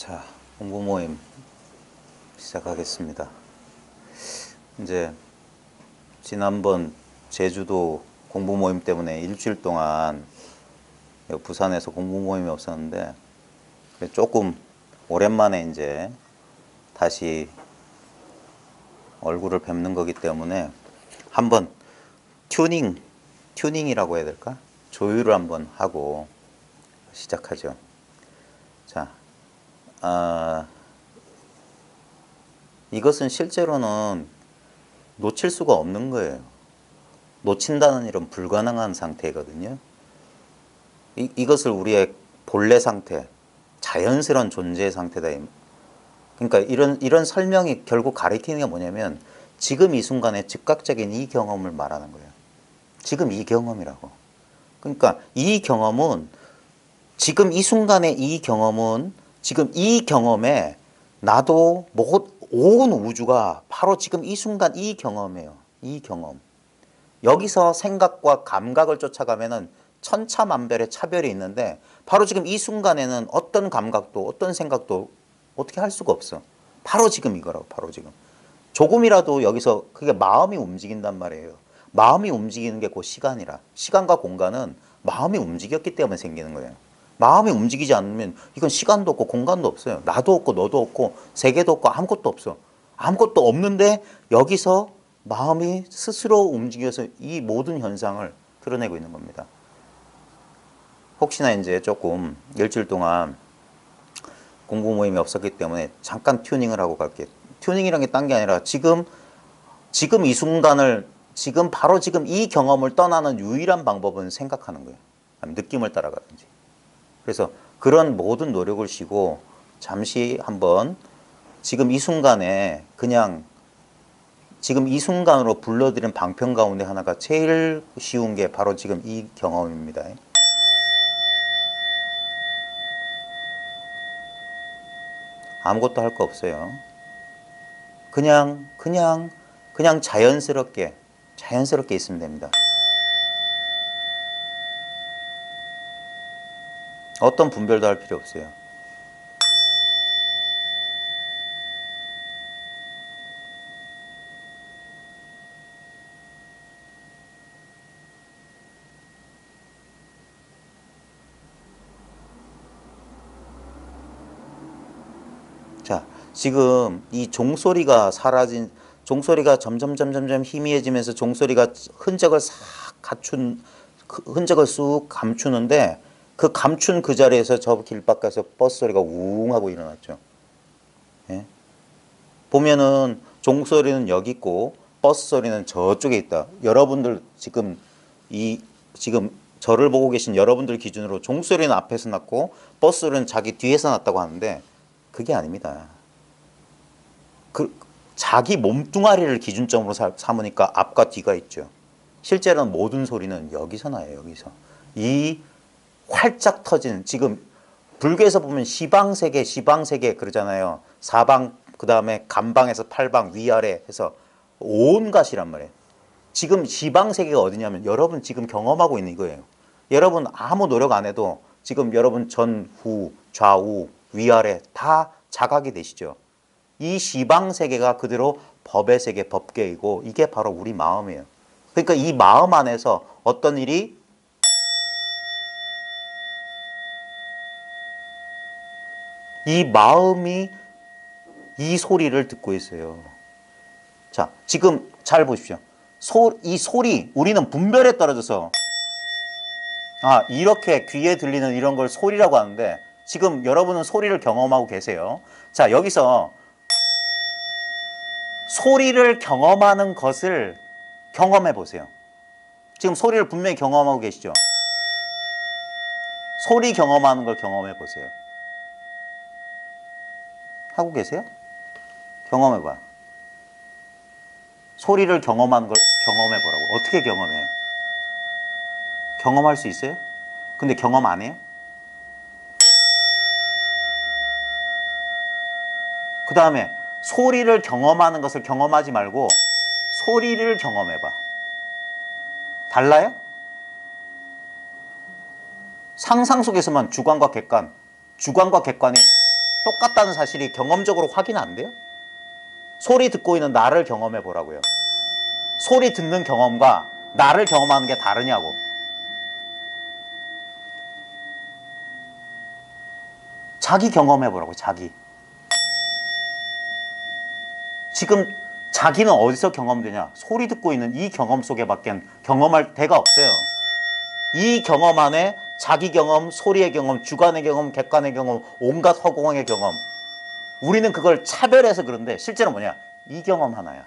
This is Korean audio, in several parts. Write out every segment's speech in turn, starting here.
자, 공부 모임 시작하겠습니다. 이제 지난번 제주도 공부 모임 때문에 일주일 동안 부산에서 공부 모임이 없었는데 조금 오랜만에 이제 다시 얼굴을 뵙는 거기 때문에 한번 튜닝이라고 해야 될까? 조율을 한번 하고 시작하죠. 자, 이것은 실제로는 놓칠 수가 없는 거예요. 놓친다는 일은 불가능한 상태거든요. 이것을 우리의 본래 상태, 자연스러운 존재의 상태다. 그러니까 이런 설명이 결국 가리키는 게 뭐냐면 지금 이 순간의 즉각적인 이 경험을 말하는 거예요. 지금 이 경험이라고. 그러니까 이 경험은 지금 이 순간의 이 경험은 지금 이 경험에 나도 온 우주가 바로 지금 이 순간 이 경험이에요. 이 경험. 여기서 생각과 감각을 쫓아가면은 천차만별의 차별이 있는데 바로 지금 이 순간에는 어떤 감각도 어떤 생각도 어떻게 할 수가 없어. 바로 지금 이거라고. 바로 지금. 조금이라도 여기서 그게 마음이 움직인단 말이에요. 마음이 움직이는 게 그 시간이라. 시간과 공간은 마음이 움직였기 때문에 생기는 거예요. 마음이 움직이지 않으면 이건 시간도 없고 공간도 없어요. 나도 없고 너도 없고 세계도 없고 아무것도 없어. 아무것도 없는데 여기서 마음이 스스로 움직여서 이 모든 현상을 드러내고 있는 겁니다. 혹시나 이제 조금 일주일 동안 공부 모임이 없었기 때문에 잠깐 튜닝을 하고 갈게요. 튜닝이란 게 딴 게 아니라 지금 이 순간을 지금 바로 지금 이 경험을 떠나는 유일한 방법은 생각하는 거예요. 느낌을 따라가든지. 그래서 그런 모든 노력을 쉬고 잠시 한번 지금 이 순간에 그냥 지금 이 순간으로 불러들인 방편 가운데 하나가 제일 쉬운 게 바로 지금 이 경험입니다. 아무것도 할 거 없어요. 그냥 자연스럽게 있으면 됩니다. 어떤 분별도 할 필요 없어요. 자, 지금 이 종소리가 점점 희미해지면서 종소리가 흔적을 쑥 감추는데 그 감춘 그 자리에서 저 길바깥에서 버스 소리가 우웅 하고 일어났죠. 예? 보면은 종소리는 여기 있고 버스 소리는 저쪽에 있다. 여러분들 지금 저를 보고 계신 여러분들 기준으로 종소리는 앞에서 났고 버스 소리는 자기 뒤에서 났다고 하는데 그게 아닙니다. 자기 몸뚱아리를 기준점으로 삼으니까 앞과 뒤가 있죠. 실제로는 모든 소리는 여기서 나요. 여기서. 이 활짝 터진 지금 불교에서 보면 시방세계 그러잖아요. 사방 그 다음에 감방에서 팔방 위아래 해서 온갖이란 말이에요. 지금 시방세계가 어디냐면 여러분 지금 경험하고 있는 이거예요. 여러분 아무 노력 안 해도 지금 여러분 전후 좌우 위아래 다 자각이 되시죠. 이 시방세계가 그대로 법의 세계 법계이고 이게 바로 우리 마음이에요. 그러니까 이 마음 안에서 어떤 일이 이 마음이 이 소리를 듣고 있어요. 자, 지금 잘 보십시오. 이 소리, 우리는 분별에 떨어져서 이렇게 귀에 들리는 이런 걸 소리라고 하는데 지금 여러분은 소리를 경험하고 계세요. 자, 여기서 소리를 경험하는 것을 경험해 보세요. 지금 소리를 분명히 경험하고 계시죠? 소리 경험하는 걸 경험해 보세요. 하고 계세요? 경험해 봐. 소리를 경험하는 걸 경험해 보라고. 어떻게 경험해요? 경험할 수 있어요? 근데 경험 안 해요? 그 다음에 소리를 경험하는 것을 경험하지 말고 소리를 경험해 봐. 달라요? 상상 속에서만 주관과 객관이 똑같다는 사실이 경험적으로 확인 안 돼요? 소리 듣고 있는 나를 경험해 보라고요. 소리 듣는 경험과 나를 경험하는 게 다르냐고. 자기 경험해 보라고, 자기. 지금 자기는 어디서 경험되냐? 소리 듣고 있는 이 경험 속에밖에 경험할 데가 없어요. 이 경험 안에 자기 경험, 소리의 경험, 주관의 경험, 객관의 경험, 온갖 허공의 경험. 우리는 그걸 차별해서 그런데 실제로 뭐냐? 이 경험 하나야.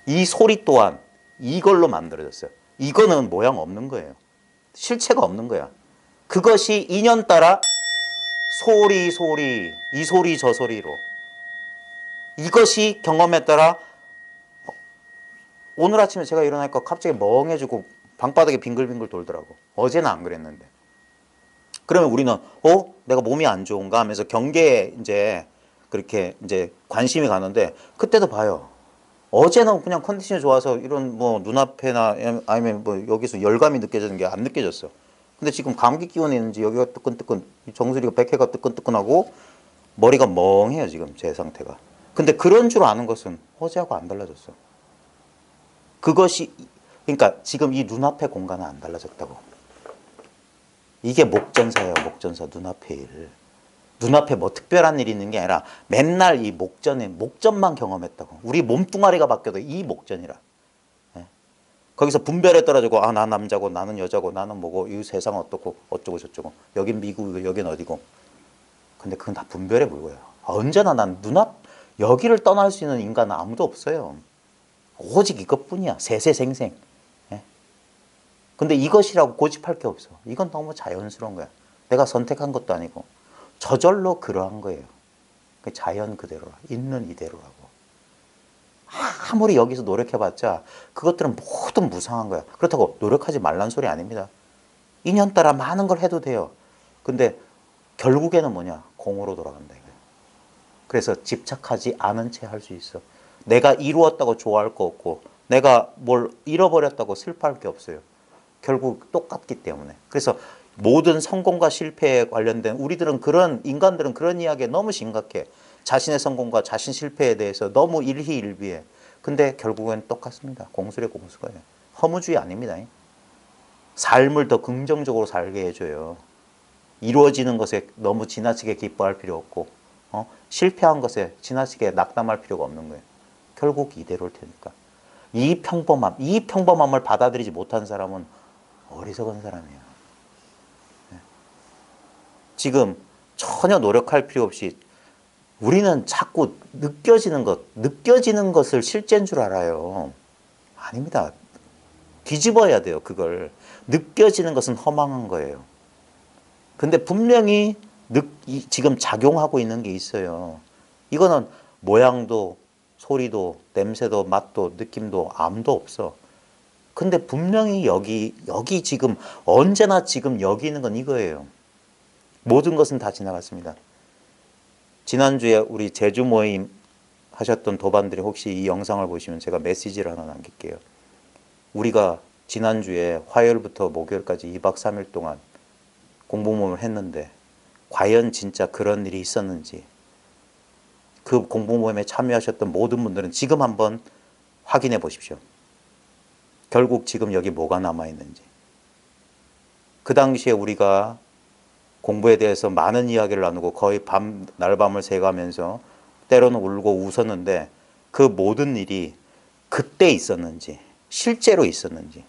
이 소리 또한 이걸로 만들어졌어요. 이거는 모양 없는 거예요. 실체가 없는 거야. 그것이 인연 따라 소리, 이 소리, 저 소리로. 이것이 경험에 따라 오늘 아침에 제가 일어나니까 갑자기 멍해지고 방바닥에 빙글빙글 돌더라고. 어제는 안 그랬는데. 그러면 우리는 내가 몸이 안 좋은가 하면서 경계에 이제 그렇게 이제 관심이 가는데 그때도 봐요. 어제는 그냥 컨디션이 좋아서 이런 뭐 눈앞에나 아니면 뭐 여기서 열감이 느껴지는 게 안 느껴졌어. 근데 지금 감기 기운이 있는지 여기가 뜨끈뜨끈, 정수리가 백회가 뜨끈뜨끈하고 머리가 멍해요 지금 제 상태가. 근데 그런 줄 아는 것은 어제하고 안 달라졌어. 그것이 그러니까 지금 이 눈앞의 공간은 안 달라졌다고. 이게 목전사예요. 목전사. 눈앞의 일. 눈앞에 뭐 특별한 일이 있는 게 아니라 맨날 이 목전만 경험했다고. 우리 몸뚱아리가 바뀌어도 이 목전이라. 예? 거기서 분별에 떨어지고 나 남자고 나는 여자고 나는 뭐고 이 세상 어떻고 어쩌고 저쩌고 여긴 미국이고 여긴 어디고. 근데 그건 다 분별의 물거예요. 언제나 난 눈앞 여기를 떠날 수 있는 인간은 아무도 없어요. 오직 이것뿐이야. 세세생생. 예? 근데 이것이라고 고집할 게 없어. 이건 너무 자연스러운 거야. 내가 선택한 것도 아니고 저절로 그러한 거예요. 자연 그대로라. 있는 이대로라고. 아무리 여기서 노력해봤자 그것들은 모두 무상한 거야. 그렇다고 노력하지 말란 소리 아닙니다. 인연 따라 많은 걸 해도 돼요. 근데 결국에는 뭐냐? 공으로 돌아간다. 이거예요. 그래서 집착하지 않은 채 할 수 있어. 내가 이루었다고 좋아할 거 없고 내가 뭘 잃어버렸다고 슬퍼할 게 없어요. 결국 똑같기 때문에. 그래서 모든 성공과 실패에 관련된 인간들은 그런 이야기에 너무 심각해. 자신의 성공과 자신 실패에 대해서 너무 일희일비해. 근데 결국엔 똑같습니다. 공술의 공수거예요. 허무주의 아닙니다. 삶을 더 긍정적으로 살게 해줘요. 이루어지는 것에 너무 지나치게 기뻐할 필요 없고 실패한 것에 지나치게 낙담할 필요가 없는 거예요. 결국 이대로일 테니까. 이 평범함을 받아들이지 못한 사람은 어리석은 사람이에요. 지금 전혀 노력할 필요 없이 우리는 자꾸 느껴지는 것을 실제인 줄 알아요. 아닙니다. 뒤집어야 돼요, 그걸. 느껴지는 것은 허망한 거예요. 근데 분명히 지금 작용하고 있는 게 있어요. 이거는 모양도, 소리도, 냄새도, 맛도, 느낌도 아무도 없어. 근데 분명히 여기 지금, 언제나 지금 여기 있는 건 이거예요. 모든 것은 다 지나갔습니다. 지난주에 우리 제주 모임 하셨던 도반들이 혹시 이 영상을 보시면 제가 메시지를 하나 남길게요. 우리가 지난주에 화요일부터 목요일까지 2박 3일 동안 공부 모임을 했는데 과연 진짜 그런 일이 있었는지 그 공부 모임에 참여하셨던 모든 분들은 지금 한번 확인해 보십시오. 결국 지금 여기 뭐가 남아있는지. 그 당시에 우리가 공부에 대해서 많은 이야기를 나누고 거의 날밤을 새가면서 때로는 울고 웃었는데 그 모든 일이 그때 있었는지 실제로 있었는지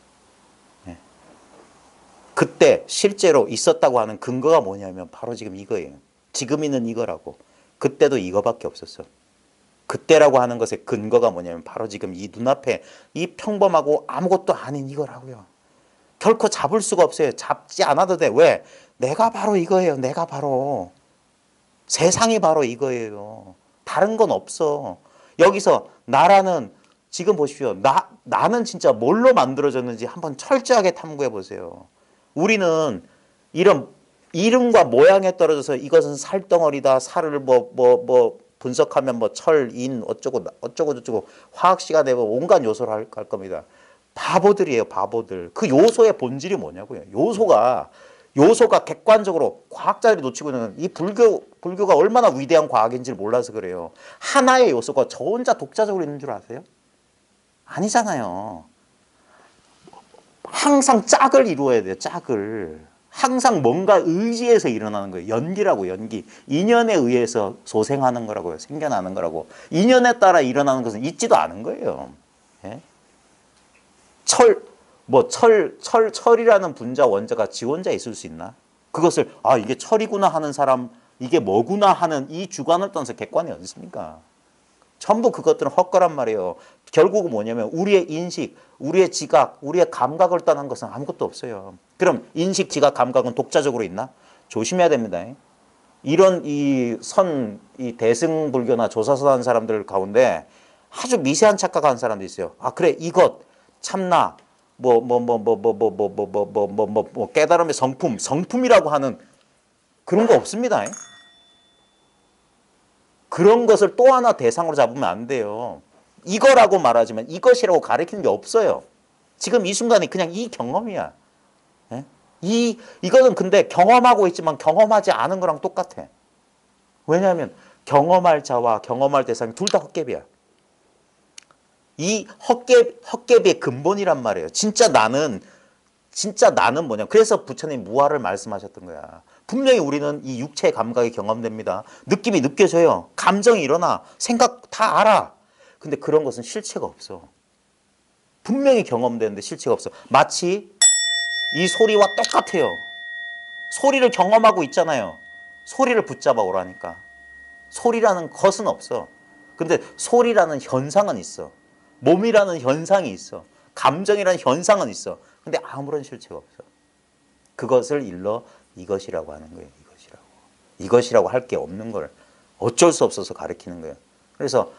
그때 실제로 있었다고 하는 근거가 뭐냐면 바로 지금 이거예요. 지금 있는 이거라고. 그때도 이거밖에 없었어. 그때라고 하는 것의 근거가 뭐냐면 바로 지금 이 눈앞에 이 평범하고 아무것도 아닌 이거라고요. 결코 잡을 수가 없어요. 잡지 않아도 돼. 왜? 내가 바로 이거예요. 내가 바로. 세상이 바로 이거예요. 다른 건 없어. 여기서 나라는 지금 보십시오. 나는 진짜 뭘로 만들어졌는지 한번 철저하게 탐구해 보세요. 우리는 이런 이름과 모양에 떨어져서 이것은 살덩어리다. 살을 분석하면 철, 인 어쩌고 저쩌고 화학 시간에 온갖 요소를 할 겁니다. 바보들이에요, 바보들. 그 요소의 본질이 뭐냐고요. 요소가 요소가 객관적으로 과학자들이 놓치고 있는 이 불교가 얼마나 위대한 과학인지를 몰라서 그래요. 하나의 요소가 저 혼자 독자적으로 있는 줄 아세요? 아니잖아요. 항상 짝을 이루어야 돼요. 짝을. 항상 뭔가 의지에서 일어나는 거예요. 연기라고 연기. 인연에 의해서 소생하는 거라고요. 생겨나는 거라고. 인연에 따라 일어나는 것은 있지도 않은 거예요. 예? 철이라는 분자 원자가 지 혼자 있을 수 있나? 그것을 이게 철이구나 하는 사람, 이게 뭐구나 하는 이 주관을 떠나서 객관이 어디 있습니까? 전부 그것들은 헛거란 말이에요. 결국은 뭐냐면 우리의 인식, 우리의 지각, 우리의 감각을 떠난 것은 아무것도 없어요. 그럼 인식, 지각, 감각은 독자적으로 있나? 조심해야 됩니다. 이런 이 대승불교나 조사서 하는 사람들 가운데 아주 미세한 착각하는 사람도 있어요. 그래, 이것, 참나, 깨달음의 성품이라고 하는 그런 거 없습니다. 그런 것을 또 하나 대상으로 잡으면 안 돼요. 이거라고 말하지만 이것이라고 가리키는 게 없어요. 지금 이 순간이 그냥 이 경험이야. 예? 이거는 근데 경험하고 있지만 경험하지 않은 거랑 똑같아. 왜냐하면 경험할 자와 경험할 대상이 둘 다 헛개비야. 이 헛개비의 근본이란 말이에요. 진짜 나는 뭐냐. 그래서 부처님 무아를 말씀하셨던 거야. 분명히 우리는 이 육체의 감각이 경험됩니다. 느낌이 느껴져요. 감정이 일어나. 생각 다 알아. 근데 그런 것은 실체가 없어. 분명히 경험되는데 실체가 없어. 마치 이 소리와 똑같아요. 소리를 경험하고 있잖아요. 소리를 붙잡아 오라니까. 소리라는 것은 없어. 근데 소리라는 현상은 있어. 몸이라는 현상이 있어. 감정이라는 현상은 있어. 근데 아무런 실체가 없어. 그것을 일러 이것이라고 하는 거예요. 이것이라고 할 게 없는 걸 어쩔 수 없어서 가리키는 거예요. 그래서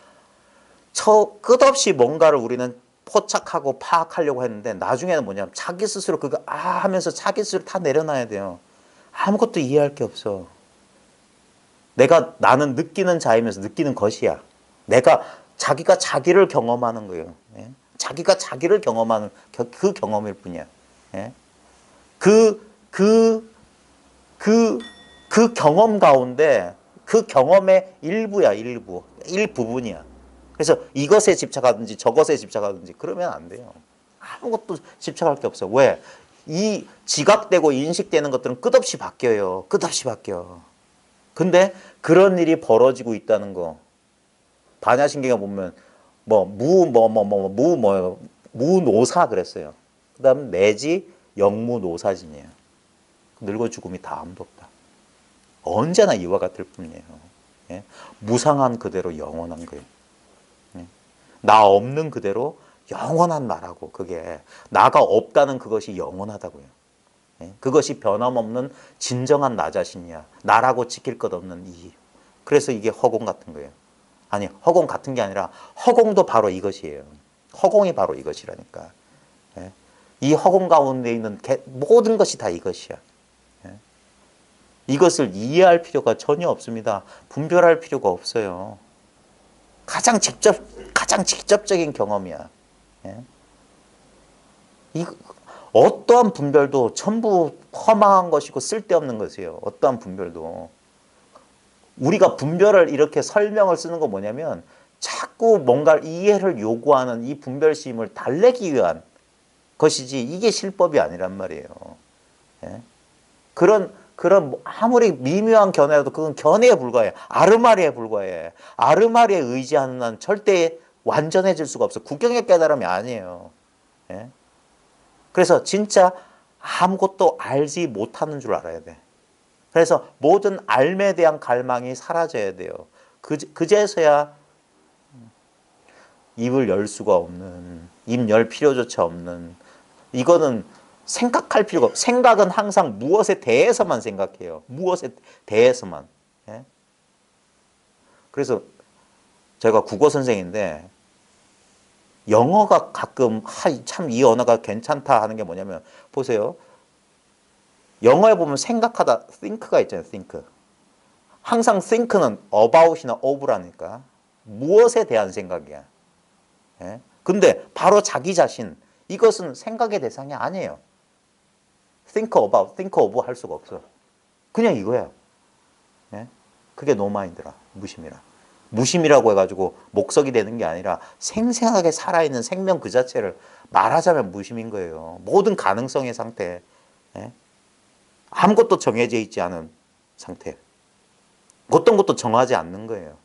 끝없이 뭔가를 우리는 포착하고 파악하려고 했는데 나중에는 뭐냐면 자기 스스로 그거 하면서 자기 스스로 다 내려놔야 돼요. 아무것도 이해할 게 없어. 나는 느끼는 자이면서 느끼는 것이야. 자기가 자기를 경험하는 거예요. 예? 자기가 자기를 경험하는 그 경험일 뿐이야. 예? 그 경험 가운데 그 경험의 일부야, 일부분이야. 그래서 이것에 집착하든지 저것에 집착하든지 그러면 안 돼요. 아무것도 집착할 게 없어. 왜? 이 지각되고 인식되는 것들은 끝없이 바뀌어요. 끝없이 바뀌어. 근데 그런 일이 벌어지고 있다는 거. 반야신경에 보면 무노사 그랬어요. 그다음 내지 영무노사진이에요. 늙어 죽음이 다음도 없다. 언제나 이와 같을 뿐이에요. 예? 무상한 그대로 영원한 거예요. 예? 나 없는 그대로 영원한 나라고. 그게 나가 없다는 그것이 영원하다고요. 예? 그것이 변함없는 진정한 나 자신이야. 나라고 지킬 것 없는 이. 그래서 이게 허공 같은 거예요. 아니, 허공 같은 게 아니라 허공도 바로 이것이에요. 허공이 바로 이것이라니까. 예? 이 허공 가운데 있는 모든 것이 다 이것이야. 예? 이것을 이해할 필요가 전혀 없습니다. 분별할 필요가 없어요. 가장 직접적인 경험이야. 예? 어떠한 분별도 전부 허망한 것이고 쓸데없는 것이에요. 어떠한 분별도. 우리가 분별을 이렇게 설명을 쓰는 건 뭐냐면 자꾸 뭔가 이해를 요구하는 이 분별심을 달래기 위한 것이지 이게 실법이 아니란 말이에요. 예? 그런 아무리 미묘한 견해라도 그건 견해에 불과해. 아르마리에 불과해. 아르마리에 의지하는 한 절대 완전해질 수가 없어. 국경의 깨달음이 아니에요. 예? 그래서 진짜 아무것도 알지 못하는 줄 알아야 돼. 그래서 모든 알에 대한 갈망이 사라져야 돼요. 그제서야 입을 열 수가 없는, 입 열 필요조차 없는, 이거는 생각할 필요가 없어요. 생각은 항상 무엇에 대해서만 생각해요. 무엇에 대해서만. 예? 그래서 제가 국어 선생인데 영어가 가끔 참 이 언어가 괜찮다 하는 게 뭐냐면 보세요. 영어에 보면 생각하다 think가 있잖아요. think. 항상 think는 about이나 of라니까 무엇에 대한 생각이야. 예? 근데 바로 자기 자신 이것은 생각의 대상이 아니에요. think about, think of 할 수가 없어. 그냥 이거야. 예? 그게 노마인드라. 무심이라. 무심이라고 해가지고 목석이 되는 게 아니라 생생하게 살아있는 생명 그 자체를 말하자면 무심인 거예요. 모든 가능성의 상태. 예? 아무것도 정해져 있지 않은 상태. 어떤 것도 정하지 않는 거예요.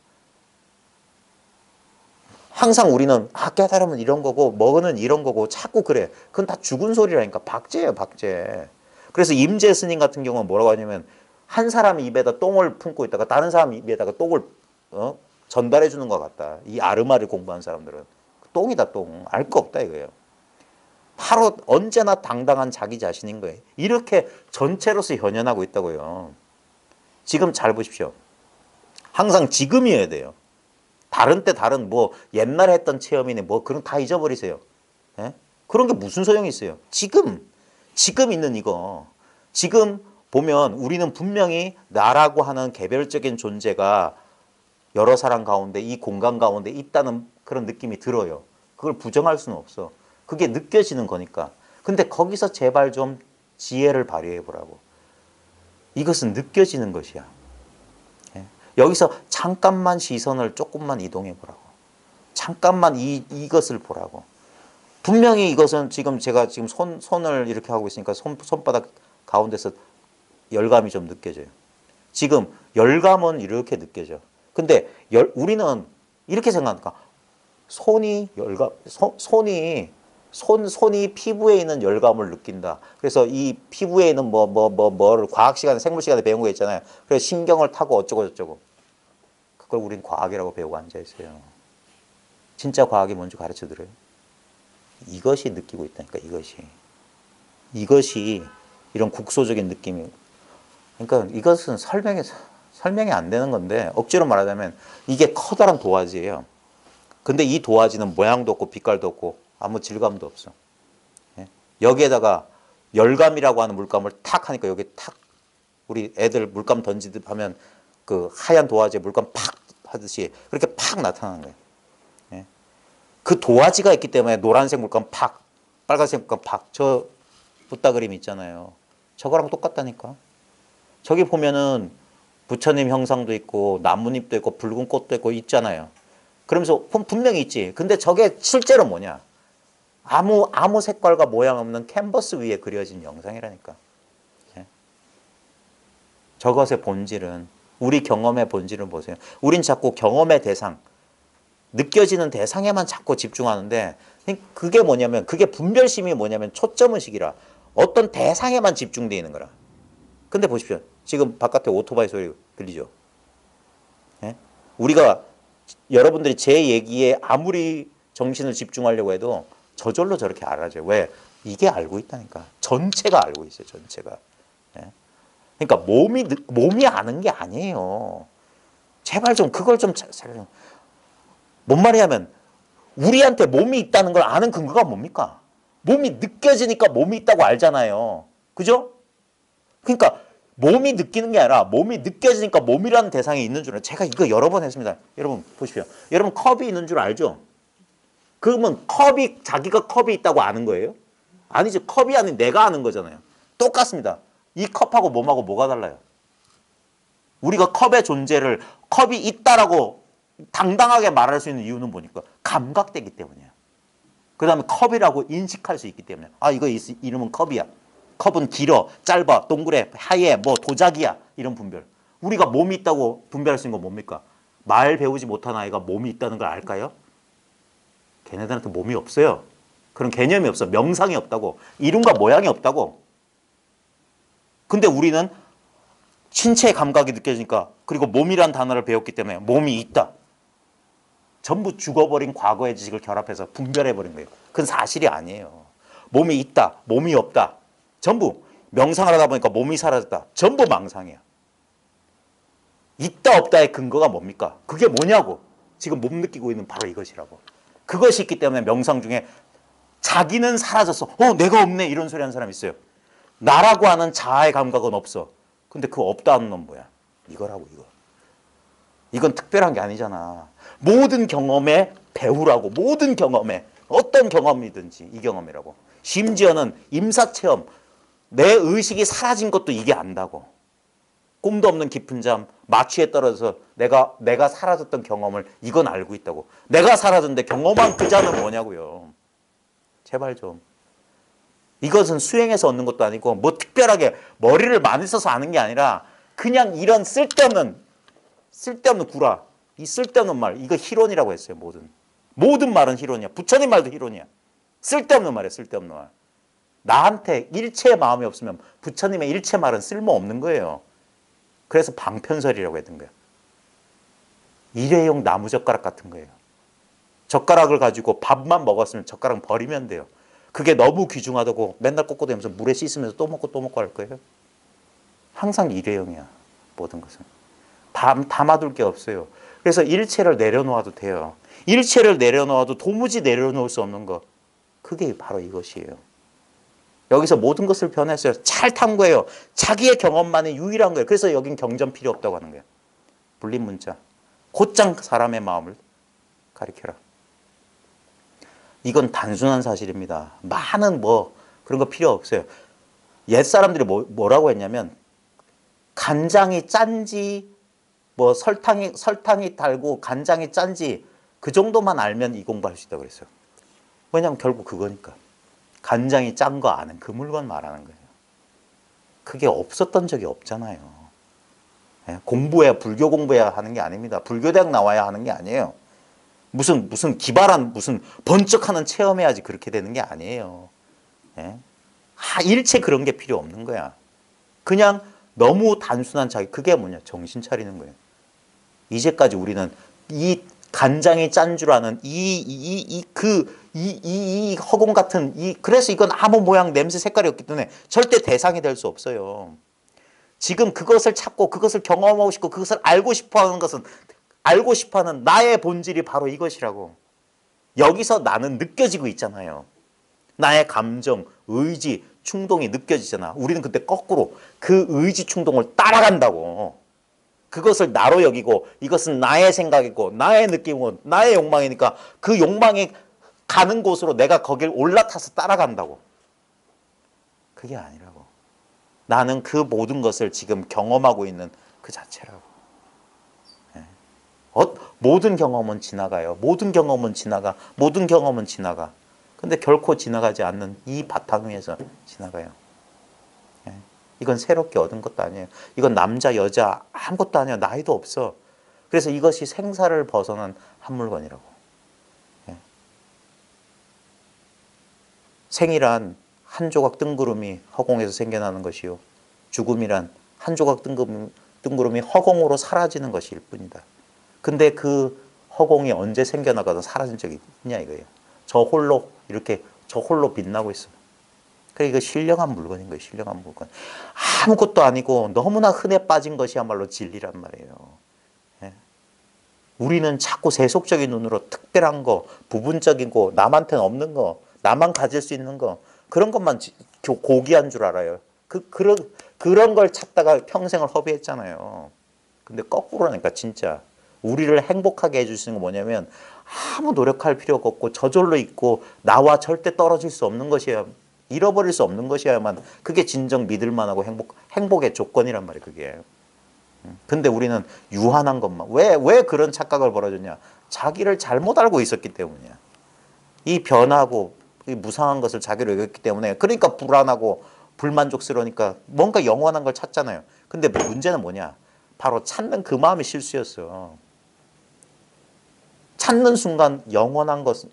항상 우리는 깨달으면 이런 거고 뭐는 이런 거고 자꾸 그래. 그건 다 죽은 소리라니까. 박제예요, 박제. 그래서 임재 스님 같은 경우는 뭐라고 하냐면 한 사람 입에다 똥을 품고 있다가 다른 사람 입에다가 똥을 전달해 주는 것 같다. 이 아르마를 공부한 사람들은. 똥이다, 똥. 알 거 없다 이거예요. 바로 언제나 당당한 자기 자신인 거예요. 이렇게 전체로서 현현하고 있다고요. 지금 잘 보십시오. 항상 지금이어야 돼요. 다른 때 다른 뭐 옛날에 했던 체험이네 뭐 그런 다 잊어버리세요. 예? 그런 게 무슨 소용이 있어요. 지금 있는 이거. 지금 보면 우리는 분명히 나라고 하는 개별적인 존재가 여러 사람 가운데 이 공간 가운데 있다는 그런 느낌이 들어요. 그걸 부정할 수는 없어. 그게 느껴지는 거니까. 근데 거기서 제발 좀 지혜를 발휘해 보라고. 이것은 느껴지는 것이야. 예? 여기서 잠깐만 시선을 조금만 이동해 보라고. 잠깐만 이것을 보라고. 분명히 이것은 지금 제가 지금 손을 이렇게 하고 있으니까 손바닥 가운데서 열감이 좀 느껴져요. 지금 열감은 이렇게 느껴져. 근데 우리는 이렇게 생각하니까 손이 피부에 있는 열감을 느낀다. 그래서 이 피부에 있는 뭐를 과학 시간에 생물 시간에 배운 거 있잖아요. 그래서 신경을 타고 어쩌고 저쩌고. 그걸 우린 과학이라고 배우고 앉아 있어요. 진짜 과학이 뭔지 가르쳐 드려요. 이것이 느끼고 있다니까. 이것이 이런 국소적인 느낌이. 그러니까 이것은 설명이 안 되는 건데 억지로 말하자면 이게 커다란 도화지예요. 근데 이 도화지는 모양도 없고 빛깔도 없고 아무 질감도 없어. 예? 여기에다가 열감이라고 하는 물감을 탁 하니까 여기 탁 우리 애들 물감 던지듯 하면 그 하얀 도화지에 물감 팍 하듯이 그렇게 팍 나타나는 거예요. 예? 그 도화지가 있기 때문에 노란색 물감 팍, 빨간색 물감 팍, 저 붓다 그림 있잖아요. 저거랑 똑같다니까. 저기 보면은 부처님 형상도 있고 나뭇잎도 있고 붉은 꽃도 있고 있잖아요. 그러면서 분명히 있지. 근데 저게 실제로 뭐냐? 아무 색깔과 모양 없는 캔버스 위에 그려진 영상이라니까. 예? 저것의 본질은 우리 경험의 본질을 보세요. 우린 자꾸 경험의 대상, 느껴지는 대상에만 자꾸 집중하는데 그게 뭐냐면 그게 분별심이 뭐냐면 초점의식이라 어떤 대상에만 집중되어 있는 거라. 근데 보십시오. 지금 바깥에 오토바이 소리 들리죠? 예? 우리가 여러분들이 제 얘기에 아무리 정신을 집중하려고 해도 저절로 저렇게 알아줘요. 왜? 이게 알고 있다니까. 전체가 알고 있어요. 전체가. 예? 그러니까 몸이 아는 게 아니에요. 제발 좀 그걸 좀 뭔 말이냐면 우리한테 몸이 있다는 걸 아는 근거가 뭡니까? 몸이 느껴지니까 몸이 있다고 알잖아요. 그죠? 그러니까 몸이 느끼는 게 아니라 몸이 느껴지니까 몸이라는 대상이 있는 줄 알아요. 제가 이거 여러 번 했습니다. 여러분 보십시오. 여러분 컵이 있는 줄 알죠? 그러면 자기가 컵이 있다고 아는 거예요? 아니죠. 컵이 아닌 내가 아는 거잖아요. 똑같습니다. 이 컵하고 몸하고 뭐가 달라요? 우리가 컵의 존재를 컵이 있다라고 당당하게 말할 수 있는 이유는 뭐니까? 감각되기 때문이에요. 그 다음에 컵이라고 인식할 수 있기 때문에 이거 이름은 컵이야. 컵은 길어, 짧아, 동그래, 하얘, 뭐 도자기야 이런 분별. 우리가 몸이 있다고 분별할 수 있는 건 뭡니까? 말 배우지 못한 아이가 몸이 있다는 걸 알까요? 걔네들한테 몸이 없어요. 그런 개념이 없어. 명상이 없다고. 이름과 모양이 없다고. 근데 우리는 신체의 감각이 느껴지니까 그리고 몸이란 단어를 배웠기 때문에 몸이 있다. 전부 죽어버린 과거의 지식을 결합해서 분별해버린 거예요. 그건 사실이 아니에요. 몸이 있다, 몸이 없다. 전부 명상을 하다 보니까 몸이 사라졌다. 전부 망상이야. 있다 없다의 근거가 뭡니까? 그게 뭐냐고. 지금 못 느끼고 있는 바로 이것이라고. 그것이 있기 때문에 명상 중에 자기는 사라졌어. 내가 없네. 이런 소리 하는 사람 있어요. 나라고 하는 자아의 감각은 없어. 근데 그 없다는 건 뭐야? 이거라고 이거. 이건 특별한 게 아니잖아. 모든 경험의 배후라고. 모든 경험에 어떤 경험이든지 이 경험이라고. 심지어는 임사체험. 내 의식이 사라진 것도 이게 안다고. 꿈도 없는 깊은 잠, 마취에 떨어져서 내가 사라졌던 경험을 이건 알고 있다고. 내가 사라졌는데 경험한 그 자는 뭐냐고요. 제발 좀. 이것은 수행해서 얻는 것도 아니고 뭐 특별하게 머리를 많이 써서 아는 게 아니라 그냥 이런 쓸데없는 구라. 이 쓸데없는 말. 이거 희론이라고 했어요. 모든 말은 희론이야. 부처님 말도 희론이야. 쓸데없는 말이야. 쓸데없는 말. 나한테 일체의 마음이 없으면 부처님의 일체 말은 쓸모없는 거예요. 그래서 방편설이라고 했던 거예요. 일회용 나무젓가락 같은 거예요. 젓가락을 가지고 밥만 먹었으면 젓가락 버리면 돼요. 그게 너무 귀중하다고 맨날 꼬꼬대면서 물에 씻으면서 또 먹고 할 거예요. 항상 일회용이야. 모든 것은. 담아둘 게 없어요. 그래서 일체를 내려놓아도 돼요. 일체를 내려놓아도 도무지 내려놓을 수 없는 것. 그게 바로 이것이에요. 여기서 모든 것을 변했어요. 잘 탐구해요. 자기의 경험만이 유일한 거예요. 그래서 여긴 경전 필요 없다고 하는 거예요. 불린문자. 곧장 사람의 마음을 가리켜라. 이건 단순한 사실입니다. 많은 그런 거 필요 없어요. 옛 사람들이 뭐라고 했냐면 간장이 짠지 설탕이 달고 간장이 짠지 그 정도만 알면 이 공부할 수 있다고 그랬어요. 왜냐하면 결국 그거니까. 간장이 짠 거 아는 그 물건 말하는 거예요. 그게 없었던 적이 없잖아요. 공부해야 불교 공부해야 하는 게 아닙니다. 불교대학 나와야 하는 게 아니에요. 무슨 기발한 번쩍하는 체험해야지 그렇게 되는 게 아니에요. 일체 그런 게 필요 없는 거야. 그냥 너무 단순한 그게 뭐냐? 정신 차리는 거예요. 이제까지 우리는 이 간장이 짠 줄 아는 이 허공 같은 그래서 이건 아무 모양 냄새 색깔이 없기 때문에 절대 대상이 될 수 없어요. 지금 그것을 찾고 그것을 경험하고 싶고 그것을 알고 싶어 하는 것은 알고 싶어 하는 나의 본질이 바로 이것이라고. 여기서 나는 느껴지고 있잖아요. 나의 감정, 의지, 충동이 느껴지잖아. 우리는 그때 거꾸로 그 의지, 충동을 따라간다고. 그것을 나로 여기고 이것은 나의 생각이고 나의 느낌이고 나의 욕망이니까 그 욕망이 가는 곳으로 내가 거길 올라타서 따라간다고. 그게 아니라고. 나는 그 모든 것을 지금 경험하고 있는 그 자체라고. 모든 경험은 지나가요. 모든 경험은 지나가. 근데 결코 지나가지 않는 이 바탕 위에서 지나가요. 이건 새롭게 얻은 것도 아니에요. 이건 남자, 여자 아무것도 아니야. 나이도 없어. 그래서 이것이 생사를 벗어난 한 물건이라고. 생이란 한 조각 뜬구름이 허공에서 생겨나는 것이요. 죽음이란 한 조각 뜬구름이 허공으로 사라지는 것일 뿐이다. 근데 그 허공이 언제 생겨나가도 사라진 적이 있냐 이거예요. 저 홀로 빛나고 있어. 그러니까 이거 신령한 물건인 거예요. 신령한 물건. 아무것도 아니고 너무나 흔해 빠진 것이야말로 진리란 말이에요. 우리는 자꾸 세속적인 눈으로 특별한 거, 부분적인 거, 남한테는 없는 거, 나만 가질 수 있는 거 그런 것만 고귀한 줄 알아요. 그런 걸 찾다가 평생을 허비했잖아요. 근데 거꾸로니까 진짜 우리를 행복하게 해줄 수 있는 건 뭐냐면 아무 노력할 필요가 없고 저절로 있고 나와 절대 떨어질 수 없는 것이야. 잃어버릴 수 없는 것이야만 그게 진정 믿을만하고 행복의 조건이란 말이에요. 그게. 근데 우리는 유한한 것만. 왜 그런 착각을 벌어졌냐. 자기를 잘못 알고 있었기 때문이야. 이 변하고 이 무상한 것을 자기로 여겼기 때문에 그러니까 불안하고 불만족스러우니까 뭔가 영원한 걸 찾잖아요. 근데 문제는 뭐냐. 바로 찾는 그 마음이 실수였어. 찾는 순간 영원한 것은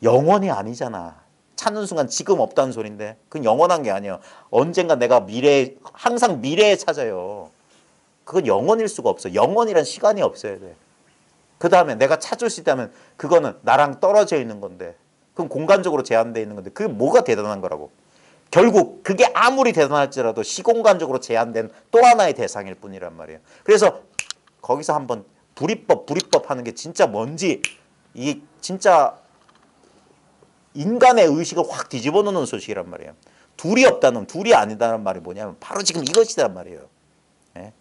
영원이 아니잖아. 찾는 순간 지금 없다는 소린데 그건 영원한 게 아니에요. 언젠가 내가 항상 미래에 찾아요. 그건 영원일 수가 없어. 영원이란 시간이 없어야 돼. 그 다음에 내가 찾을 수 있다면 그거는 나랑 떨어져 있는 건데 그건 공간적으로 제한되어 있는 건데 그게 뭐가 대단한 거라고. 결국 그게 아무리 대단할지라도 시공간적으로 제한된 또 하나의 대상일 뿐이란 말이에요. 그래서 거기서 한번 불이법 하는 게 진짜 뭔지 이 진짜 인간의 의식을 확 뒤집어 놓는 소식이란 말이에요. 둘이 아니다는 말이 뭐냐면 바로 지금 이것이란 말이에요.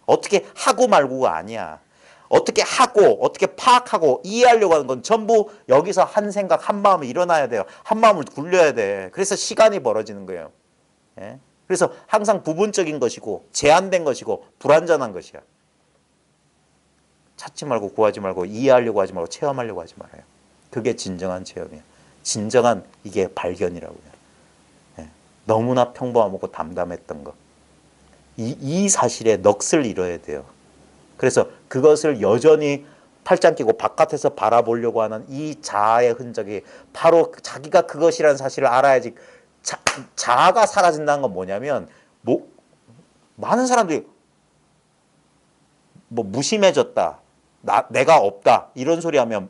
어떻게 하고 말고가 아니야. 어떻게 하고 어떻게 파악하고 이해하려고 하는 건 전부 여기서 한 생각 한 마음이 일어나야 돼요. 한 마음을 굴려야 돼. 그래서 시간이 벌어지는 거예요. 그래서 항상 부분적인 것이고 제한된 것이고 불완전한 것이야. 찾지 말고 구하지 말고 이해하려고 하지 말고 체험하려고 하지 말아요. 그게 진정한 체험이에요. 진정한 이게 발견이라고요. 예. 너무나 평범하고 담담했던 것. 이 사실에 넋을 잃어야 돼요. 그래서 그것을 여전히 팔짱 끼고 바깥에서 바라보려고 하는 이 자아의 흔적이 바로 자기가 그것이라는 사실을 알아야지. 자아가 사라진다는 건 뭐냐면 많은 사람들이 무심해졌다. 내가 없다. 이런 소리 하면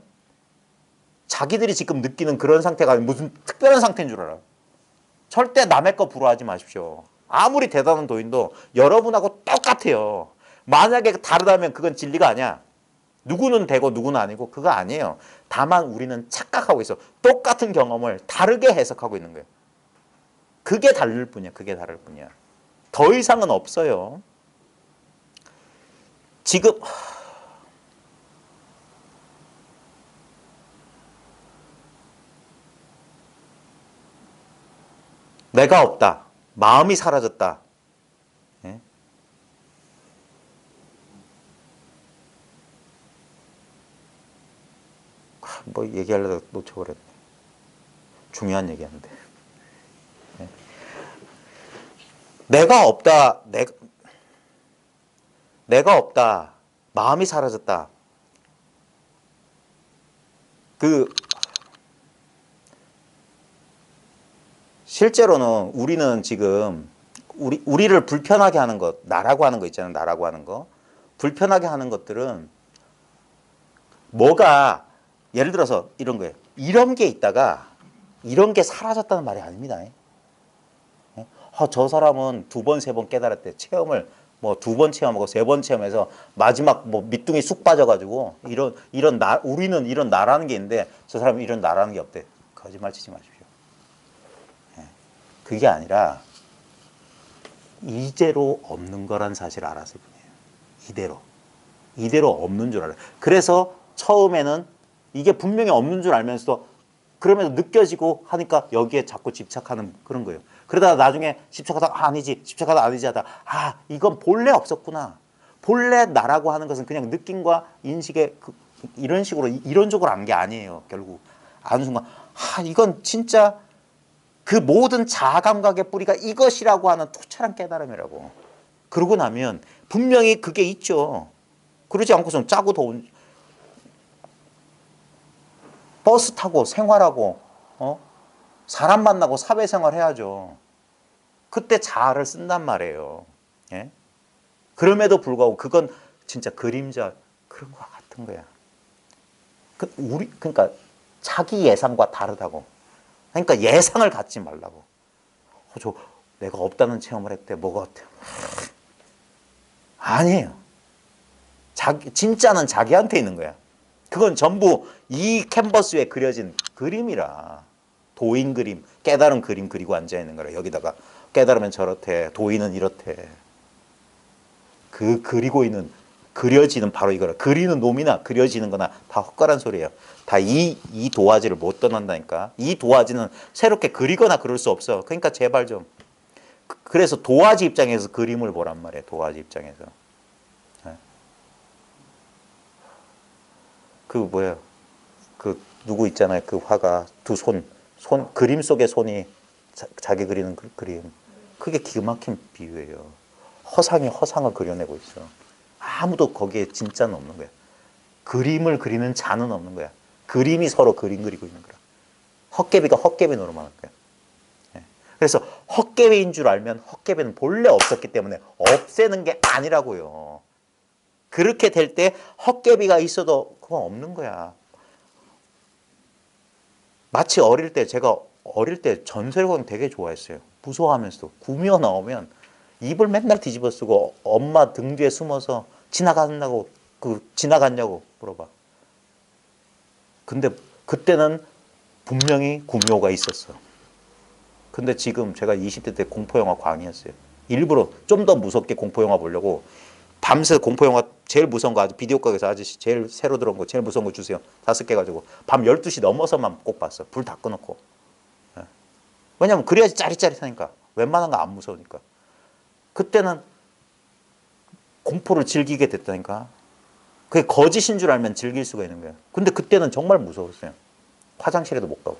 자기들이 지금 느끼는 그런 상태가 무슨 특별한 상태인 줄 알아요. 절대 남의 거 부러워하지 마십시오. 아무리 대단한 도인도 여러분하고 똑같아요. 만약에 다르다면 그건 진리가 아니야. 누구는 되고 누구는 아니고 그거 아니에요. 다만 우리는 착각하고 있어. 똑같은 경험을 다르게 해석하고 있는 거예요. 그게 다를 뿐이야. 그게 다를 뿐이야. 더 이상은 없어요. 지금 내가 없다. 마음이 사라졌다. 예? 뭐 얘기하려다 놓쳐버렸네. 중요한 얘기하는데. 예? 내가 없다. 내가 없다. 마음이 사라졌다. 실제로는 우리는 지금 우리를 불편하게 하는 것, 나라고 하는 거 있잖아요. 나라고 하는 거. 불편하게 하는 것들은 뭐가 예를 들어서 이런 거예요. 이런 게 있다가 이런 게 사라졌다는 말이 아닙니다. 저 사람은 2번, 3번 깨달았대. 체험을 뭐 2번 체험하고 3번 체험해서 마지막 뭐 밑둥이 쑥 빠져가지고 우리는 이런 나라는 게 있는데 저 사람은 이런 나라는 게 없대. 거짓말 치지 마십시오. 그게 아니라 이대로 없는 거란 사실을 알았을 뿐이에요. 이대로 없는 줄 알아요. 그래서 처음에는 이게 분명히 없는 줄 알면서도 그러면서 느껴지고 하니까 여기에 자꾸 집착하는 그런 거예요. 그러다가 나중에 집착하다가 아니지, 집착하다가 아니지 하다가 이건 본래 없었구나. 본래 나라고 하는 것은 그냥 느낌과 인식의 이런 식으로 이론적으로 안 게 아니에요. 결국 아는 순간 이건 진짜 그 모든 자아 감각의 뿌리가 이것이라고 하는 투철한 깨달음이라고. 그러고 나면 분명히 그게 있죠. 그러지 않고서는 짜고 더운 버스 타고 생활하고 사람 만나고 사회생활 해야죠. 그때 자아를 쓴단 말이에요. 예? 그럼에도 불구하고 그건 진짜 그림자 그런 거 같은 거야. 그러니까 자기 예상과 다르다고. 그러니까 예상을 갖지 말라고. 내가 없다는 체험을 했대. 뭐가 어때? 아니에요. 진짜는 자기한테 있는 거야. 그건 전부 이 캔버스 위에 그려진 그림이라. 도인 그림, 깨달은 그림 그리고 앉아있는 거라. 여기다가 깨달으면 저렇대. 도인은 이렇대. 그려지는 바로 이거라. 그리는 놈이나 그려지는 거나 다 헛가란 소리예요. 다 이 도화지를 못 떠난다니까. 이 도화지는 새롭게 그리거나 그럴 수 없어. 그러니까 제발 좀. 그래서 도화지 입장에서 그림을 보란 말이에요. 도화지 입장에서. 누구 있잖아요. 그 화가 두 그림 속의 손이 자기 그리는 그림. 그게 기가 막힌 비유예요. 허상이 허상을 그려내고 있어. 아무도 거기에 진짜는 없는 거야. 그림을 그리는 자는 없는 거야. 그림이 서로 그림 그리고 있는 거야. 헛개비가 헛개비 노릇만 하는 거야. 그래서 헛개비인 줄 알면 헛개비는 본래 없었기 때문에 없애는 게 아니라고요. 그렇게 될 때 헛개비가 있어도 그건 없는 거야. 마치 제가 어릴 때 전설광 되게 좋아했어요. 무서워하면서도 구미호 나오면 입을 맨날 뒤집어 쓰고 엄마 등 뒤에 숨어서 지나갔냐고 물어봐. 근데 그때는 분명히 구미호가 있었어. 근데 지금 제가 20대 때 공포영화 광이었어요. 일부러 좀 더 무섭게 공포영화 보려고 밤새 공포영화 제일 무서운 거 비디오 가게에서 아저씨 제일 새로 들어온 거 제일 무서운 거 주세요. 5개 가지고 밤 12시 넘어서만 꼭 봤어. 불 다 꺼놓고. 왜냐면 그래야지 짜릿짜릿하니까. 웬만한 거 안 무서우니까. 그때는 공포를 즐기게 됐다니까. 그게 거짓인 줄 알면 즐길 수가 있는 거예요. 근데 그때는 정말 무서웠어요. 화장실에도 못 가고.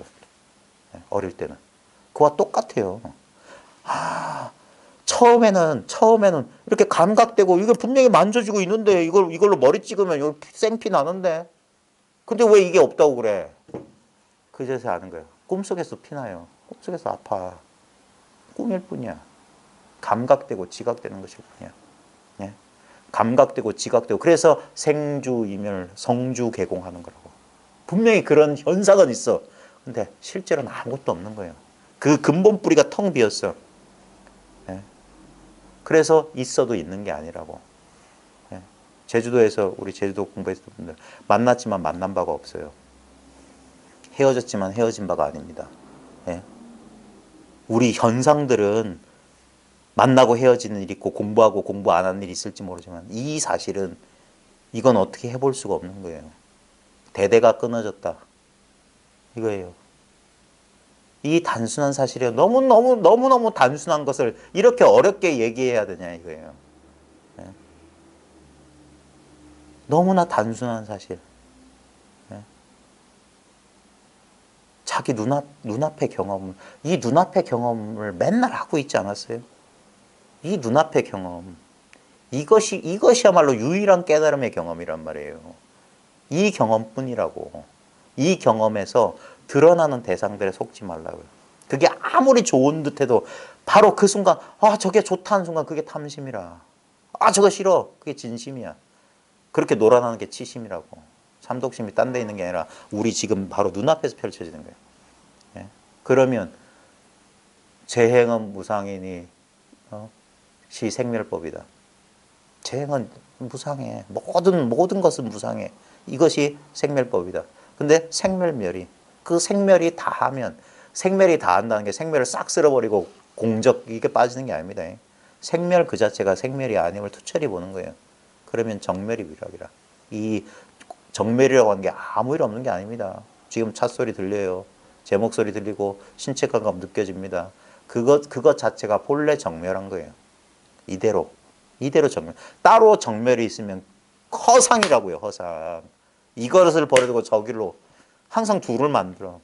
어릴 때는. 그와 똑같아요. 처음에는 이렇게 감각되고 이게 분명히 만져지고 있는데 이걸로 머리 찍으면 여기 생피 나는데. 근데 왜 이게 없다고 그래? 그제서 아는 거예요. 꿈속에서 피나요. 꿈속에서 아파. 꿈일 뿐이야. 감각되고 지각되는 것일 뿐이야. 예? 감각되고 지각되고 그래서 생주이멸 성주개공하는 거라고. 분명히 그런 현상은 있어. 근데 실제로는 아무것도 없는 거예요. 그 근본 뿌리가 텅 비었어. 예? 그래서 있어도 있는 게 아니라고. 예? 제주도에서 우리 제주도 공부했을 분들 만났지만 만난 바가 없어요. 헤어졌지만 헤어진 바가 아닙니다. 예? 우리 현상들은 만나고 헤어지는 일이 있고 공부하고 공부 안 하는 일이 있을지 모르지만 이 사실은 이건 어떻게 해볼 수가 없는 거예요. 대대가 끊어졌다. 이거예요. 이 단순한 사실이에요. 너무너무 단순한 것을 이렇게 어렵게 얘기해야 되냐 이거예요. 예? 너무나 단순한 사실. 예? 자기 눈앞의 경험, 이 눈앞의 경험을 맨날 하고 있지 않았어요? 이 눈앞의 경험, 이것이야말로 유일한 깨달음의 경험이란 말이에요. 이 경험뿐이라고. 이 경험에서 드러나는 대상들에 속지 말라고요. 그게 아무리 좋은 듯해도 바로 그 순간 저게 좋다는 순간 그게 탐심이라. 저거 싫어. 그게 진심이야. 그렇게 놀아나는 게 치심이라고. 삼독심이 딴 데 있는 게 아니라 우리 지금 바로 눈앞에서 펼쳐지는 거예요. 예? 그러면 재행은 무상이니 시 생멸법이다. 재행은 무상해. 모든 것은 무상해. 이것이 생멸법이다. 근데 생멸멸이 그 생멸이 다하면 생멸이 다한다는 게 생멸을 싹 쓸어버리고 공적 이게 빠지는 게 아닙니다. 생멸 그 자체가 생멸이 아님을 투철히 보는 거예요. 그러면 정멸이 위락이라. 이 정멸이라고 하는 게 아무 일 없는 게 아닙니다. 지금 찻소리 들려요. 제 목소리 들리고 신체 감각 느껴집니다. 그것 자체가 본래 정멸한 거예요. 이대로 정멸. 따로 정멸이 있으면 허상이라고요. 허상. 이것을 버리고 저길로 항상 둘을 만들어.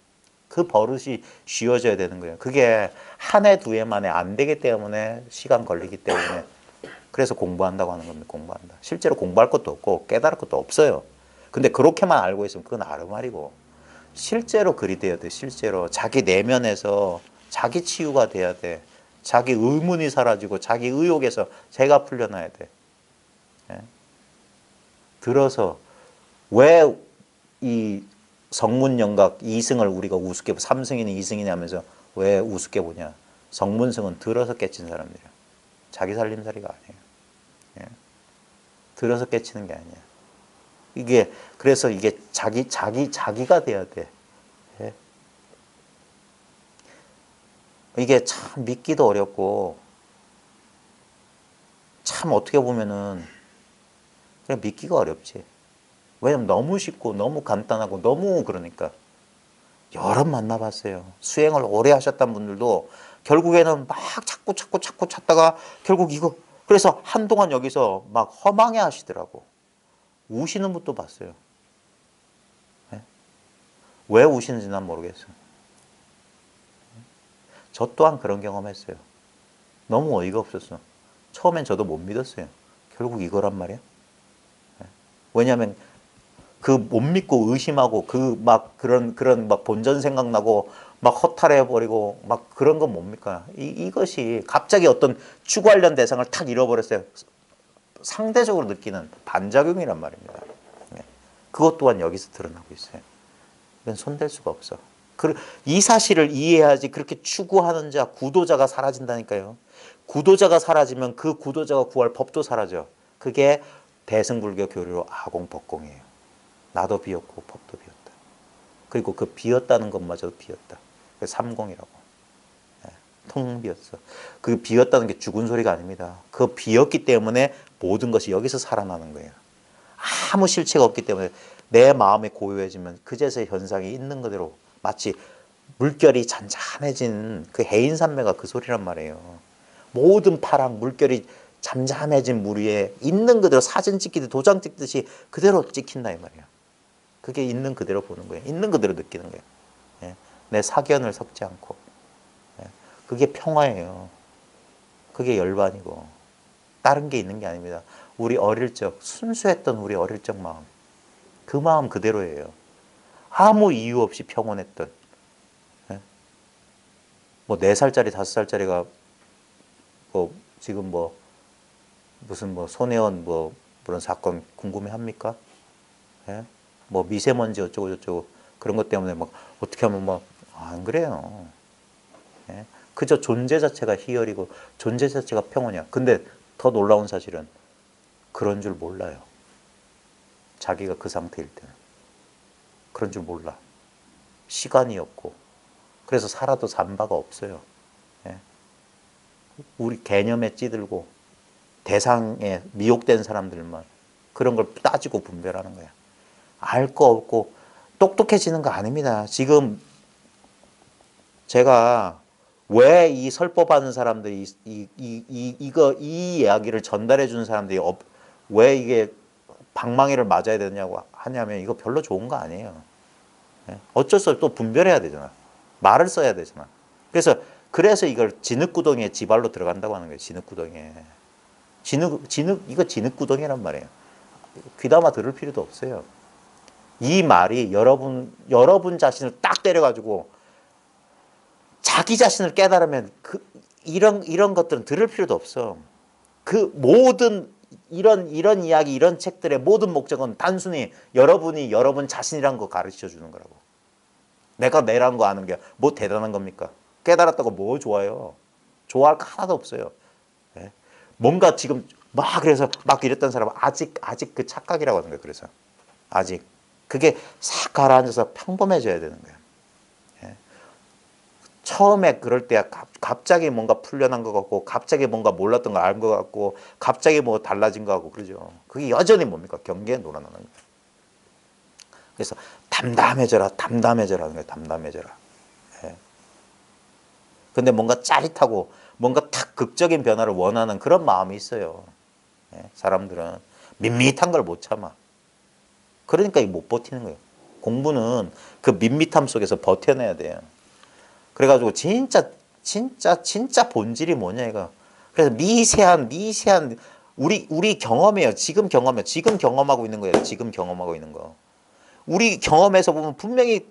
그 버릇이 쥐어져야 되는 거예요. 그게 한 해 두 해 만에 안 되기 때문에 시간 걸리기 때문에 그래서 공부한다고 하는 겁니다. 공부한다. 실제로 공부할 것도 없고 깨달을 것도 없어요. 근데 그렇게만 알고 있으면 그건 아르말이고 실제로 그리 돼야 돼. 실제로 자기 내면에서 자기 치유가 돼야 돼. 자기 의문이 사라지고 자기 의욕에서 제가 풀려나야 돼. 예? 들어서 왜 이 성문영각 2승을 우리가 우습게 3승이니 2승이니 하면서 왜 우습게 보냐. 성문승은 들어서 깨친 사람들이야. 자기 살림살이가 아니에요. 예? 들어서 깨치는 게 아니야. 그래서 이게 자기가 돼야 돼. 예? 이게 참 믿기도 어렵고 참 어떻게 보면은 그냥 믿기가 어렵지. 왜냐면 너무 쉽고 너무 간단하고 너무 그러니까. 여러 만나봤어요. 수행을 오래 하셨던 분들도 결국에는 막 찾고 찾다가 결국 이거 그래서 한동안 여기서 막 허망해 하시더라고. 우시는 분도 봤어요. 네? 왜 우시는지 난 모르겠어요. 저 또한 그런 경험했어요. 너무 어이가 없었어. 처음엔 저도 못 믿었어요. 결국 이거란 말이야. 네? 왜냐하면 그 못 믿고 의심하고 그런 막 본전 생각나고 막 허탈해버리고 막 그런 건 뭡니까? 이것이 갑자기 어떤 추구 관련 대상을 탁 잃어버렸어요. 상대적으로 느끼는 반작용이란 말입니다. 그것 또한 여기서 드러나고 있어요. 이건 손댈 수가 없어. 이 사실을 이해해야지 그렇게 추구하는 자, 구도자가 사라진다니까요. 구도자가 사라지면 그 구도자가 구할 법도 사라져. 그게 대승불교 교리로 아공법공이에요. 나도 비었고 법도 비었다. 그리고 그 비었다는 것마저도 비었다. 그래서 삼공이라고. 통 비었어. 그 비었다는 게 죽은 소리가 아닙니다. 그 비었기 때문에 모든 것이 여기서 살아나는 거예요. 아무 실체가 없기 때문에 내 마음이 고요해지면 그제서야 현상이 있는 그대로 마치 물결이 잔잔해진 그 해인산매가 그 소리란 말이에요. 모든 파랑 물결이 잠잠해진 물 위에 있는 그대로 사진 찍듯이 도장 찍듯이 그대로 찍힌다 이 말이에요. 그게 있는 그대로 보는 거예요. 있는 그대로 느끼는 거예요. 예. 내 사견을 섞지 않고. 예. 그게 평화예요. 그게 열반이고 다른 게 있는 게 아닙니다. 우리 어릴 적 순수했던 우리 어릴 적 마음, 그 마음 그대로예요. 아무 이유 없이 평온했던. 예. 뭐 4살짜리 5살짜리가 뭐 지금 뭐 무슨 뭐 손혜원 뭐 그런 사건 궁금해합니까? 예? 뭐 미세먼지 어쩌고 저쩌고 그런 것 때문에 막 어떻게 하면 막 안 그래요. 예? 그저 존재 자체가 희열이고 존재 자체가 평온이야. 근데 더 놀라운 사실은 그런 줄 몰라요. 자기가 그 상태일 때는 그런 줄 몰라. 시간이 없고 그래서 살아도 삼바가 없어요. 예? 우리 개념에 찌들고 대상에 미혹된 사람들만 그런 걸 따지고 분별하는 거야. 알 거 없고 똑똑해지는 거 아닙니다. 지금 제가 왜 이 설법하는 사람들이 이 이야기를 전달해 주는 사람들이 왜 이게 방망이를 맞아야 되냐고 하냐면 이거 별로 좋은 거 아니에요. 어쩔 수 없이 또 분별해야 되잖아. 말을 써야 되잖아. 그래서 이걸 진흙구덩이에 지발로 들어간다고 하는 거예요. 진흙구덩이에. 이거 진흙구덩이란 말이에요. 귀담아 들을 필요도 없어요. 이 말이 여러분 자신을 딱 때려가지고 자기 자신을 깨달으면 이런 것들은 들을 필요도 없어. 그 모든 이런 이야기, 이런 책들의 모든 목적은 단순히 여러분이 여러분 자신이란 거 가르쳐 주는 거라고. 내가 내란 거 아는 게 뭐 대단한 겁니까? 깨달았다고 뭐 좋아요? 좋아할 거 하나도 없어요. 예? 뭔가 지금 그래서 막 이랬던 사람은 아직 그 착각이라고 하는 거예요. 그래서 아직 그게 싹 가라앉아서 평범해져야 되는 거예요. 예? 처음에 그럴 때 갑자기 뭔가 풀려난 것 같고 갑자기 뭔가 몰랐던 거 알 것 같고 갑자기 뭐 달라진 것 같고 그러죠. 그게 여전히 뭡니까? 경계에 놀아나는 거예요. 그래서 담담해져라 하는 거예요. 담담해져라. 예. 근데 뭔가 짜릿하고 뭔가 탁 극적인 변화를 원하는 그런 마음이 있어요. 예. 사람들은 밋밋한 걸 못 참아. 그러니까 못 버티는 거예요. 공부는 그 밋밋함 속에서 버텨내야 돼요. 그래가지고 진짜 본질이 뭐냐 이거. 그래서 미세한 우리 경험이에요. 지금 경험이에요. 지금 경험하고 있는 거예요. 지금 경험하고 있는 거. 우리 경험에서 보면 분명히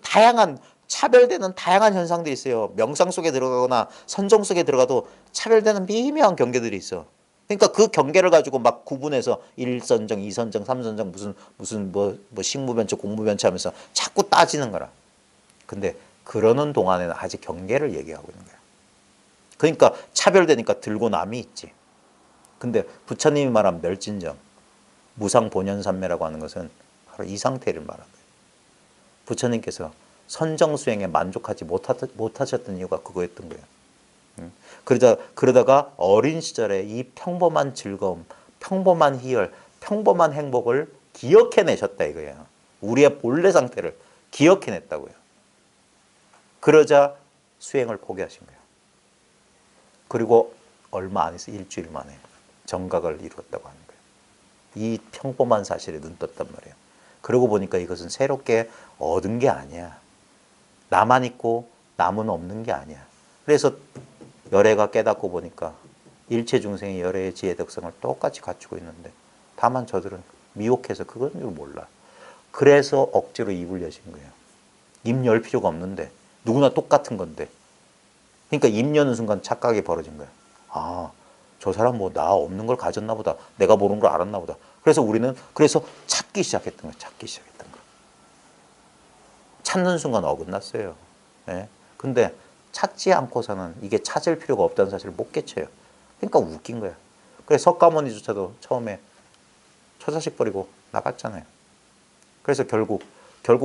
차별되는 다양한 현상들이 있어요. 명상 속에 들어가거나 선정 속에 들어가도 차별되는 미묘한 경계들이 있어. 그러니까 그 경계를 가지고 막 구분해서 1선정, 2선정, 3선정 무슨 뭐 식무변체, 공무변체 하면서 자꾸 따지는 거라. 근데 그러는 동안에는 아직 경계를 얘기하고 있는 거야. 그러니까 차별되니까 들고 남이 있지. 근데 부처님이 말한 멸진정, 무상본연산매라고 하는 것은 바로 이 상태를 말하는 거예요. 부처님께서 선정수행에 만족하지 못하셨던 이유가 그거였던 거예요. 그러다가 어린 시절에 이 평범한 즐거움, 평범한 희열, 평범한 행복을 기억해내셨다 이거예요. 우리의 본래 상태를 기억해냈다고요. 그러자 수행을 포기하신 거예요. 그리고 얼마 안 해서 일주일 만에 정각을 이루었다고 하는 거예요. 이 평범한 사실에 눈 떴단 말이에요. 그러고 보니까 이것은 새롭게 얻은 게 아니야. 나만 있고 남은 없는 게 아니야. 그래서 열애가 깨닫고 보니까 일체 중생이 열애의 지혜 덕성을 똑같이 갖추고 있는데 다만 저들은 미혹해서 그건 줄 몰라. 그래서 억지로 입을 여신 거예요. 입 열 필요가 없는데 누구나 똑같은 건데. 그러니까 입 여는 순간 착각이 벌어진 거예요. 아, 저 사람 뭐 나 없는 걸 가졌나 보다. 내가 모르는 걸 알았나 보다. 그래서 우리는 찾기 시작했던 거예요. 찾기 시작했던 거. 찾는 순간 어긋났어요. 예? 근데 찾지 않고서는 이게 찾을 필요가 없다는 사실을 못 깨쳐요. 그러니까 웃긴 거야. 그래서 석가모니조차도 처음에 처자식 버리고 나갔잖아요. 그래서 결국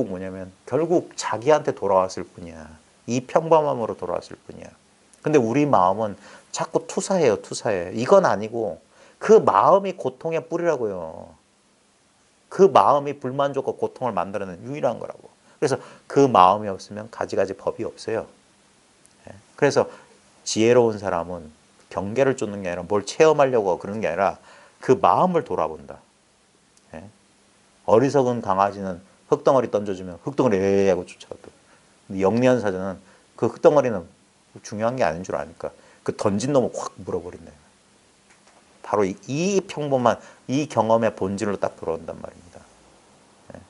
뭐냐면 결국 자기한테 돌아왔을 뿐이야. 이 평범함으로 돌아왔을 뿐이야. 근데 우리 마음은 자꾸 투사해요. 투사해. 이건 아니고 그 마음이 고통의 뿌리라고요. 그 마음이 불만족과 고통을 만들어내는 유일한 거라고. 그래서 그 마음이 없으면 가지가지 법이 없어요. 예. 그래서 지혜로운 사람은 경계를 쫓는 게 아니라 뭘 체험하려고 그러는 게 아니라 그 마음을 돌아본다. 예. 어리석은 강아지는 흙덩어리 던져주면 흙덩어리 에이 하고 쫓아가도, 영리한 사자는 그 흙덩어리는 중요한 게 아닌 줄 아니까 그 던진 놈을 확 물어버린다. 바로 이 평범한 이 경험의 본질로 딱 들어온단 말입니다. 예.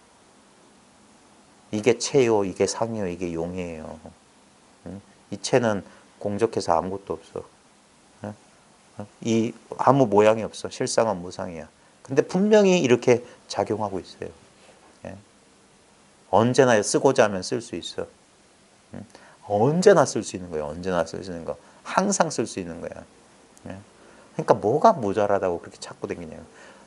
이게 체요, 이게 상이요, 이게 용이에요. 이체는 공적해서 아무것도 없어. 예? 이 아무 모양이 없어. 실상은 무상이야. 근데 분명히 이렇게 작용하고 있어요. 예? 언제나 쓰고자 하면 쓸 수 있어. 언제나 쓸 수 있는 거예요. 언제나 쓸 수 있는 거. 항상 쓸 수 있는 거야. 예? 그러니까 뭐가 모자라다고 그렇게 찾고 다니냐고.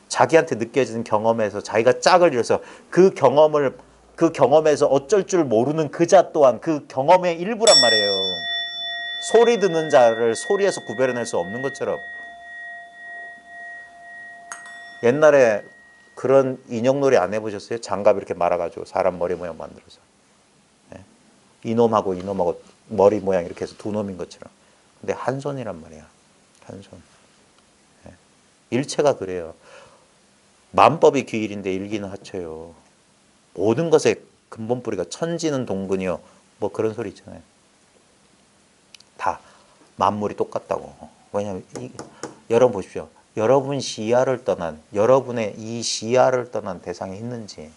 자기한테 느껴지는 경험에서 자기가 짝을 이뤄서 그 경험에서 어쩔 줄 모르는 그 자 또한 그 경험의 일부란 말이에요. 소리 듣는 자를 소리에서 구별해낼 수 없는 것처럼. 옛날에 그런 인형놀이 안 해보셨어요? 장갑 이렇게 말아가지고 사람 머리 모양 만들어서. 예? 이놈하고 머리 모양 이렇게 해서 두 놈인 것처럼. 근데 한 손이란 말이야. 한 손. 예? 일체가 그래요. 만법이 규일인데 일기는 하쳐요. 모든 것의 근본 뿌리가 천지는 동근이요. 뭐 그런 소리 있잖아요. 다 만물이 똑같다고. 왜냐하면 여러분 보십시오. 여러분 시야를 떠난, 여러분의 이 시야를 떠난 대상이 있는지.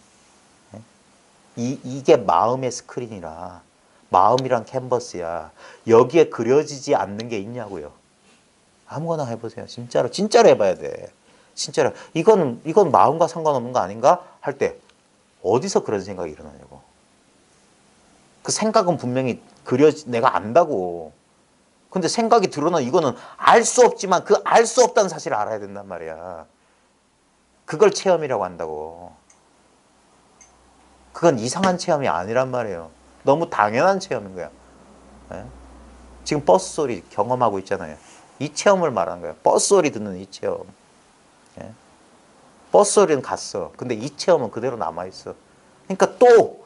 이게 마음의 스크린이라, 마음이란 캔버스야. 여기에 그려지지 않는 게 있냐고요. 아무거나 해보세요. 진짜로 해봐야 돼. 진짜로 이건 마음과 상관없는 거 아닌가 할 때 어디서 그런 생각이 일어나냐고. 그 생각은 분명히 내가 안다고. 근데 생각이 드러나 이거는 알 수 없지만 그 알 수 없다는 사실을 알아야 된단 말이야. 그걸 체험이라고 한다고. 그건 이상한 체험이 아니란 말이에요. 너무 당연한 체험인 거야. 예? 지금 버스 소리 경험하고 있잖아요. 이 체험을 말하는 거야. 버스 소리 듣는 이 체험. 예? 버스 소리는 갔어. 근데 이 체험은 그대로 남아있어. 그러니까 또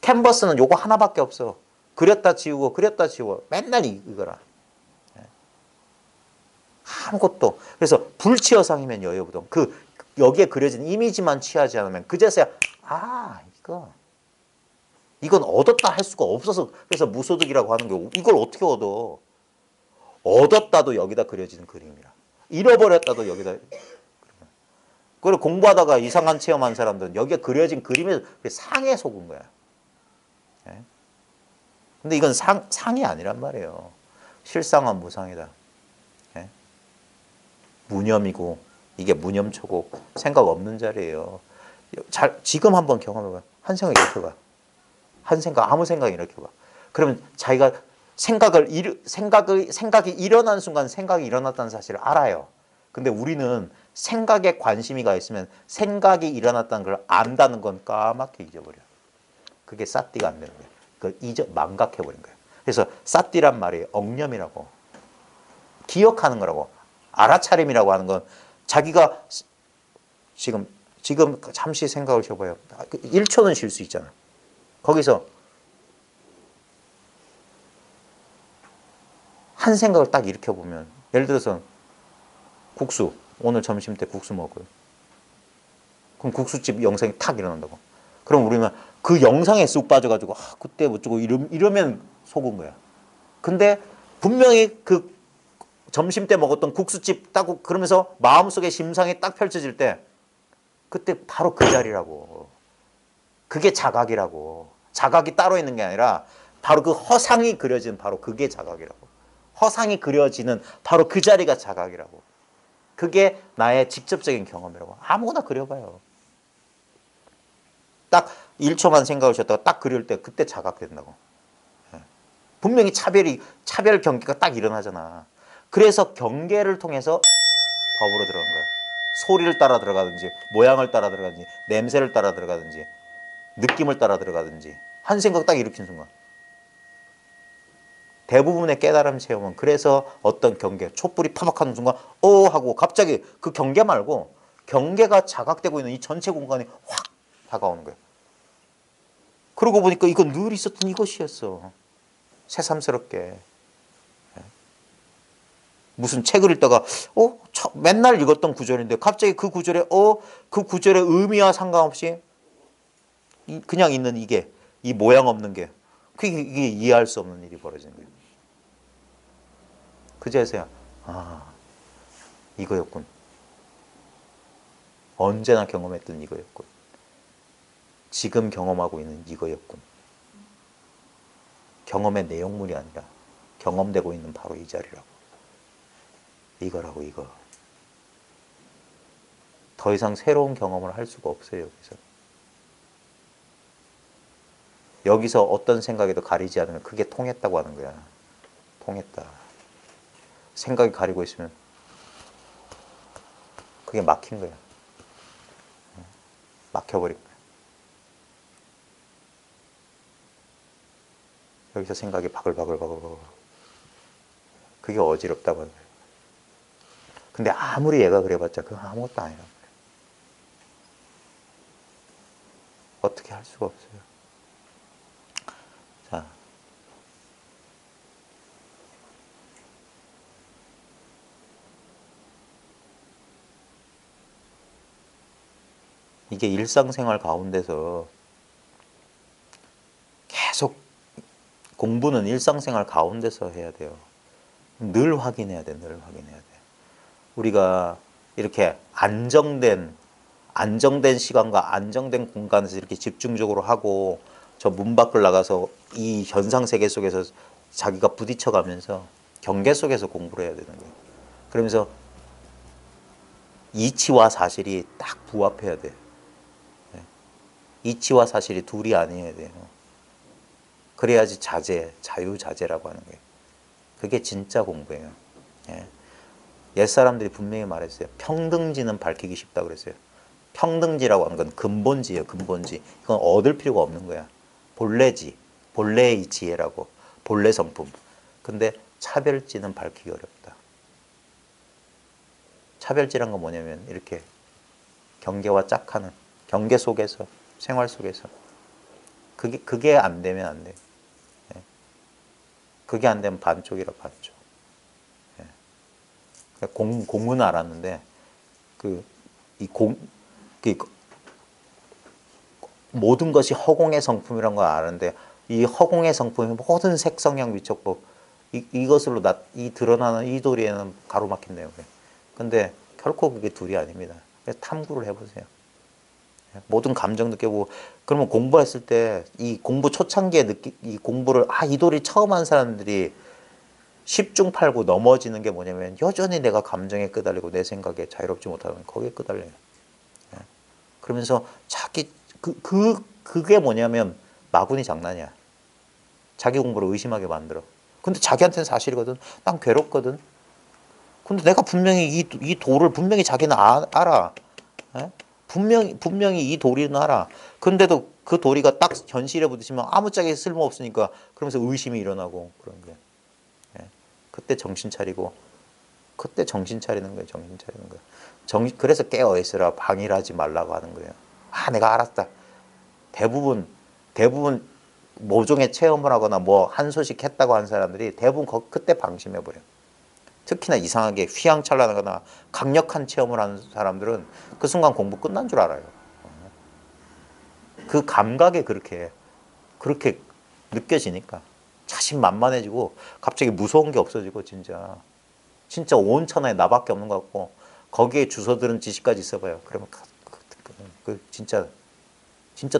캔버스는 요거 하나밖에 없어. 그렸다 지우고 그렸다 지우고 맨날 이거라. 아무것도. 그래서 불치어상이면 여여부동. 여기에 그려진 이미지만 취하지 않으면 그제서야 이건 얻었다 할 수가 없어서 그래서 무소득이라고 하는 거고, 이걸 어떻게 얻어? 얻었다도 여기다 그려지는 그림이라. 잃어버렸다도 여기다. 그리고 공부하다가 이상한 체험한 사람들은 여기에 그려진 그림에 상에 속은 거야. 예? 근데 이건 상이 아니란 말이에요. 실상은 무상이다. 예? 무념이고 이게 무념초고 생각 없는 자리예요. 지금 한번 경험해봐. 한 생각 이렇게 봐. 한 생각 아무 생각 이렇게 봐. 그러면 자기가 생각이 일어난 순간 생각이 일어났다는 사실을 알아요. 근데 우리는 생각에 관심이 가 있으면 생각이 일어났다는 걸 안다는 건 까맣게 잊어버려. 그게 사띠가 안 되는 거예요. 그걸 망각해버린 거예요. 그래서 사띠란 말이 억념이라고. 기억하는 거라고. 알아차림이라고 하는 건 자기가 지금 잠시 생각을 해봐요. 1초는 쉴 수 있잖아. 거기서 한 생각을 딱 일으켜보면, 예를 들어서 국수, 오늘 점심 때 국수 먹어요. 그럼 국수집 영상이 탁 일어난다고. 그럼 우리는 그 영상에 쑥 빠져가지고 그때 어쩌고 이러면 속은 거야. 근데 분명히 그 점심 때 먹었던 국수집 딱 그러면서 마음속에 심상이 딱 펼쳐질 때 그때 바로 그 자리라고. 그게 자각이라고. 자각이 따로 있는 게 아니라 바로 그 허상이 그려진 바로 그게 자각이라고. 허상이 그려지는 바로 그 자리가 자각이라고. 그게 나의 직접적인 경험이라고. 아무거나 그려봐요. 딱 1초만 생각을 쉬었다가 딱 그릴 때 그때 자각된다고. 분명히 차별 경계가 딱 일어나잖아. 그래서 경계를 통해서 법으로 들어간 거야. 소리를 따라 들어가든지 모양을 따라 들어가든지 냄새를 따라 들어가든지 느낌을 따라 들어가든지 한 생각 딱 일으킨 순간. 대부분의 깨달음 체험은 그래서 어떤 경계, 촛불이 파박하는 순간 하고 갑자기 그 경계 말고 경계가 자각되고 있는 이 전체 공간이 확 다가오는 거예요. 그러고 보니까 이건 늘 있었던 이것이었어. 새삼스럽게. 무슨 책을 읽다가 맨날 읽었던 구절인데 갑자기 그 구절에 그 구절의 의미와 상관없이 그냥 있는 이게 이 모양 없는 게 이게 이해할 수 없는 일이 벌어지는 거예요. 그제서야 이거였군. 언제나 경험했던 이거였군. 지금 경험하고 있는 이거였군. 경험의 내용물이 아니라 경험되고 있는 바로 이 자리라고. 이거라고 이거. 더 이상 새로운 경험을 할 수가 없어요. 여기서 어떤 생각에도 가리지 않으면 그게 통했다고 하는 거야. 통했다. 생각이 가리고 있으면 그게 막힌 거야. 막혀버린 거야. 여기서 생각이 바글바글바글. 그게 어지럽다고 하는 거야. 근데 아무리 얘가 그래봤자 그건 아무것도 아니란 말이야. 어떻게 할 수가 없어요. 자, 이게 일상생활 가운데서 계속 공부는 일상생활 가운데서 해야 돼요. 늘 확인해야 돼. 늘 확인해야 돼. 우리가 이렇게 안정된 시간과 안정된 공간에서 이렇게 집중적으로 하고 저 문 밖을 나가서 이 현상 세계 속에서 자기가 부딪혀가면서 경계 속에서 공부를 해야 되는 거예요. 그러면서 이치와 사실이 딱 부합해야 돼. 이치와 사실이 둘이 아니어야 돼요. 그래야지 자유자재라고 하는 거예요. 그게 진짜 공부예요. 옛사람들이 분명히 말했어요. 평등지는 밝히기 쉽다 그랬어요. 평등지라고 하는 건 근본지예요. 근본지. 이건 얻을 필요가 없는 거야. 본래지. 본래의 지혜라고. 본래 성품. 근데 차별지는 밝히기 어렵다. 차별지란 건 뭐냐면 이렇게 경계와 짝하는 경계 속에서 생활 속에서 그게 안 되면 안 돼. 그게 안 되면 반쪽이라 반쪽. 공은 알았는데 모든 것이 허공의 성품이란 걸 아는데 이 허공의 성품이 모든 색성향 위촉법 이것으로 이 드러나는 이 도리에는 가로막힌대요. 근데 결코 그게 둘이 아닙니다. 그래서 탐구를 해보세요. 모든 감정 느껴보고 그러면 공부했을 때 이 공부 초창기에 이 공부를 이 도리 처음 한 사람들이 10중 8구 넘어지는 게 뭐냐면 여전히 내가 감정에 끄달리고 내 생각에 자유롭지 못하면 거기에 끄달려요. 그러면서 자기 그게 뭐냐면 마구니 장난이야. 자기 공부를 의심하게 만들어. 근데 자기한테는 사실이거든. 난 괴롭거든. 근데 내가 분명히 이 도를 분명히 자기는 알아. 분명히 이 도리는 알아. 근데도 그 도리가 딱 현실에 부딪히면 아무짝에 쓸모없으니까 그러면서 의심이 일어나고 그런 게. 그때 정신 차리고 그때 정신 차리는 거예요. 정신 차리는 거예요. 그래서 깨어 있으라 방일하지 말라고 하는 거예요. 내가 알았다. 대부분 모종의 체험을 하거나 뭐 한 소식 했다고 하는 사람들이 대부분 그때 방심해버려요. 특히나 이상하게 휘황찬란하거나 강력한 체험을 하는 사람들은 그 순간 공부 끝난 줄 알아요. 그 감각에 그렇게 느껴지니까 자신만만해지고 갑자기 무서운 게 없어지고 진짜 온 천하에 나밖에 없는 것 같고 거기에 주워들은 지식까지 있어봐요. 그러면 진짜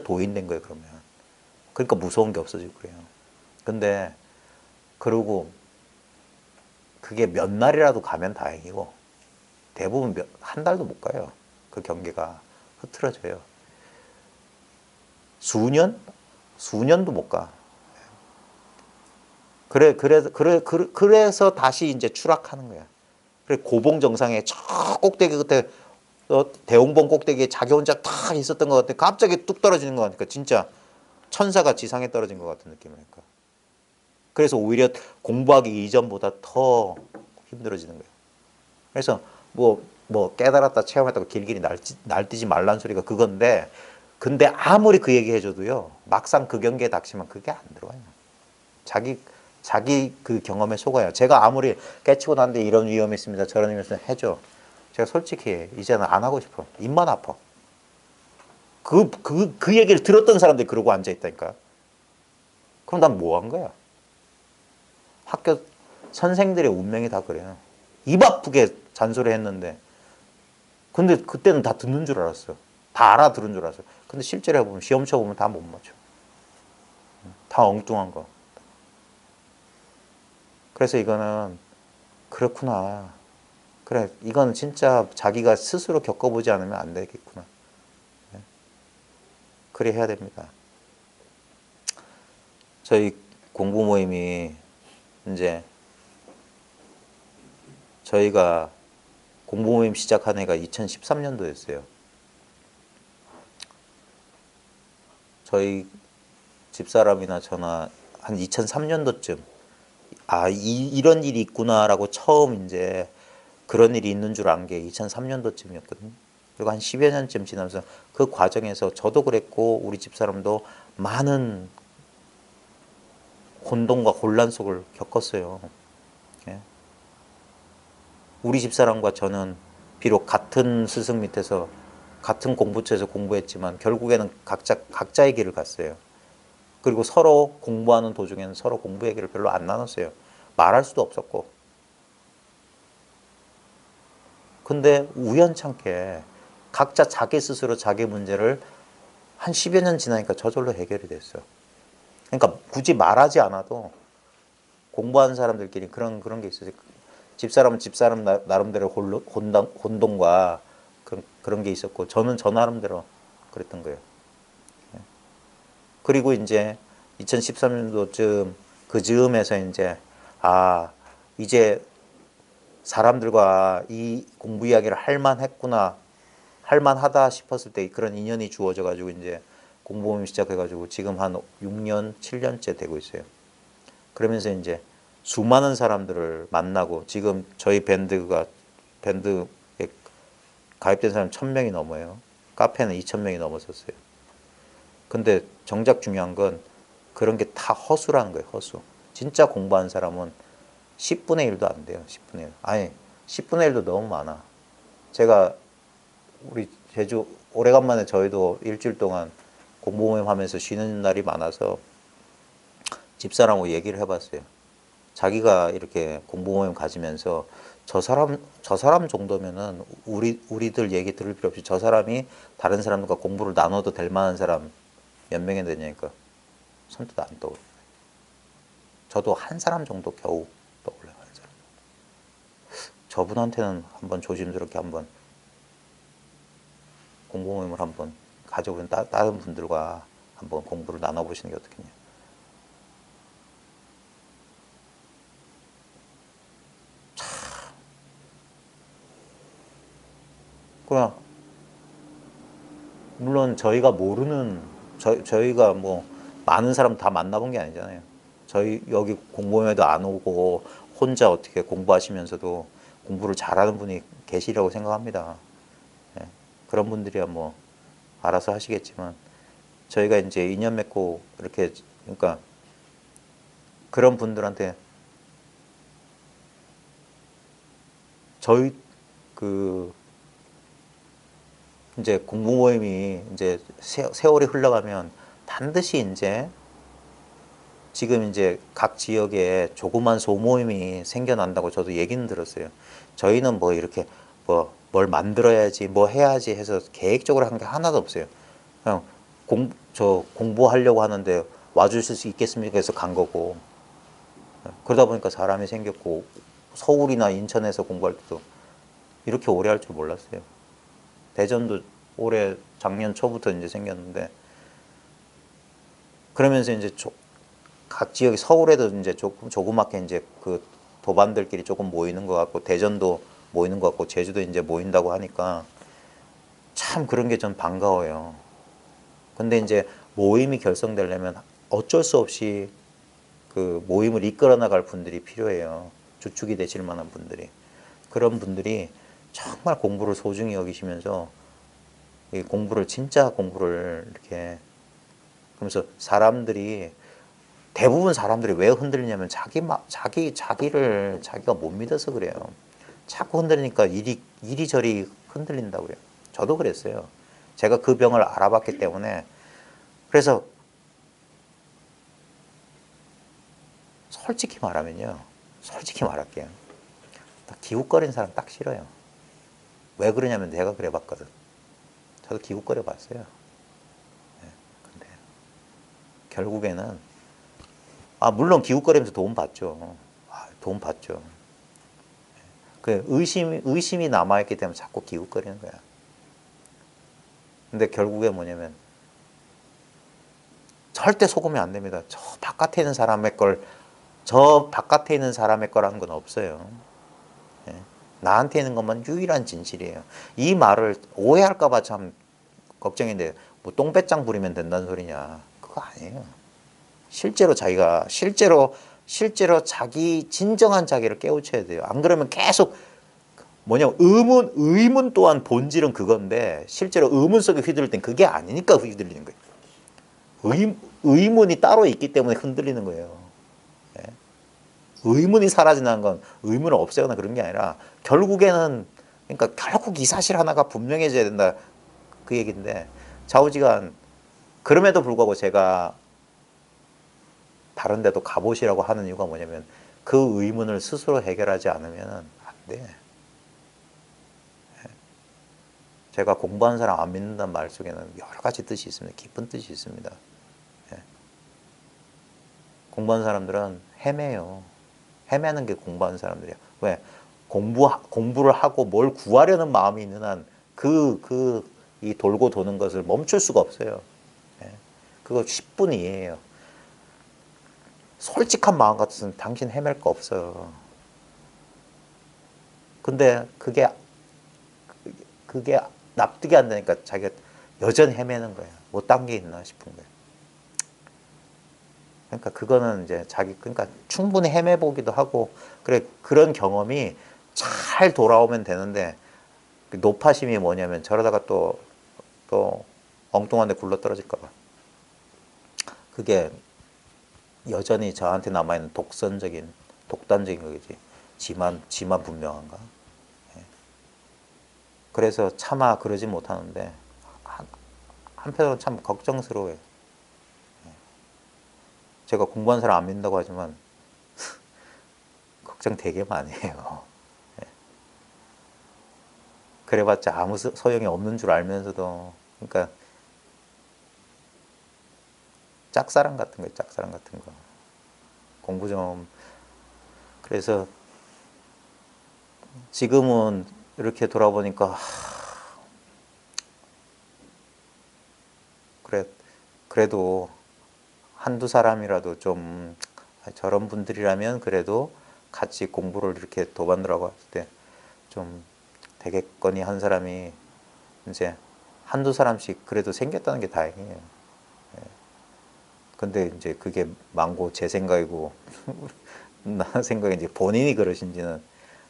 도인된 거예요. 그러면 그러니까 무서운 게 없어지고 그래요. 근데 그러고 그게 몇 날이라도 가면 다행이고 대부분 한 달도 못 가요. 그 경계가 흐트러져요. 수년도 못 가. 그래서 다시 이제 추락하는 거야. 그래 고봉 정상에 저 꼭대기 끝에 대홍봉 꼭대기에 자기 혼자 탁 있었던 것 같아. 갑자기 뚝 떨어지는 것 같으니까 진짜 천사가 지상에 떨어진 것 같은 느낌이니까. 그래서 오히려 공부하기 이전보다 더 힘들어지는 거예요. 그래서 뭐 깨달았다 체험했다고 길길이 날뛰지 말라는 소리가 그건데 근데 아무리 그 얘기 해줘도요, 막상 그 경기에 닥치면 그게 안 들어와요. 자기 그 경험에 속아요. 제가 아무리 깨치고 난데 이런 위험이 있습니다, 저런 위험이 있습니다 해줘. 제가 솔직히 이제는 안 하고 싶어. 입만 아파. 그 얘기를 들었던 사람들이 그러고 앉아있다니까. 그럼 난 뭐 한 거야? 학교 선생들의 운명이 다 그래요. 입 아프게 잔소리 했는데. 근데 그때는 다 듣는 줄 알았어. 다 알아들은 줄 알았어. 근데 실제로 해보면, 시험 쳐보면 다 못 맞춰. 다 엉뚱한 거. 그래서 이거는, 그렇구나. 그래, 이건 진짜 자기가 스스로 겪어보지 않으면 안 되겠구나. 그래 해야 됩니다. 저희 공부 모임이 이제 저희가 공부 모임 시작한 해가 2013년도였어요. 저희 집사람이나 저나 한 2003년도쯤 이런 일이 있구나라고 처음 이제 그런 일이 있는 줄 안 게 2003년도쯤이었거든요. 그리고 한 10여 년쯤 지나면서 그 과정에서 저도 그랬고 우리 집사람도 많은 혼돈과 혼란 속을 겪었어요. 예. 우리 집사람과 저는 비록 같은 스승 밑에서 같은 공부처에서 공부했지만 결국에는 각자의 길을 갔어요. 그리고 서로 공부하는 도중에는 서로 공부 얘기를 별로 안 나눴어요. 말할 수도 없었고. 근데 우연찮게 각자 자기 스스로 자기 문제를 한 10여 년 지나니까 저절로 해결이 됐어요. 그러니까 굳이 말하지 않아도 공부하는 사람들끼리 그런 게 있어요. 집사람은 집사람 나름대로 혼동과 그런 게 있었고 저는 저 나름대로 그랬던 거예요. 그리고 이제 2013년도쯤 그 즈음에서 이제 사람들과 이 공부 이야기를 할 만했구나, 할 만하다 싶었을 때 그런 인연이 주어져 가지고 이제 공부 모임 시작해 가지고 지금 한 6년, 7년째 되고 있어요. 그러면서 이제 수많은 사람들을 만나고 지금 저희 밴드에 가입된 사람 1,000명이 넘어요. 카페는 2,000명이 넘었었어요. 근데 정작 중요한 건 그런 게 다 허수라는 거예요. 허수. 진짜 공부한 사람은 10분의 1도 안 돼요. 10분의 1. 아니 10분의 1도 너무 많아. 제가 우리 제주 오래간만에 저희도 일주일 동안 공부 모임 하면서 쉬는 날이 많아서 집사람하고 얘기를 해봤어요. 자기가 이렇게 공부 모임 가지면서 저 사람 정도면은 우리들 얘기 들을 필요 없이 저 사람이 다른 사람들과 공부를 나눠도 될 만한 사람 몇 명이 되냐니까 손도 안 떠오르요. 저도 한 사람 정도 겨우 떠올라요. 한 사람. 저분한테는 한번 조심스럽게 한번 공부 모임을 한번 가져보면 다른 분들과 한번 공부를 나눠보시는 게 어떻겠냐. 그냥 물론 저희가 모르는 저희가 뭐 많은 사람 다 만나본 게 아니잖아요. 저희 여기 공부에도 안 오고 혼자 어떻게 공부하시면서도 공부를 잘하는 분이 계시라고 생각합니다. 예. 그런 분들이야 뭐 알아서 하시겠지만 저희가 이제 인연 맺고 이렇게 그러니까 그런 분들한테 저희 그 이제 공부 모임이 이제 세월이 흘러가면 반드시 이제 지금 이제 각 지역에 조그만 소모임이 생겨난다고 저도 얘기는 들었어요. 저희는 뭐 이렇게 뭐 뭘 만들어야지 뭐 해야지 해서 계획적으로 한 게 하나도 없어요. 그냥 공부하려고 하는데 와주실 수 있겠습니까 해서 간 거고 그러다 보니까 사람이 생겼고 서울이나 인천에서 공부할 때도 이렇게 오래 할 줄 몰랐어요. 대전도 올해 작년 초부터 이제 생겼는데 그러면서 이제 각 지역이 서울에도 이제 조그맣게 이제 그 도반들끼리 조금 모이는 것 같고 대전도 모이는 것 같고 제주도 이제 모인다고 하니까 참 그런 게 전 반가워요. 근데 이제 모임이 결성되려면 어쩔 수 없이 그 모임을 이끌어 나갈 분들이 필요해요. 주축이 되실 만한 분들이. 그런 분들이 정말 공부를 소중히 여기시면서 이 공부를 진짜 공부를 이렇게 그러면서 사람들이 대부분 사람들이 왜 흔들리냐면 자기를 자기가 못 믿어서 그래요. 자꾸 흔들리니까 이리저리 흔들린다고요. 저도 그랬어요. 제가 그 병을 알아봤기 때문에. 그래서 솔직히 말하면요. 솔직히 말할게요. 딱 기웃거리는 사람 딱 싫어요. 왜 그러냐면 내가 그래 봤거든. 저도 기웃거려 봤어요. 네, 근데 결국에는 물론 기웃거리면서 도움 받죠. 도움 받죠. 그 의심이 남아있기 때문에 자꾸 기웃거리는 거야. 근데 결국에 뭐냐면 절대 속으면 안 됩니다. 저 바깥에 있는 사람의 거라는 건 없어요. 예. 나한테 있는 것만 유일한 진실이에요. 이 말을 오해할까봐 참 걱정인데, 뭐 똥배짱 부리면 된다는 소리냐? 그거 아니에요. 실제로 자기 진정한 자기를 깨우쳐야 돼요. 안 그러면 계속 뭐냐면 의문 또한 본질은 그건데 실제로 의문 속에 휘둘릴 땐 그게 아니니까 휘둘리는 거예요. 의문이 따로 있기 때문에 흔들리는 거예요. 예? 의문이 사라진다는 건 의문을 없애거나 그런 게 아니라 결국에는 그러니까 결국 이 사실 하나가 분명해져야 된다 그 얘기인데 좌우지간 그럼에도 불구하고 제가 다른 데도 가보시라고 하는 이유가 뭐냐면 그 의문을 스스로 해결하지 않으면 안 돼. 제가 공부하는 사람 안 믿는다는 말 속에는 여러 가지 뜻이 있습니다. 깊은 뜻이 있습니다. 예. 공부하는 사람들은 헤매요. 헤매는 게 공부하는 사람들이야. 왜? 공부를 하고 뭘 구하려는 마음이 있는 한 이 돌고 도는 것을 멈출 수가 없어요. 예. 그거 10분 이해해요. 솔직한 마음 같으면 당신 헤맬 거 없어요. 근데 그게 납득이 안 되니까 자기가 여전히 헤매는 거예요. 못 딴 게 있나 싶은 거예요. 그러니까 그거는 이제 그러니까 충분히 헤매보기도 하고, 그래, 그런 경험이 잘 돌아오면 되는데, 그 노파심이 뭐냐면 저러다가 또 엉뚱한 데 굴러 떨어질까 봐. 그게 여전히 저한테 남아있는 독단적인 거겠지. 지만 분명한가. 예. 그래서 차마 그러지 못하는데, 한편으로는 참 걱정스러워요. 제가 공부한 사람 안 믿는다고 하지만 걱정 되게 많이 해요. 예. 그래봤자 아무 소용이 없는 줄 알면서도, 그러니까 짝사랑 같은 거예요. 짝사랑 같은 거. 공부 좀. 그래서 지금은 이렇게 돌아보니까 그래도 한두 사람이라도 좀 저런 분들이라면 그래도 같이 공부를 이렇게 도반들라고 했을 때 좀 되겠거니 한 사람이 이제 한두 사람씩 그래도 생겼다는 게 다행이에요. 예. 근데 이제 그게 망고 제 생각이고 나 생각에 이제 본인이 그러신지는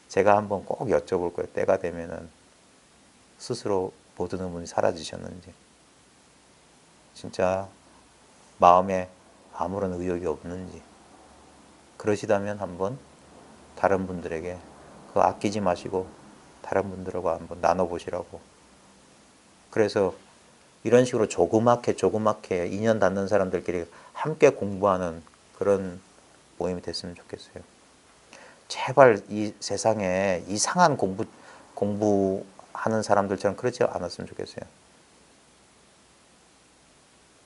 제가 한번 꼭 여쭤볼 거예요. 때가 되면은 스스로 모든 의문이 사라지셨는지, 진짜 마음에 아무런 의욕이 없는지, 그러시다면 한번 다른 분들에게 그거 아끼지 마시고 다른 분들하고 한번 나눠보시라고. 그래서 이런 식으로 조그맣게 인연 닿는 사람들끼리 함께 공부하는 그런 모임이 됐으면 좋겠어요. 제발 이 세상에 이상한 공부하는 사람들처럼 그러지 않았으면 좋겠어요.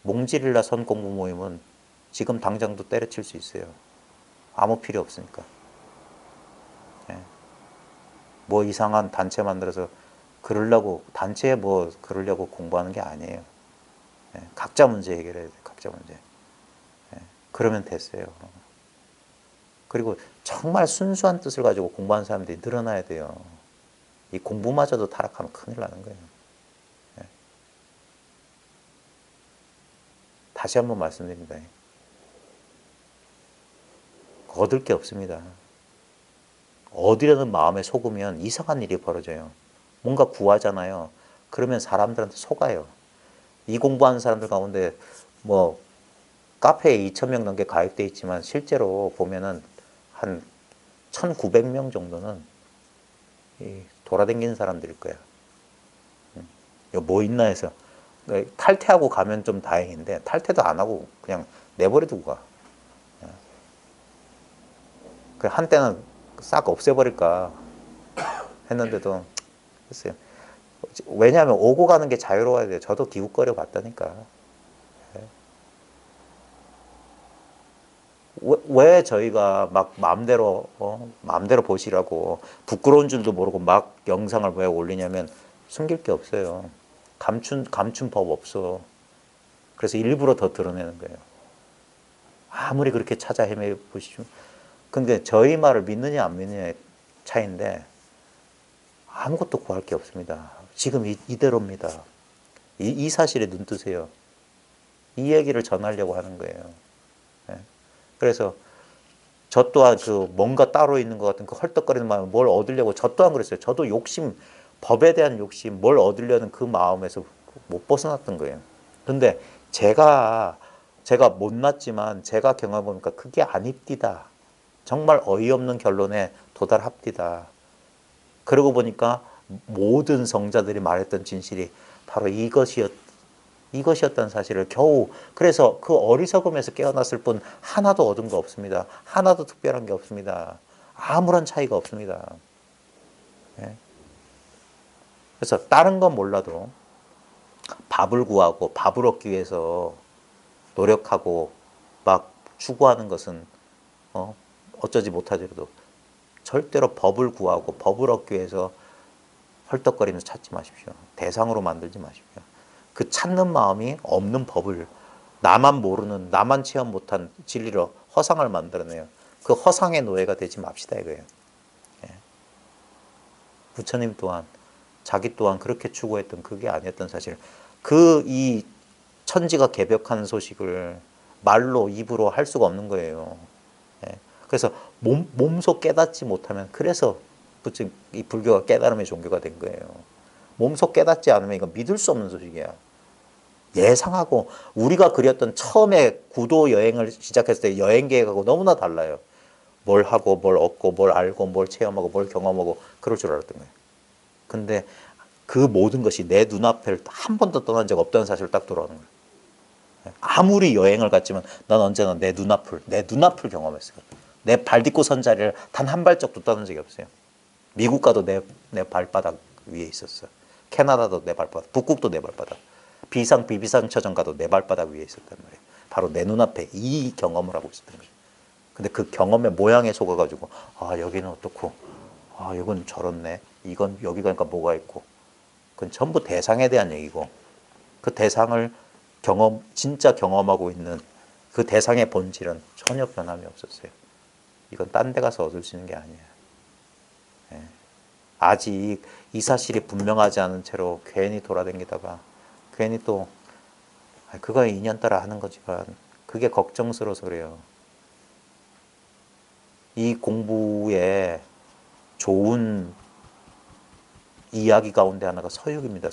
몽지릴라 선 공부 모임은 지금 당장도 때려칠 수 있어요. 아무 필요 없으니까. 예. 뭐 이상한 단체 만들어서 단체에 뭐 그러려고 공부하는 게 아니에요. 예. 각자 문제 해결해야 돼요. 각자 문제. 예. 그러면 됐어요. 그리고 정말 순수한 뜻을 가지고 공부하는 사람들이 늘어나야 돼요. 이 공부마저도 타락하면 큰일 나는 거예요. 예. 다시 한번 말씀드립니다. 얻을 게 없습니다. 어디라든 마음에 속으면 이상한 일이 벌어져요. 뭔가 구하잖아요. 그러면 사람들한테 속아요. 이 공부하는 사람들 가운데 뭐 카페에 2,000명 넘게 가입돼 있지만 실제로 보면은 한 1,900명 정도는 돌아다니는 사람들일 거야. 이거 뭐 있나 해서 탈퇴하고 가면 좀 다행인데 탈퇴도 안 하고 그냥 내버려 두고 가. 한때는 싹 없애버릴까 했는데도 글쎄요. 왜냐하면 오고 가는 게 자유로워야 돼요. 저도 기웃거려 봤다니까. 왜 저희가 막 마음대로 보시라고 부끄러운 줄도 모르고 막 영상을 왜 올리냐면 숨길 게 없어요. 감춘 법 없어. 그래서 일부러 더 드러내는 거예요. 아무리 그렇게 찾아 헤매 보시죠. 근데 저희 말을 믿느냐 안 믿느냐의 차이인데 아무것도 구할 게 없습니다. 지금 이대로입니다. 이 사실에 눈 뜨세요. 이 얘기를 전하려고 하는 거예요. 예. 그래서 저 또한 그 뭔가 따로 있는 것 같은 그 헐떡거리는 마음, 뭘 얻으려고 저 또한 그랬어요. 저도 욕심, 법에 대한 욕심, 뭘 얻으려는 그 마음에서 못 벗어났던 거예요. 근데 제가 못났지만 제가 경험해보니까 그게 아닙디다. 정말 어이없는 결론에 도달합디다. 그러고 보니까 모든 성자들이 말했던 진실이 바로 이것이었다는 사실을 겨우, 그래서 그 어리석음에서 깨어났을 뿐 하나도 얻은 거 없습니다. 하나도 특별한 게 없습니다. 아무런 차이가 없습니다. 예. 그래서 다른 건 몰라도 밥을 구하고 밥을 얻기 위해서 노력하고 막 추구하는 것은 어쩌지 못하더라도 절대로 법을 구하고 법을 얻기 위해서 헐떡거리면서 찾지 마십시오. 대상으로 만들지 마십시오. 그 찾는 마음이 없는 법을 나만 모르는, 나만 체험 못한 진리로 허상을 만들어내요. 그 허상의 노예가 되지 맙시다 이거예요. 예. 부처님 또한 자기 또한 그렇게 추구했던 그게 아니었던 사실. 이 천지가 개벽하는 소식을 말로 입으로 할 수가 없는 거예요. 예. 그래서 몸소 깨닫지 못하면 그래서 이 불교가 깨달음의 종교가 된 거예요. 몸소 깨닫지 않으면 이건 믿을 수 없는 소식이야. 예상하고 우리가 그렸던 처음에 구도 여행을 시작했을 때 여행 계획하고 너무나 달라요. 뭘 하고 뭘 얻고 뭘 알고 뭘 체험하고 뭘 경험하고 그럴 줄 알았던 거예요. 근데 그 모든 것이 내 눈앞을 한 번도 떠난 적 없다는 사실을 딱 돌아오는 거예요. 아무리 여행을 갔지만 난 언제나 내 눈앞을 경험했어요. 내 발 딛고 선 자리를 단 한 발짝도 떠난 적이 없어요. 미국 가도 내 발바닥 위에 있었어요. 캐나다도 내 발바닥, 북극도 내 발바닥. 비비상처전 가도 내 발바닥 위에 있었단 말이에요. 바로 내 눈앞에 이 경험을 하고 있었던 거예요. 근데 그 경험의 모양에 속아가지고 여기는 어떻고 이건 저렇네. 이건 여기 가니까 뭐가 있고. 그건 전부 대상에 대한 얘기고 그 대상을 진짜 경험하고 있는 그 대상의 본질은 전혀 변함이 없었어요. 이건 딴 데 가서 얻을 수 있는 게 아니에요. 예. 아직 이 사실이 분명하지 않은 채로 괜히 돌아다니다가 괜히 또 그거 인연 따라 하는 거지만 그게 걱정스러워서 그래요. 이 공부에 좋은 이야기 가운데 하나가 서유기입니다.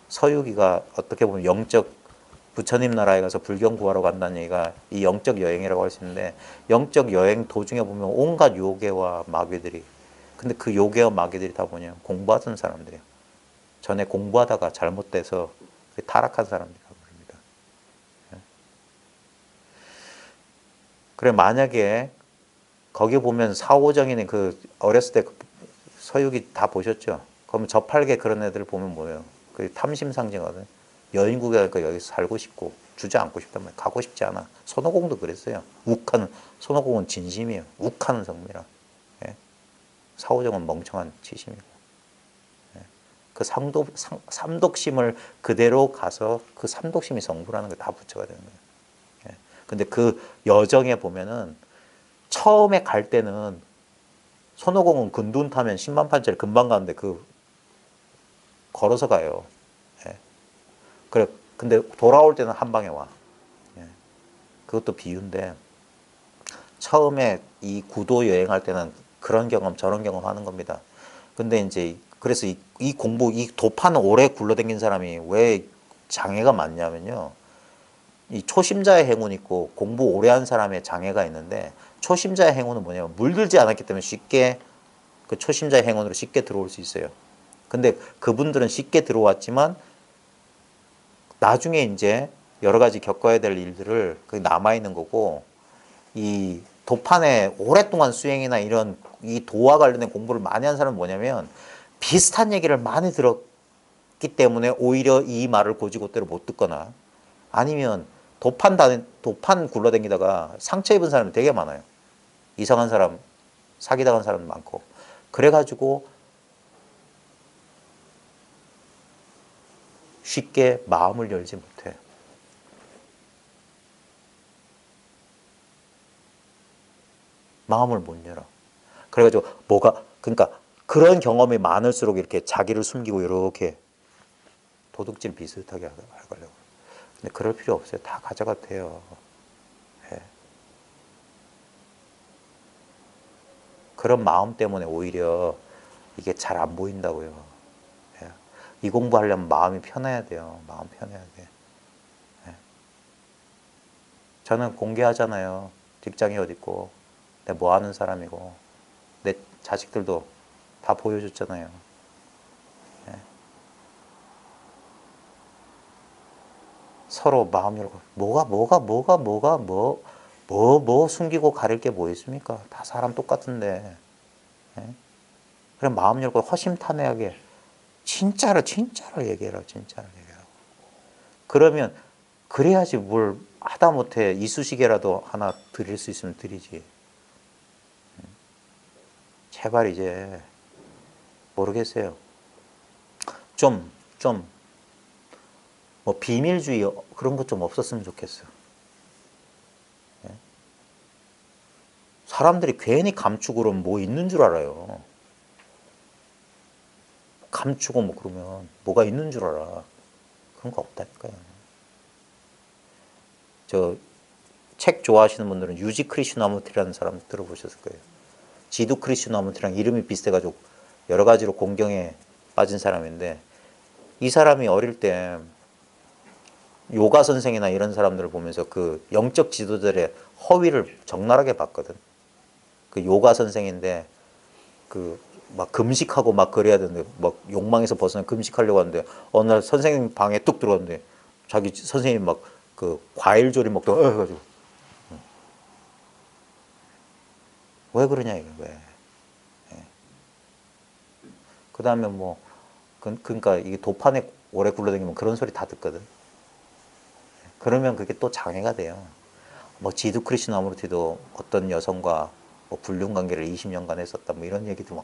서유기가 어떻게 보면 부처님 나라에 가서 불경 구하러 간다는 얘기가 이 영적 여행이라고 할 수 있는데 영적 여행 도중에 보면 온갖 요괴와 마귀들이 근데 그 요괴와 마귀들이 다 뭐냐 공부하던 사람들이에요. 전에 공부하다가 잘못돼서 타락한 사람들이라고 합니다. 그래 만약에 거기 보면 사오정인의 그 어렸을 때 서유기 다 보셨죠? 그러면 저팔계 그런 애들 보면 뭐예요? 그 탐심 상징하거든. 여인국에 가니까 여기서 살고 싶고 주저앉고 싶단 말이야. 가고 싶지 않아. 손오공도 그랬어요. 손오공은 진심이에요. 욱하는 성미라. 예? 사오정은 멍청한 치심이고. 예? 그 삼독심을 그대로 가서 그 삼독심이 성불하는 게 다 부처가 되는 거예요. 예? 근데 그 여정에 보면은 처음에 갈 때는 손오공은 근둔 타면 10만 판짜리 금방 가는데 걸어서 가요. 예. 그래 근데 돌아올 때는 한 방에 와. 예. 그것도 비유인데 처음에 이 구도 여행할 때는 그런 경험 저런 경험 하는 겁니다. 근데 이제 그래서 이 공부, 이 도파는 오래 굴러다닌 사람이 왜 장애가 많냐면요. 이 초심자의 행운이 있고 공부 오래 한 사람의 장애가 있는데, 초심자의 행운은 뭐냐면 물들지 않았기 때문에 쉽게 그 초심자의 행운으로 쉽게 들어올 수 있어요. 근데 그분들은 쉽게 들어왔지만 나중에 이제 여러 가지 겪어야 될 일들을 그 남아있는 거고, 이 도판에 오랫동안 수행이나 이런 이 도와 관련된 공부를 많이 한 사람은 뭐냐면 비슷한 얘기를 많이 들었기 때문에 오히려 이 말을 곧이곧대로 못 듣거나, 아니면 도판 굴러다니다가 상처 입은 사람이 되게 많아요. 이상한 사람 사기당한 사람도 많고. 그래가지고 쉽게 마음을 열지 못해. 마음을 못 열어. 그래가지고 그러니까 그런 경험이 많을수록 이렇게 자기를 숨기고 이렇게 도둑질 비슷하게 하려고. 근데 그럴 필요 없어요. 다 가져가도 돼요. 예. 그런 마음 때문에 오히려 이게 잘 안 보인다고요. 예. 이 공부하려면 마음이 편해야 돼요. 마음 편해야 돼. 예. 저는 공개하잖아요. 직장이 어디 있고, 내가 뭐 하는 사람이고, 내 자식들도 다 보여줬잖아요. 예. 서로 마음 열고, 뭐 숨기고 가릴 게 뭐 있습니까? 다 사람 똑같은데. 예? 그럼 마음 열고 허심탄회하게 진짜로 얘기해라. 진짜로 얘기하라고. 그러면 그래야지 뭘 하다못해 이쑤시개라도 하나 드릴 수 있으면 드리지. 제발 이제 모르겠어요. 좀 뭐 비밀주의 그런 것 좀 없었으면 좋겠어. 예? 사람들이 괜히 감추고 뭐 있는 줄 알아요. 감추고 뭐 그러면 뭐가 있는 줄 알아. 그런 거 없다니까요. 저 책 좋아하시는 분들은 유지 크리슈나무티라는 사람 들어보셨을 거예요. 지두 크리슈나무티랑 이름이 비슷해가지고 여러 가지로 공경에 빠진 사람인데, 이 사람이 어릴 때 요가 선생이나 이런 사람들을 보면서 그 영적 지도자들의 허위를 적나라하게 봤거든. 그 요가 선생인데 그 막 금식하고 막 그래야 되는데 막 욕망에서 벗어나 금식하려고 하는데 어느 날 선생님 방에 뚝 들어갔는데 자기 선생님 막 그 과일 조림 먹다가 해가지고 왜 그러냐 이거 왜. 그 다음에 뭐 그러니까 이게 도판에 오래 굴러다니면 그런 소리 다 듣거든. 그러면 그게 또 장애가 돼요. 뭐 지두 크리스나무르티도 어떤 여성과 뭐 불륜 관계를 20년간 했었다 뭐 이런 얘기도 뭐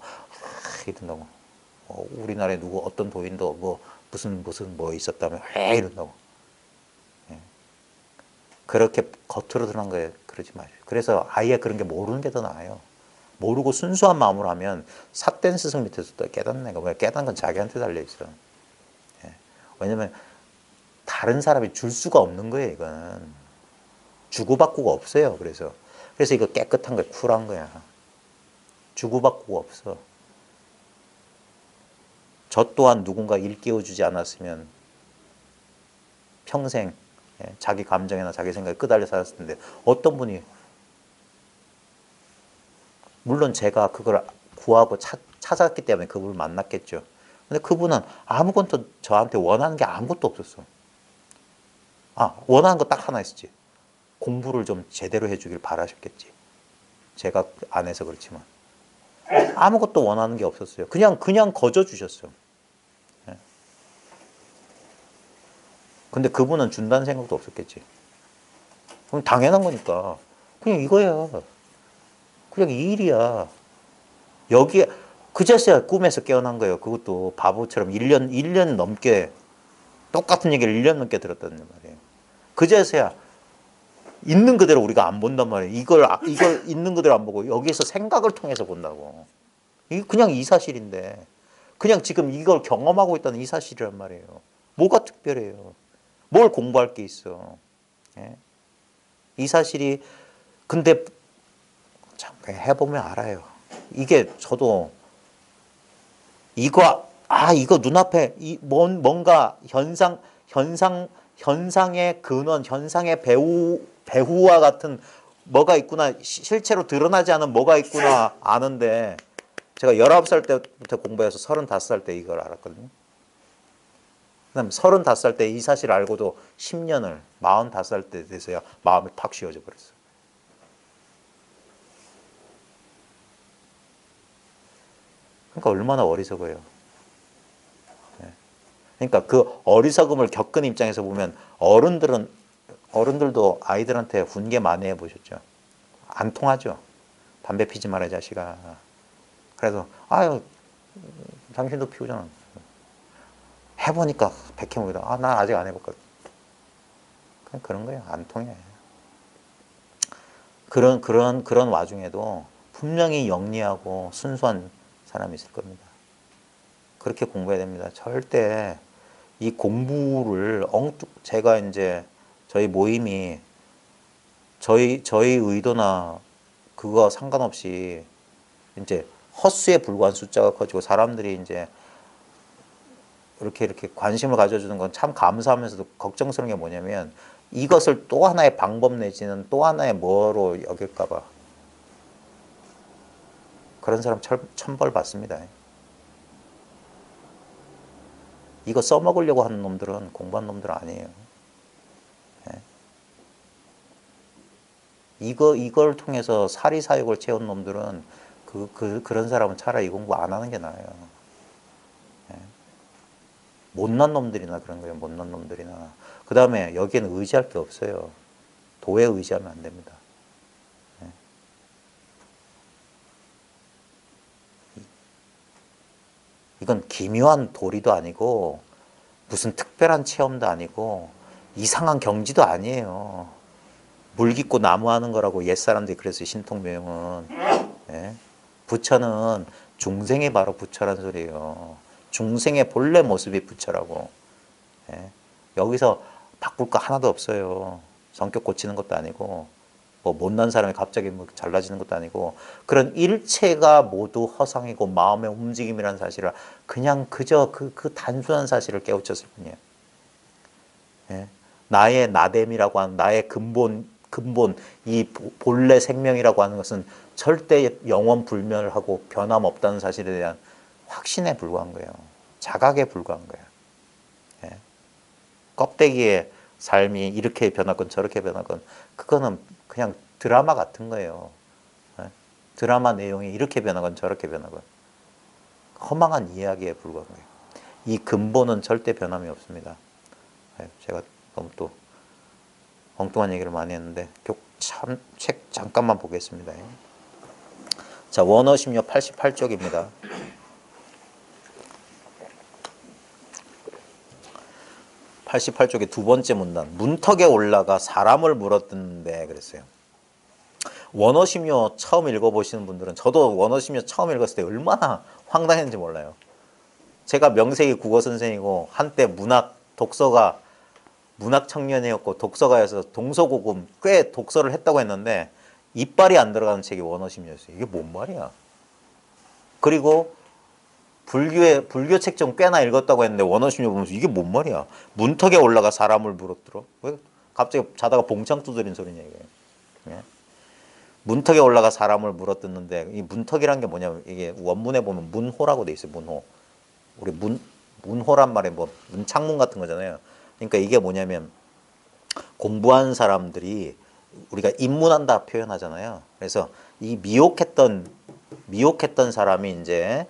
이런다고. 우리나라에 누구 어떤 도인도 뭐 무슨 뭐 있었다면 왜 이런다고. 예. 그렇게 겉으로 드러난 거에 그러지 마세요. 그래서 아예 그런 게 모르는 게 더 나아요. 모르고 순수한 마음으로 하면 삿된 스승 밑에서 또 깨닫는 거야. 깨닫는 건 자기한테 달려 있어. 예. 왜냐면 다른 사람이 줄 수가 없는 거예요. 이건 주고받고가 없어요. 그래서 이거 깨끗한 거야. 쿨한 거야. 주고받고가 없어. 저 또한 누군가 일깨워주지 않았으면 평생 자기 감정이나 자기 생각에 끄달려 살았을 텐데, 어떤 분이, 물론 제가 그걸 구하고 찾았기 때문에 그분을 만났겠죠. 근데 그분은 아무것도 저한테 원하는 게 아무것도 없었어. 원하는 거 딱 하나 있었지. 공부를 좀 제대로 해주길 바라셨겠지. 제가 안 해서 그렇지만. 아무것도 원하는 게 없었어요. 그냥 거저 주셨어. 근데 그분은 준다는 생각도 없었겠지. 그럼 당연한 거니까. 그냥 이거야. 그냥 이 일이야. 여기에, 그제서야 꿈에서 깨어난 거예요. 그것도 바보처럼 1년 넘게, 똑같은 얘기를 1년 넘게 들었다는 말이에요. 그제서야 있는 그대로 우리가 안 본단 말이에요. 이걸 있는 그대로 안 보고 여기에서 생각을 통해서 본다고. 이게 그냥 이 사실인데. 그냥 지금 이걸 경험하고 있다는 이 사실이란 말이에요. 뭐가 특별해요? 뭘 공부할 게 있어. 예? 이 사실이, 근데 참 해보면 알아요. 이게 저도 이거 눈앞에 뭔가 현상의 근원, 현상의 배후와 같은 뭐가 있구나, 실제로 드러나지 않은 뭐가 있구나 아는데, 제가 19살 때부터 공부해서 35살 때 이걸 알았거든요. 그다음 35살 때 이 사실 알고도 10년을 45살 때 돼서야 마음이 팍 쉬어져 버렸어요. 그러니까 얼마나 어리석어요. 그러니까 그 어리석음을 겪은 입장에서 보면 어른들도 아이들한테 훈계 많이 해보셨죠. 안 통하죠. 담배 피지 마라 이 자식아. 그래서 아유 당신도 피우잖아. 해보니까 백해무이다. 난 아직 안 해봤거든. 그냥 그런 거예요. 안 통해. 그런 와중에도 분명히 영리하고 순수한 사람이 있을 겁니다. 그렇게 공부해야 됩니다. 절대 이 공부를 제가 이제 저희 모임이 저희 의도나 그거 상관없이 이제 헛수에 불과한 숫자가 커지고 사람들이 이제 이렇게 관심을 가져주는 건 참 감사하면서도 걱정스러운 게 뭐냐면 이것을 또 하나의 방법 내지는 또 하나의 뭐로 여길까봐. 그런 사람 천벌 받습니다. 이거 써먹으려고 하는 놈들은 공부한 놈들 아니에요. 이걸 통해서 사리사욕을 채운 놈들은 그런 사람은 차라리 공부 안 하는 게 나아요. 못난 놈들이나 그런 거예요. 못난 놈들이나. 그 다음에 여기에는 의지할 게 없어요. 도에 의지하면 안 됩니다. 이건 기묘한 도리도 아니고 무슨 특별한 체험도 아니고 이상한 경지도 아니에요. 물 깊고 나무 하는 거라고 옛사람들이 그랬어요. 신통명은. 부처는 중생이 바로 부처란 소리예요. 중생의 본래 모습이 부처라고. 여기서 바꿀 거 하나도 없어요. 성격 고치는 것도 아니고 뭐 못난 사람이 갑자기 뭐 잘나지는 것도 아니고 그런 일체가 모두 허상이고 마음의 움직임이라는 사실을 그냥 그저 그 단순한 사실을 깨우쳤을 뿐이에요. 나의 나됨이라고 하는 나의 근본 이 본래 생명이라고 하는 것은 절대 영원 불멸하고 변함없다는 사실에 대한 확신에 불과한 거예요. 자각에 불과한 거예요. 껍데기의 삶이 이렇게 변하건 저렇게 변하건 그거는 그냥 드라마 같은 거예요. 드라마 내용이 이렇게 변하건 저렇게 변하건 허망한 이야기에 불과한 거예요. 이 근본은 절대 변함이 없습니다. 제가 너무 또 엉뚱한 얘기를 많이 했는데 책 잠깐만 보겠습니다. 자, 원어심요 88쪽입니다. 88쪽의 두 번째 문단. 문턱에 올라가 사람을 물어뜯는데 그랬어요. 원어심요 처음 읽어보시는 분들은 저도 원어심요 처음 읽었을 때 얼마나 황당했는지 몰라요. 제가 명색이 국어 선생이고 한때 독서가 문학 청년이었고 독서가에서 동서고금 꽤 독서를 했다고 했는데 이빨이 안 들어가는 책이 원어심이었어요. 이게 뭔 말이야. 그리고 불교 책 좀 꽤나 읽었다고 했는데 원어심료 보면서 이게 뭔 말이야. 문턱에 올라가 사람을 물어뜯어. 왜 갑자기 자다가 봉창 두드린 소리냐 이게. 문턱에 올라가 사람을 물어뜯는데 이 문턱이란 게 뭐냐면 이게 원문에 보면 문호라고 돼 있어요. 문호. 우리 문호란 말에 뭐 문창문 같은 거잖아요. 그러니까 이게 뭐냐면 공부한 사람들이 우리가 입문한다 표현하잖아요. 그래서 이 미혹했던 사람이 이제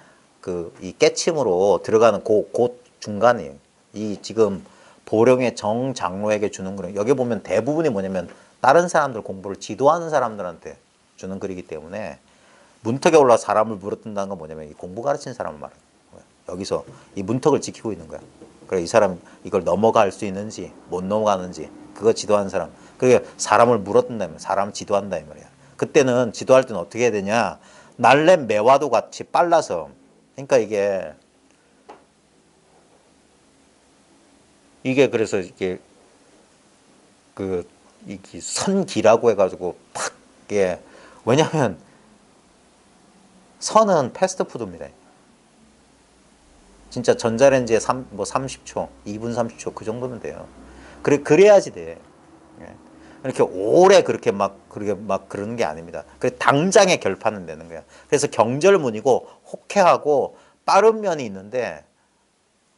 이 깨침으로 들어가는 곳 중간이에요. 이 지금 보령의 정장로에게 주는 글은 여기 보면 대부분이 뭐냐면 다른 사람들 공부를 지도하는 사람들한테 주는 글이기 때문에 문턱에 올라 사람을 물어뜯는다는 건 뭐냐면 이 공부 가르치는 사람을 말하는 거예요. 여기서 이 문턱을 지키고 있는 거야. 그래 이 사람 이걸 넘어갈 수 있는지 못 넘어가는지 그거 지도하는 사람. 그게 사람을 물어뜯는다면 사람 지도한다 이 말이야. 그때는 지도할 때는 어떻게 해야 되냐? 날랜 매화도 같이 빨라서 그러니까 이게 그래서 이게 이게 선기라고 해가지고 팍 왜냐하면 선은 패스트푸드입니다. 진짜 전자레인지에 30초, 2분 30초 그 정도면 돼요. 그래야지 돼. 예. 이렇게 오래 그렇게 막 그러는 게 아닙니다. 당장의 결판은 되는 거야. 그래서 경절문이고 혹해하고 빠른 면이 있는데,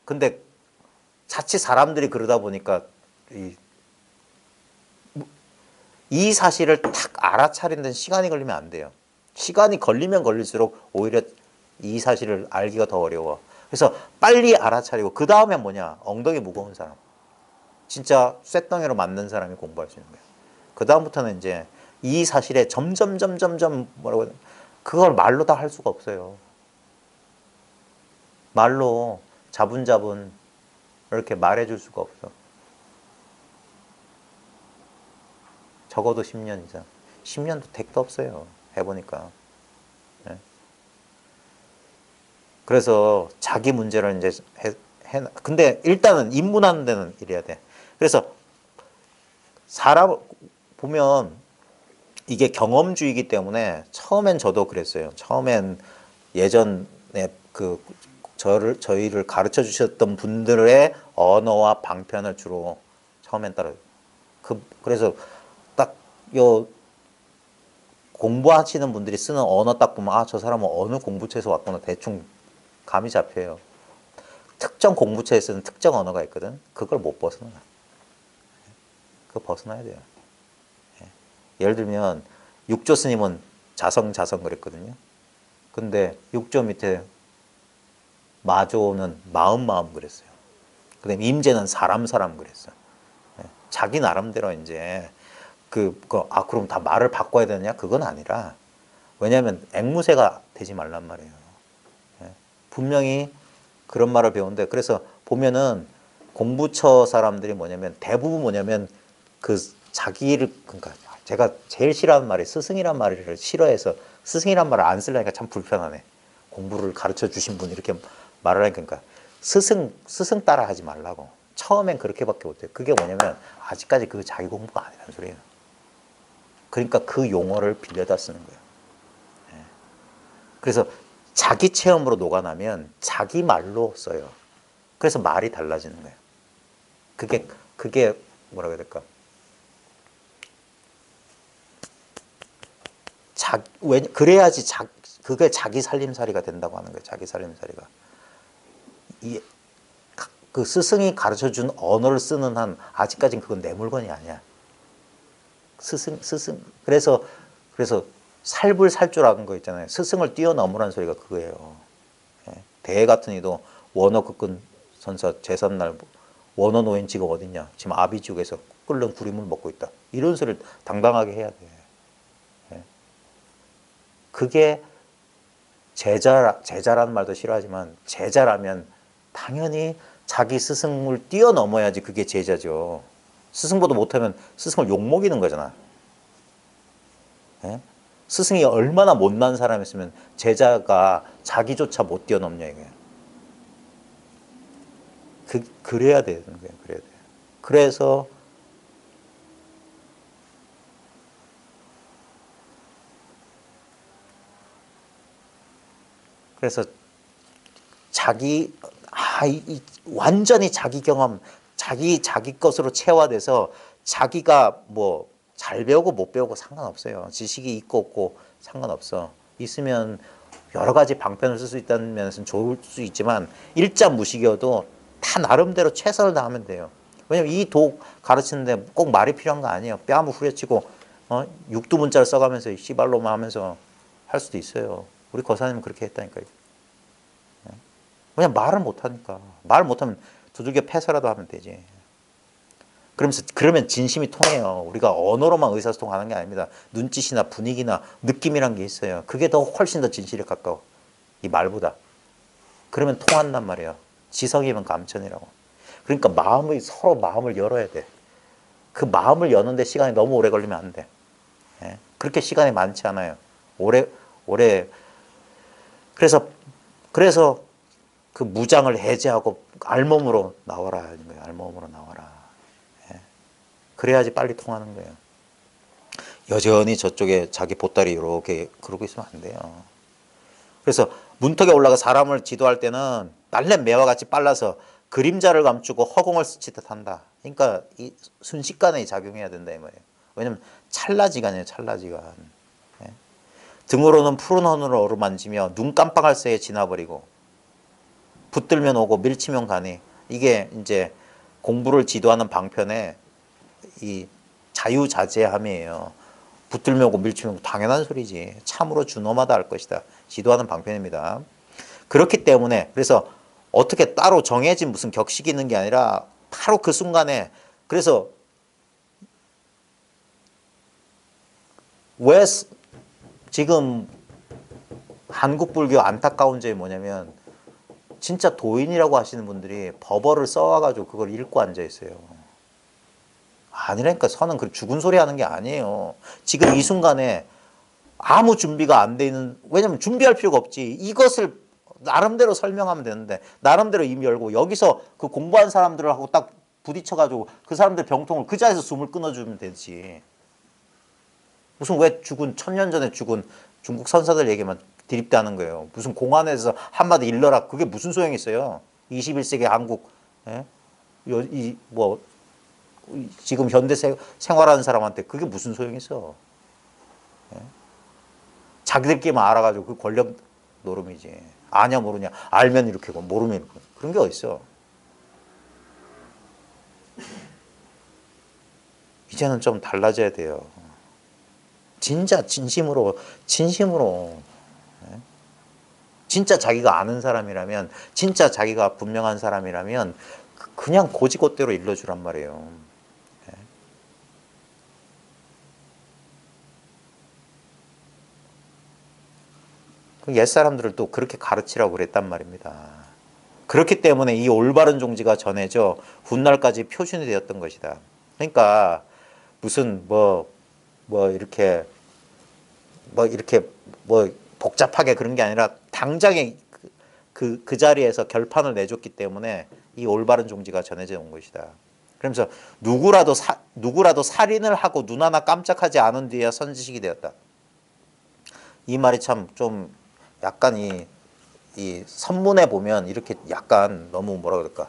근데 자칫 사람들이 그러다 보니까 이 사실을 탁 알아차리는 데는 시간이 걸리면 안 돼요. 시간이 걸리면 걸릴수록 오히려 이 사실을 알기가 더 어려워. 그래서 빨리 알아차리고 그 다음에 뭐냐? 엉덩이 무거운 사람. 진짜 쇳덩이로 맞는 사람이 공부할 수 있는 거예요. 그 다음부터는 이제 이 사실에 점점 뭐라고 해야 되나? 그걸 말로 다 할 수가 없어요. 말로 자분자분 이렇게 말해줄 수가 없어. 적어도 10년 이상. 10년도 택도 없어요. 해보니까. 네. 그래서 자기 문제를 이제 근데 일단은 입문하는 데는 이래야 돼. 그래서 사람 보면 이게 경험주의이기 때문에 처음엔 저도 그랬어요. 처음엔 예전에 저희를 가르쳐 주셨던 분들의 언어와 방편을 주로 처음엔 따라. 그래서 딱 공부하시는 분들이 쓰는 언어 딱 보면 저 사람은 어느 공부처에서 왔구나 대충 감이 잡혀요. 특정 공부처에 쓰는 특정 언어가 있거든. 그걸 못 벗어나. 그거 벗어나야 돼요. 예를 들면 육조 스님은 자성 그랬거든요. 근데 육조 밑에 마조는 마음 그랬어요. 그다음에 임재는 사람 그랬어요. 자기 나름대로 이제 그럼 다 말을 바꿔야 되느냐? 그건 아니라 왜냐하면 앵무새가 되지 말란 말이에요. 분명히 그런 말을 배우는데 그래서 보면은 공부처 사람들이 뭐냐면 대부분 뭐냐면 자기를 그러니까 제가 제일 싫어하는 말이 스승이란 말을 싫어해서 스승이란 말을 안 쓰려니까 참 불편하네. 공부를 가르쳐 주신 분 이렇게 말을 하니까 그러니까 스승 따라 하지 말라고. 처음엔 그렇게밖에 못해요. 그게 뭐냐면 아직까지 자기 공부가 아니라는 소리예요. 그러니까 그 용어를 빌려다 쓰는 거예요. 그래서 자기 체험으로 녹아나면 자기 말로 써요. 그래서 말이 달라지는 거예요. 그게 뭐라고 해야 될까? 그래야지 그게 자기 살림살이가 된다고 하는 거예요. 자기 살림살이가. 그 스승이 가르쳐준 언어를 쓰는 한 아직까지는 그건 내 물건이 아니야. 스승. 그래서 살불살주라는 거 있잖아요. 스승을 뛰어넘으라는 소리가 그거예요. 대회 같은 이도 원어급근 선사 제삿날 원어노인 지금 어딨냐? 지금 아비지옥에서 끓는 구리물 먹고 있다. 이런 소리를 당당하게 해야 돼. 그게 제자라는 말도 싫어하지만 제자라면 당연히 자기 스승을 뛰어넘어야지 그게 제자죠. 스승보다 못하면 스승을 욕먹이는 거잖아. 스승이 얼마나 못난 사람이었으면 제자가 자기조차 못 뛰어넘냐 이거야. 그래야 되는 거예요. 그래야 돼. 그래서 완전히 자기 경험, 자기 것으로 체화돼서 자기가 뭐 잘 배우고 못 배우고 상관없어요. 지식이 있고 없고 상관없어. 있으면 여러 가지 방편을 쓸 수 있다는 면에서는 좋을 수 있지만 일자무식이어도 다 나름대로 최선을 다하면 돼요. 왜냐면 이 독 가르치는데 꼭 말이 필요한 거 아니에요. 뺨을 후려치고 육두문자를 써가면서 씨발로만 하면서 할 수도 있어요. 우리 거사님은 그렇게 했다니까요. 그냥 말을 못하니까. 말을 못하면 두들겨 패서라도 하면 되지. 그러면 진심이 통해요. 우리가 언어로만 의사소통하는 게 아닙니다. 눈짓이나 분위기나 느낌이란 게 있어요. 그게 훨씬 더 진실에 가까워. 이 말보다. 그러면 통한단 말이에요. 지성이면 감천이라고. 그러니까 서로 마음을 열어야 돼. 그 마음을 여는데 시간이 너무 오래 걸리면 안 돼. 그렇게 시간이 많지 않아요. 오래. 그래서 그 무장을 해제하고 알몸으로 나와라 하는 거예요. 알몸으로 나와라. 그래야지 빨리 통하는 거예요. 여전히 저쪽에 자기 보따리 이렇게 그러고 있으면 안 돼요. 그래서 문턱에 올라가 사람을 지도할 때는 날래 매와 같이 빨라서 그림자를 감추고 허공을 스치듯 한다. 그러니까 이 순식간에 작용해야 된다 이 말이에요. 왜냐면 찰나지간이에요. 찰나지간. 예? 등으로는 푸른 하늘을 어루만지며 눈 깜빡할 새에 지나버리고 붙들면 오고 밀치면 가니 이게 이제 공부를 지도하는 방편의 이 자유자재함이에요. 붙들면 오고 밀치면 오고 당연한 소리지. 참으로 준엄하다 할 것이다. 지도하는 방편입니다. 그렇기 때문에 그래서 어떻게 따로 정해진 무슨 격식이 있는 게 아니라 바로 그 순간에 그래서 왜 지금 한국 불교 안타까운 점이 뭐냐면 진짜 도인이라고 하시는 분들이 법어를 써와가지고 그걸 읽고 앉아 있어요. 아니라니까. 선은 그 죽은 소리 하는 게 아니에요. 지금 이 순간에 아무 준비가 안 돼 있는, 왜냐면 준비할 필요가 없지. 이것을 나름대로 설명하면 되는데 나름대로 입 열고 여기서 그 공부한 사람들하고 딱 부딪혀가지고 그 사람들 병통을 그 자리에서 숨을 끊어주면 되지. 무슨 왜 죽은 천년 전에 죽은 중국 선사들 얘기만 드립대하는 거예요. 무슨 공안에서 한마디 일러라. 그게 무슨 소용이 있어요. 21세기 한국 예? 뭐 지금 현대 생활하는 사람한테 그게 무슨 소용이 있어. 예? 자기들끼리만 알아가지고 그 권력 노름이지. 아냐 모르냐. 알면 이렇게 고 모르면 이렇게. 그런 게 어딨어. 이제는 좀 달라져야 돼요. 진짜 진심으로 진짜 자기가 아는 사람이라면 진짜 자기가 분명한 사람이라면 그냥 고지고대로 일러주란 말이에요. 옛사람들을 또 그렇게 가르치라고 그랬단 말입니다. 그렇기 때문에 이 올바른 종지가 전해져 훗날까지 표준이 되었던 것이다. 그러니까 무슨 이렇게 복잡하게 그런 게 아니라 당장에 그 자리에서 결판을 내줬기 때문에 이 올바른 종지가 전해져 온 것이다. 그러면서 누구라도 살인을 하고 눈 하나 깜짝하지 않은 뒤에야 선지식이 되었다. 이 말이 참 좀 약간 이 선문에 보면 이렇게 약간 너무 뭐라 그럴까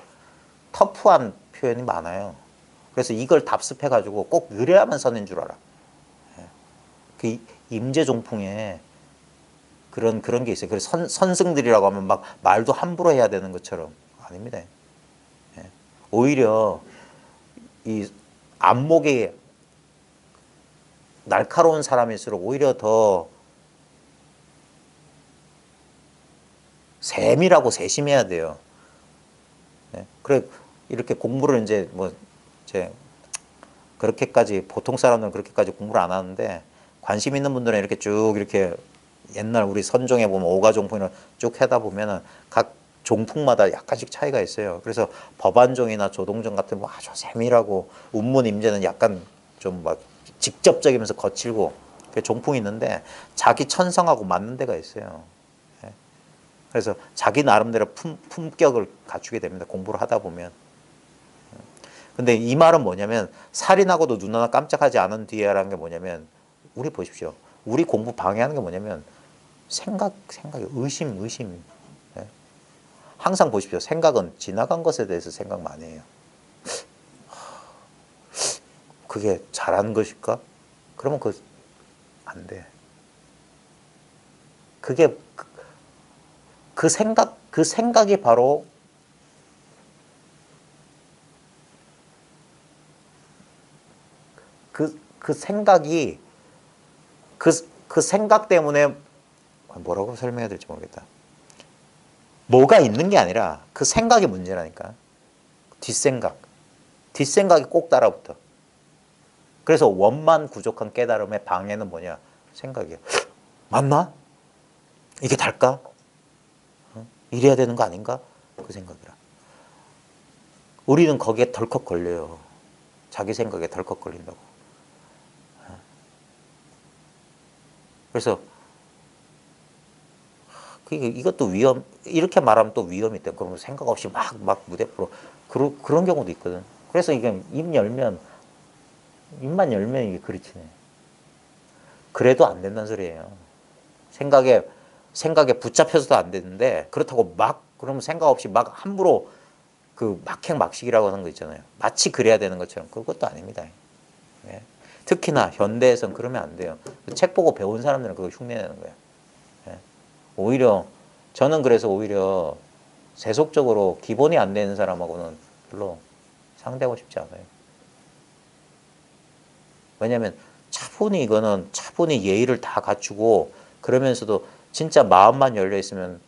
터프한 표현이 많아요. 그래서 이걸 답습해가지고 꼭 그래야만 선인 줄 알아. 그 임재종풍에 그런 게 있어요. 그래서 선승들이라고 하면 막 말도 함부로 해야 되는 것처럼 아닙니다. 오히려 이 안목이 날카로운 사람일수록 오히려 더 세밀하고 세심해야 돼요. 그래 이렇게 공부를 이제 그렇게까지 보통 사람들은 그렇게까지 공부를 안 하는데 관심 있는 분들은 이렇게 쭉 이렇게 옛날 우리 선종에 보면 오가종풍이나 쭉 하다 보면은 각 종풍마다 약간씩 차이가 있어요. 그래서 법안종이나 조동종 같은 뭐 아주 세밀하고 운문 임재는 약간 좀 막 직접적이면서 거칠고 종풍이 있는데 자기 천성하고 맞는 데가 있어요. 그래서 자기 나름대로 품격을 갖추게 됩니다. 공부를 하다 보면. 근데 이 말은 뭐냐면 살인하고도 눈 하나 깜짝하지 않은 뒤에라는 게 뭐냐면 우리 보십시오. 우리 공부 방해하는 게 뭐냐면 생각, 의심. 항상 보십시오. 생각은 지나간 것에 대해서 생각 많이 해요. 그게 잘하는 것일까? 그러면 안 돼. 그게 그 생각이 바로 그 생각이 그 생각 때문에 뭐라고 설명해야 될지 모르겠다. 뭐가 있는 게 아니라 그 생각이 문제라니까. 뒷생각이 꼭 따라붙어. 그래서 원만 부족한 깨달음의 방해는 뭐냐? 생각이야. 맞나? 이게 달까? 이래야 되는 거 아닌가? 그 생각이라. 우리는 거기에 덜컥 걸려요. 자기 생각에 덜컥 걸린다고. 그래서 이것도 이렇게 말하면 또 위험이 있다. 그러면 생각 없이 막 무대프로 그런 경우도 있거든. 그래서 이게 입만 열면 이게 그르치네. 그래도 안 된다는 소리예요. 생각에 붙잡혀서도 안 되는데 그렇다고 막 그러면 생각 없이 막 함부로 그 막행막식이라고 하는 거 있잖아요. 마치 그래야 되는 것처럼 그것도 아닙니다. 예. 특히나 현대에선 그러면 안 돼요. 책 보고 배운 사람들은 그걸 흉내내는 거예요. 예. 오히려 저는 그래서 오히려 세속적으로 기본이 안 되는 사람하고는 별로 상대하고 싶지 않아요. 왜냐하면 차분히 이거는 차분히 예의를 다 갖추고 그러면서도 진짜 마음만 열려 있으면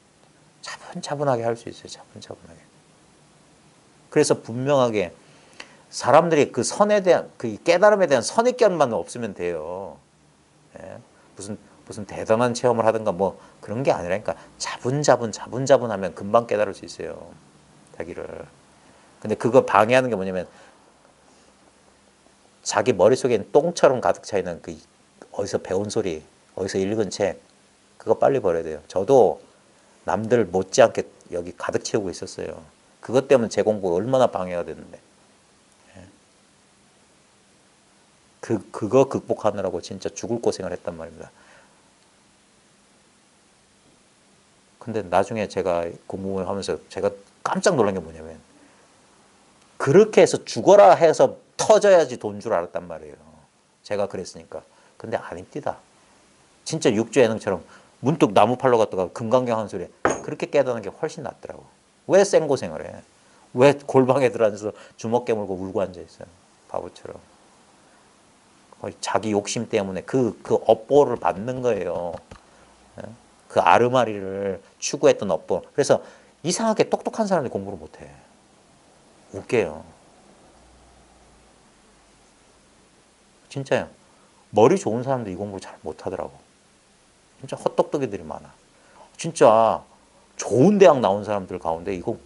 차분차분하게 할 수 있어요. 차분차분하게. 그래서 분명하게 사람들이 그 선에 대한 그 깨달음에 대한 선입견만 없으면 돼요. 예? 무슨 대단한 체험을 하든가 뭐 그런 게 아니라니까 자분자분 하면 금방 깨달을 수 있어요. 자기를. 근데 그거 방해하는 게 뭐냐면 자기 머릿속엔 똥처럼 가득 차 있는 그 어디서 배운 소리, 어디서 읽은 책 그거 빨리 버려야 돼요. 저도 남들 못지않게 여기 가득 채우고 있었어요. 그것 때문에 제 공부가 얼마나 방해가 됐는데. 그거 극복하느라고 진짜 죽을 고생을 했단 말입니다. 근데 나중에 제가 공부를 하면서 제가 깜짝 놀란 게 뭐냐면 그렇게 해서 죽어라 해서 터져야지 돈 줄 알았단 말이에요. 제가 그랬으니까. 근데 아닙니다. 진짜 육주예능처럼 문득 나무 팔러 갔다가 금강경 하는 소리 그렇게 깨닫는 게 훨씬 낫더라고. 왜 생고생을 해? 왜 골방에 들어앉아서 주먹 깨물고 울고 앉아있어요? 바보처럼. 자기 욕심 때문에 그 업보를 받는 거예요. 그 아르마리를 추구했던 업보. 그래서 이상하게 똑똑한 사람들이 공부를 못해. 웃겨요. 진짜요. 머리 좋은 사람들이 이 공부를 잘 못하더라고. 진짜 헛똑똑이들이 많아. 진짜 좋은 대학 나온 사람들 가운데 이거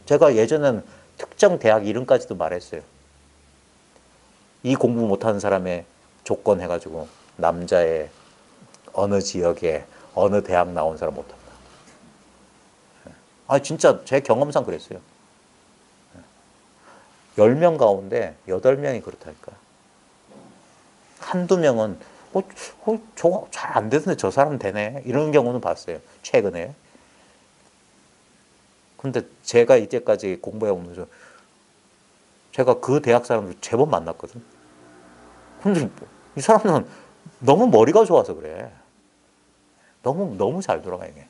제가 예전엔 특정 대학 이름까지도 말했어요. 이 공부 못하는 사람의 조건 해가지고 남자의 어느 지역에 어느 대학 나온 사람 못한다. 아 진짜 제 경험상 그랬어요. 10명 가운데 8명이 그렇다니까. 한두 명은 저거 잘 안 되는데 저 사람 되네. 이런 경우는 봤어요. 최근에. 근데 제가 이때까지 공부해 오면서 제가 그 대학 사람들 제법 만났거든. 근데 이 사람은 너무 머리가 좋아서 그래. 너무 잘 돌아가 이게.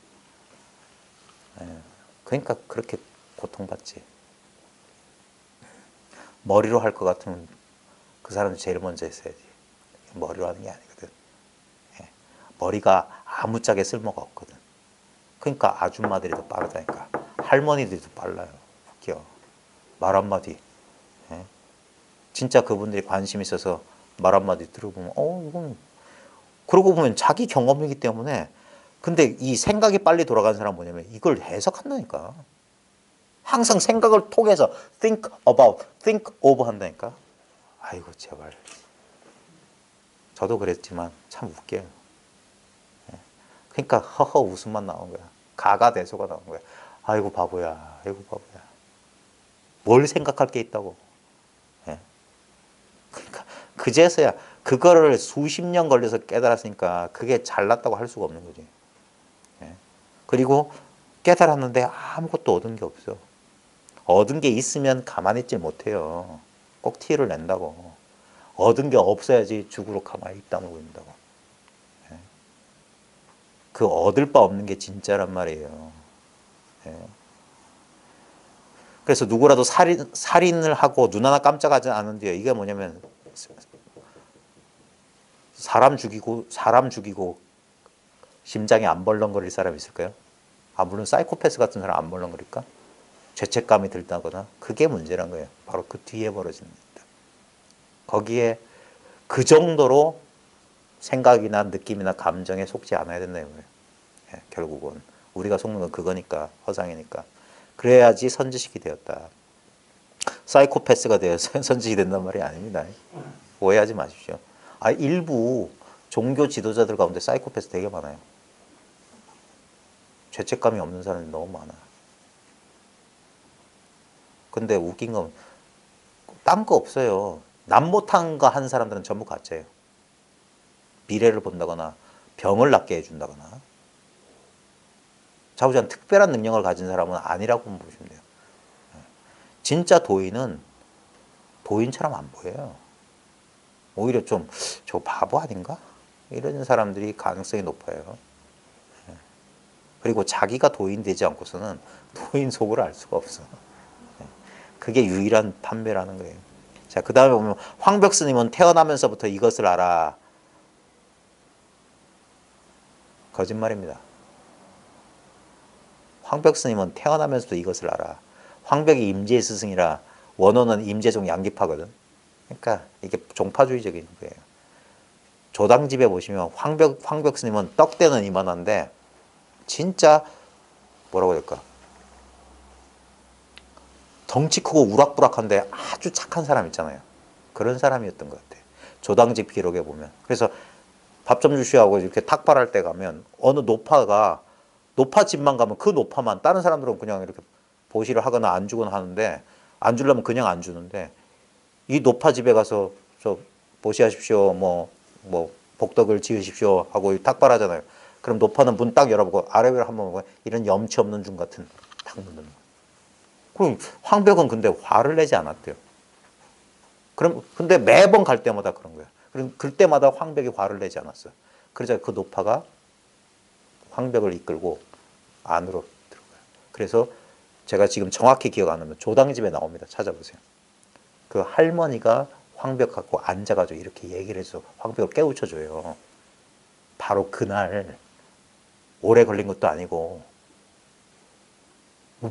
그러니까 그렇게 고통받지. 머리로 할 것 같으면 그 사람이 제일 먼저 했어야지. 머리로 하는 게 아니거든. 머리가 아무짝에 쓸모가 없거든. 그러니까 아줌마들이 더 빠르다니까. 할머니들이 더 빨라요. 웃겨. 말 한마디. 진짜 그분들이 관심 있어서 말 한마디 들어보면 이건 그러고 보면 자기 경험이기 때문에 근데 이 생각이 빨리 돌아가는 사람은 뭐냐면 이걸 해석한다니까. 항상 생각을 통해서 think about, think of 한다니까. 아이고 제발. 저도 그랬지만 참 웃겨요. 그러니까 허허 웃음만 나온 거야. 가가대소가 나온 거야. 아이고 바보야. 아이고 바보야. 뭘 생각할 게 있다고. 그러니까 그제서야 그거를 수십 년 걸려서 깨달았으니까 그게 잘났다고 할 수가 없는 거지. 그리고 깨달았는데 아무것도 얻은 게 없어. 얻은 게 있으면 가만히 있지 못해요. 꼭 티를 낸다고. 얻은 게 없어야지 죽으러 가만히 입 다물고 있다고. 그 얻을 바 없는 게 진짜란 말이에요. 그래서 누구라도 살인을 하고 눈 하나 깜짝하지 않은데요. 이게 뭐냐면 사람 죽이고 심장이 안 벌렁거릴 사람 있을까요? 물론 사이코패스 같은 사람 안 벌렁거릴까? 죄책감이 들다거나 그게 문제란 거예요. 바로 그 뒤에 벌어지는 겁니다. 거기에 그 정도로 생각이나 느낌이나 감정에 속지 않아야 된다는 거예요. 결국은 우리가 속는 건 그거니까 허상이니까. 그래야지 선지식이 되었다. 사이코패스가 되어서 선지식이 된단 말이 아닙니다. 오해하지 마십시오. 일부 종교 지도자들 가운데 사이코패스 되게 많아요. 죄책감이 없는 사람이 너무 많아. 근데 웃긴 건 딴 거 없어요. 남 못한 거 한 사람들은 전부 가짜예요. 미래를 본다거나 병을 낫게 해준다거나 자우지간 특별한 능력을 가진 사람은 아니라고 보시면 돼요. 진짜 도인은 도인처럼 안 보여요. 오히려 좀 저 바보 아닌가? 이런 사람들이 가능성이 높아요. 그리고 자기가 도인 되지 않고서는 도인 속을 알 수가 없어. 그게 유일한 판매라는 거예요. 자, 그 다음에 보면 황벽스님은 태어나면서부터 이것을 알아. 거짓말입니다. 황벽스님은 태어나면서도 이것을 알아. 황벽이 임재 스승이라 원호는 임재종 양기파거든. 그러니까 이게 종파주의적인 거예요. 조당집에 보시면 황벽스님은 떡대는 이만한데 진짜 뭐라고 해야 될까? 덩치 크고 우락부락한데 아주 착한 사람 있잖아요. 그런 사람이었던 것 같아요. 조당집 기록에 보면. 그래서 밥 좀 주시하고 이렇게 탁발할 때 가면 어느 노파 집만 가면 그 노파만 다른 사람들은 그냥 이렇게 보시를 하거나 안 주거나 하는데 안 주려면 그냥 안 주는데 이 노파 집에 가서 저 보시하십시오 뭐 복덕을 지으십시오 하고 탁발하잖아요. 그럼 노파는 문 딱 열어보고 아래 위로 한번 보고 이런 염치 없는 중 같은 탁 묻는 거. 그럼 황벽은 근데 화를 내지 않았대요. 그럼 근데 매번 갈 때마다 그런 거예요. 그럼 그때마다 황벽이 화를 내지 않았어요. 그러자 그 노파가 황벽을 이끌고 안으로 들어가요. 그래서 제가 지금 정확히 기억 안 나면 조당집에 나옵니다. 찾아보세요. 그 할머니가 황벽 갖고 앉아가지고 이렇게 얘기를 해서 황벽을 깨우쳐줘요. 바로 그날 오래 걸린 것도 아니고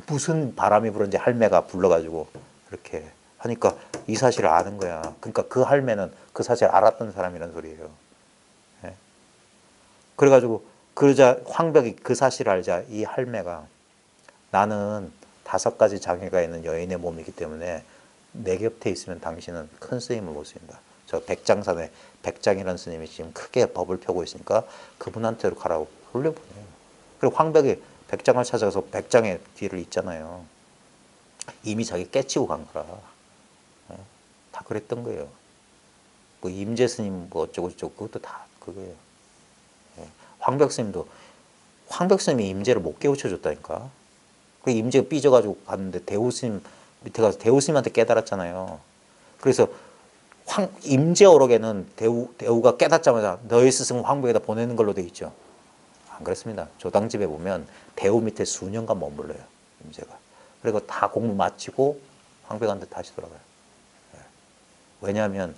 무슨 바람이 불었는지 할매가 불러가지고 이렇게 하니까 이 사실을 아는 거야. 그러니까 그 할매는 그 사실을 알았던 사람이란 소리예요. 예? 그래가지고 그러자 황벽이 그 사실을 알자 이 할매가 나는 5가지 장애가 있는 여인의 몸이기 때문에 내 곁에 있으면 당신은 큰 쓰임을 못 씁니다. 저 백장산에 백장이라는 스님이 지금 크게 법을 펴고 있으니까 그분한테로 가라고 돌려보내요. 그리고 황벽이 백장을 찾아가서 백장의 뒤를 잇잖아요. 이미 자기 깨치고 간 거라. 다 그랬던 거예요. 뭐 임재 스님 뭐 어쩌고 저쩌고 그것도 다 그거예요. 황벽 스님도 황벽 스님이 임재를 못 깨우쳐 줬다니까. 그 임재가 삐져가지고 갔는데 대우 스님 밑에 가서 대우 스님한테 깨달았잖아요. 그래서 임재 어록에는 대우가 깨닫자마자 너의 스승 황벽에다 보내는 걸로 돼 있죠. 안 그렇습니다. 조당집에 보면 대우 밑에 수년간 머물러요. 임재가. 그리고 다 공부 마치고 황벽한테 다시 돌아가요. 왜냐하면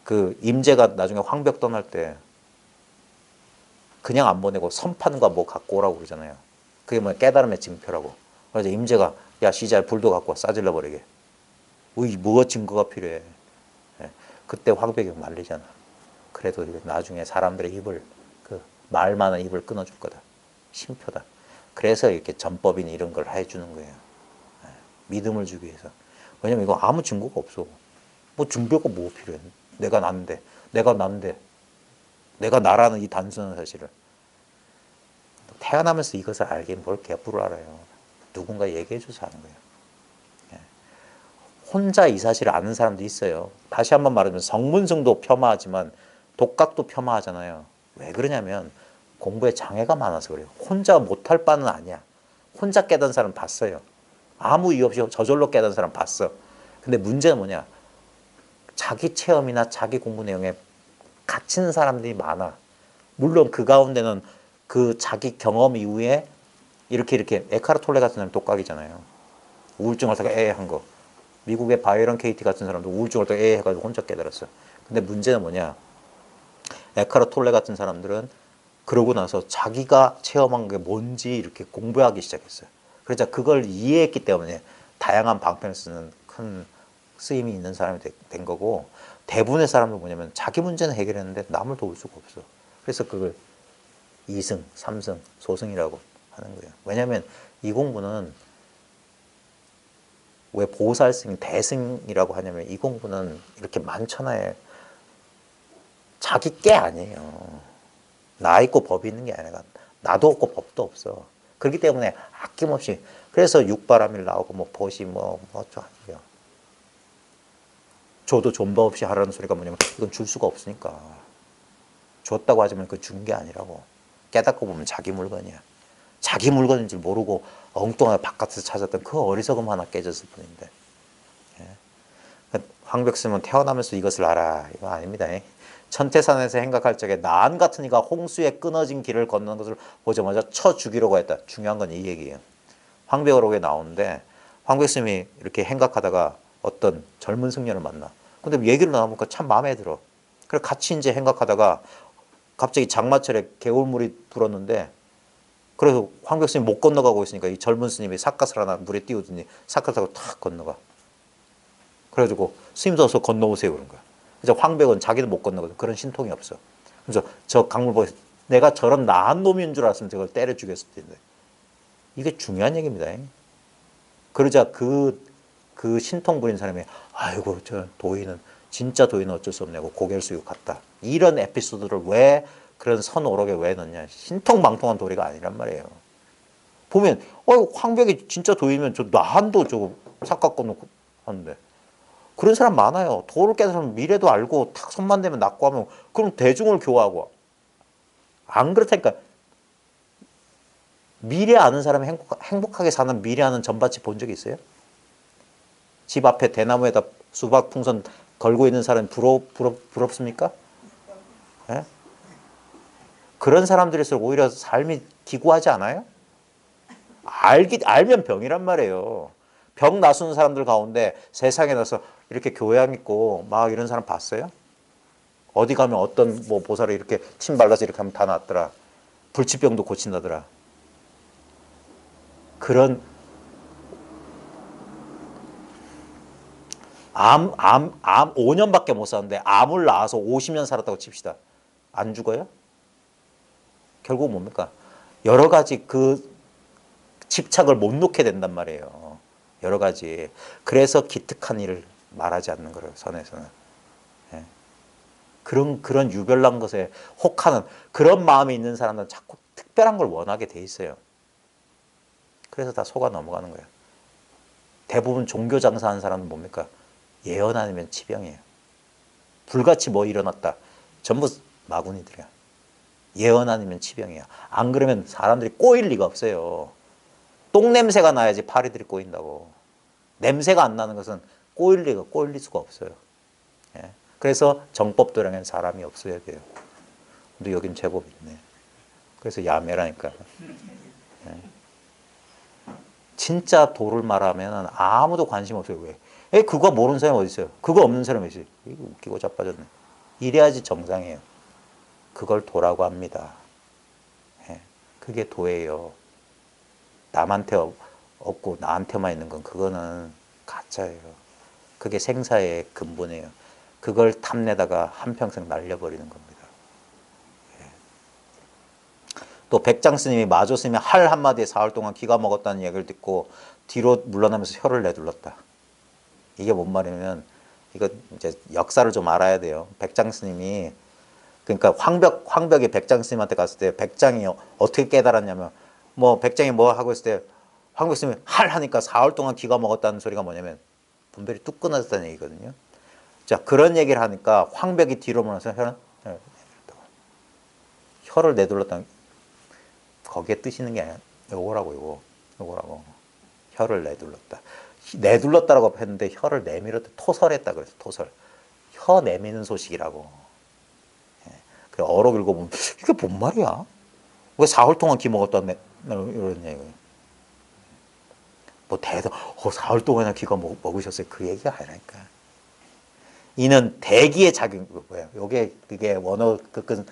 그 임재가 나중에 황벽 떠날 때 그냥 안 보내고 선판과 뭐 갖고 오라고 그러잖아요. 그게 뭐 깨달음의 징표라고. 그래서 임재가 야 시잘 불도 갖고 와 싸질러 버리게. 뭐가 증거가 필요해. 그때 황벽이 말리잖아. 그래도 나중에 사람들의 입을 그 말 많은 입을 끊어줄 거다. 심표다. 그래서 이렇게 전법인 이런 걸 해주는 거예요. 믿음을 주기 위해서. 왜냐면 이거 아무 증거가 없어. 뭐 증거가 뭐 필요해. 내가 난데 내가 나라는 이 단순한 사실을 태어나면서 이것을 알긴 뭘 개뿔을 알아요. 누군가 얘기해줘서 아는 거예요. 혼자 이 사실을 아는 사람도 있어요. 다시 한번 말하면 성문승도 폄하하지만 독각도 폄하하잖아요. 왜 그러냐면 공부에 장애가 많아서 그래요. 혼자 못할 바는 아니야. 혼자 깨달은 사람 봤어요. 아무 이유 없이 저절로 깨달은 사람 봤어. 근데 문제는 뭐냐. 자기 체험이나 자기 공부 내용에 갇히는 사람들이 많아. 물론 그 가운데는 그 자기 경험 이후에 이렇게 에카르톨레 같은 사람이 독각이잖아요. 우울증을 타고 한 거. 미국의 바이런 케이티 같은 사람도 우울증을 타고 해가지고 혼자 깨달았어. 근데 문제는 뭐냐. 에카르톨레 같은 사람들은 그러고 나서 자기가 체험한 게 뭔지 이렇게 공부하기 시작했어요. 그래서 그걸 이해했기 때문에 다양한 방편을 쓰는 큰 쓰임이 있는 사람이 된 거고, 대부분의 사람은 뭐냐면 자기 문제는 해결했는데 남을 도울 수가 없어. 그래서 그걸 2승, 3승, 소승이라고 하는 거예요. 왜냐하면 이 공부는 왜 보살승, 대승이라고 하냐면 이 공부는 이렇게 많잖아요. 자기 게 아니에요. 나 있고 법이 있는 게 아니라 나도 없고 법도 없어. 그렇기 때문에 아낌없이 그래서 육바람일 나오고 뭐 벗이 뭐좀 아니에요. 줘도 존버 없이 하라는 소리가 뭐냐면 이건 줄 수가 없으니까. 줬다고 하지만 그 준 게 아니라고. 깨닫고 보면 자기 물건이야. 자기 물건인 줄 모르고 엉뚱하게 바깥에서 찾았던 그 어리석음 하나 깨졌을 뿐인데. 예. 황벽스님은 태어나면서 이것을 알아. 이거 아닙니다. 천태산에서 행각할 적에 난 같은 이가 홍수에 끊어진 길을 건너는 것을 보자마자 쳐 죽이려고 했다. 중요한 건 이 얘기예요. 황벽어록에 나오는데 황벽스님이 이렇게 행각하다가 어떤 젊은 승려를 만나. 근데 얘기를 나눠보니까 참 마음에 들어. 그래서 같이 이제 행각하다가 갑자기 장마철에 개울물이 불었는데 그래서 황벽스님이 못 건너가고 있으니까 이 젊은 스님이 삿갓을 하나 물에 띄우더니 삿갓하고 탁 건너가. 그래가지고 스님도 어서 건너오세요 그런 거야. 그래서 황벽은 자기도 못 건너거든. 그런 신통이 없어. 그래서 저 강물 보고 내가 저런 나한 놈인 줄 알았으면 저걸 때려 죽였을 텐데. 이게 중요한 얘기입니다. 그러자 그 신통 부린 사람이 아이고 저 도인은 진짜 도인은 어쩔 수 없냐고 고개를 숙이고 갔다. 이런 에피소드를 왜 그런 선오록에 왜 넣냐. 신통망통한 도리가 아니란 말이에요. 보면 황벽이 진짜 도인이면 저 나한도 저거 삭 꺼놓고 하는데 그런 사람 많아요. 도를 깨달으면 미래도 알고 탁 손만 대면 낫고 하면 그럼 대중을 교화하고 안 그렇다니까. 미래 아는 사람이 행복하게 사는 미래 아는 전밭집 본 적 있어요? 집 앞에 대나무에다 수박 풍선 걸고 있는 사람이 부럽습니까? 예? 그런 사람들일수록 오히려 삶이 기구하지 않아요? 알면 병이란 말이에요. 병 나수는 사람들 가운데 세상에 나서 이렇게 교양 있고 막 이런 사람 봤어요? 어디 가면 어떤 뭐 보살이 이렇게 침 발라서 이렇게 하면 다 낫더라. 불치병도 고친다더라. 그런 암 5년밖에 못 사는데 암을 낳아서 50년 살았다고 칩시다. 안 죽어요? 결국 뭡니까? 여러 가지 그 집착을 못 놓게 된단 말이에요. 여러 가지. 그래서 기특한 일을 말하지 않는 거예요. 선에서는. 예. 그런 유별난 것에 혹하는 그런 마음이 있는 사람들은 자꾸 특별한 걸 원하게 돼 있어요. 그래서 다 속아 넘어가는 거예요. 대부분 종교 장사하는 사람은 뭡니까? 예언 아니면 치병이에요. 불같이 뭐 일어났다. 전부 마구니들이야. 예언 아니면 치병이야. 안 그러면 사람들이 꼬일 리가 없어요. 똥냄새가 나야지 파리들이 꼬인다고. 냄새가 안 나는 것은 꼬일 수가 없어요. 예. 그래서 정법도량엔 사람이 없어야 돼요. 근데 여긴 제법 있네. 그래서 야매라니까. 예. 진짜 도를 말하면 아무도 관심 없어요. 왜? 그거 모르는 사람이 어디 있어요? 그거 없는 사람이 있어요. 이거 웃기고 자빠졌네. 이래야지 정상이에요. 그걸 도라고 합니다. 예. 그게 도예요. 남한테 없고 나한테만 있는 건 그거는 가짜예요. 그게 생사의 근본이에요. 그걸 탐내다가 한평생 날려버리는 겁니다. 예. 또 백장 스님이 마조 스님이 할 한마디에 사흘 동안 기가 먹었다는 얘기를 듣고 뒤로 물러나면서 혀를 내둘렀다. 이게 뭔 말이냐면 이거 이제 역사를 좀 알아야 돼요. 백장 스님이 그러니까 황벽이 백장 스님한테 갔을 때 백장이 어떻게 깨달았냐면 뭐 백장이 뭐 하고 있을 때 황벽 스님이 할 하니까 사흘 동안 기가 먹었다는 소리가 뭐냐면 분별이 뚝 끊어졌다는 얘기거든요. 자, 그런 얘기를 하니까 황벽이 뒤로 물러서 혀를 내둘렀다는 거기에 뜻있는 게 아니라 요거라고. 혀를 내둘렀다. 내둘렀다라고 했는데 혀를 내밀었다. 토설했다 그랬어. 토설. 혀 내미는 소식이라고. 예. 그 어록 읽어보면 이게 뭔 말이야? 왜 사흘 동안 기 먹었다는 이런 얘기예요. 뭐 사흘 동안이나 기가 먹으셨어요. 그 얘기가 아니라니까. 이는 대기의 작용, 뭐야? 요게 그게 원어 끝은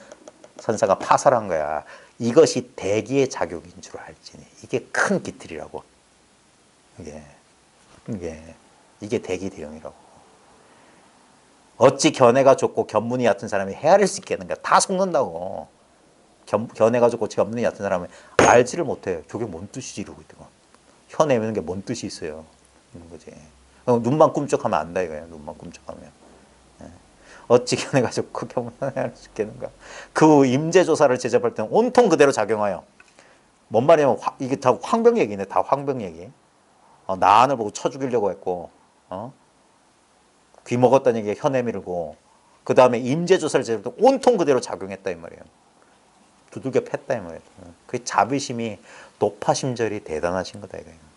선사가 파설한 거야. 이것이 대기의 작용인 줄 알지니. 이게 큰 기틀이라고. 이게 대기 대용이라고. 어찌 견해가 좁고 견문이 얕은 사람이 헤아릴 수 있겠는가? 다 속는다고. 견해가 좁고 견문이 얕은 사람은 알지를 못해. 저게 뭔 뜻이지 이러고 있다고. 혀 내미는 게 뭔 뜻이 있어요. 이런 거지. 눈만 꿈쩍하면 안다 이거예요. 눈만 꿈쩍하면. 어찌 견해가 좁고 견문이 헤아릴 수 있겠는가? 그 임재조사를 제접할 때는 온통 그대로 작용하여. 뭔 말이냐면 이게 다 황병 얘기네. 다 황병 얘기. 나안을 보고 쳐 죽이려고 했고, 귀 먹었다는 얘기에 혀 내밀고, 그 다음에 임재조사를 제대로 온통 그대로 작용했다 이 말이에요. 두들겨 팼다 이 말이에요. 그 자비심이 노파심절이 대단하신 거다 이거예요.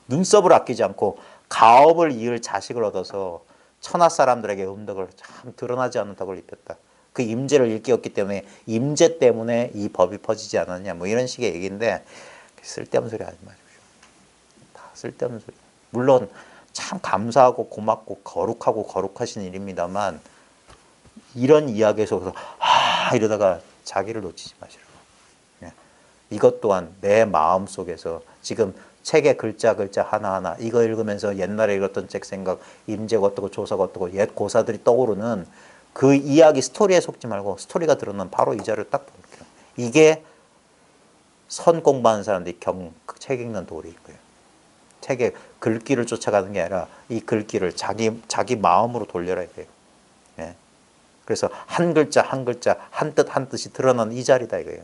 눈썹을 아끼지 않고 가업을 이을 자식을 얻어서 천하 사람들에게 음덕을 참 드러나지 않는 덕을 입혔다. 그 임재를 일깨웠기 때문에 임재 때문에 이 법이 퍼지지 않았냐 뭐 이런 식의 얘기인데 쓸데없는 소리 하지 마십시오. 다 쓸데없는 소리. 물론 참 감사하고 고맙고 거룩하고 거룩하신 일입니다만 이런 이야기 속에서 이러다가 자기를 놓치지 마시라고. 이것 또한 내 마음 속에서 지금 책의 글자 하나하나 이거 읽으면서 옛날에 읽었던 책 생각, 임재가 어떻고 조사가 어떻고 옛 고사들이 떠오르는 그 이야기 스토리에 속지 말고 스토리가 들어오는 바로 이 자료를 딱 볼게요. 이게 선 공부하는 사람들이 책 읽는 도리일 거예요. 책의 글귀를 쫓아가는 게 아니라 이 글귀를 자기 마음으로 돌려라 이거예요. 예. 그래서 한 글자 한 글자 한 뜻 한 뜻이 드러나는 이 자리다 이거예요.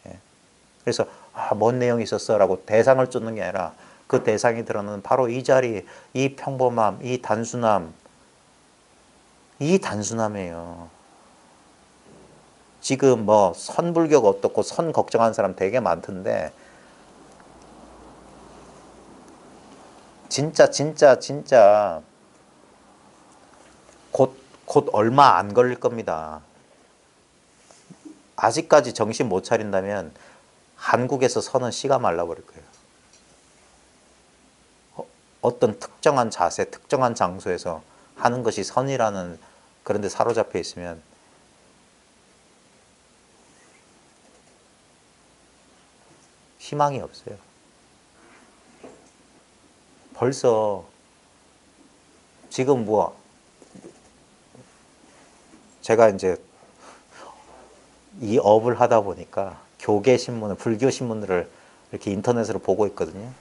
예. 그래서 뭔 내용이 있었어라고 대상을 쫓는 게 아니라 그 대상이 드러나는 바로 이 자리, 이 평범함, 이 단순함이에요. 지금 뭐 선불교가 어떻고 선 걱정하는 사람 되게 많던데 진짜 곧 얼마 안 걸릴 겁니다. 아직까지 정신 못 차린다면 한국에서 선은 씨가 말라버릴 거예요. 어떤 특정한 자세, 특정한 장소에서 하는 것이 선이라는 그런 데 사로잡혀 있으면 희망이 없어요. 벌써 지금 뭐 제가 이제 이 업을 하다 보니까 교계 신문을, 불교 신문들을 이렇게 인터넷으로 보고 있거든요.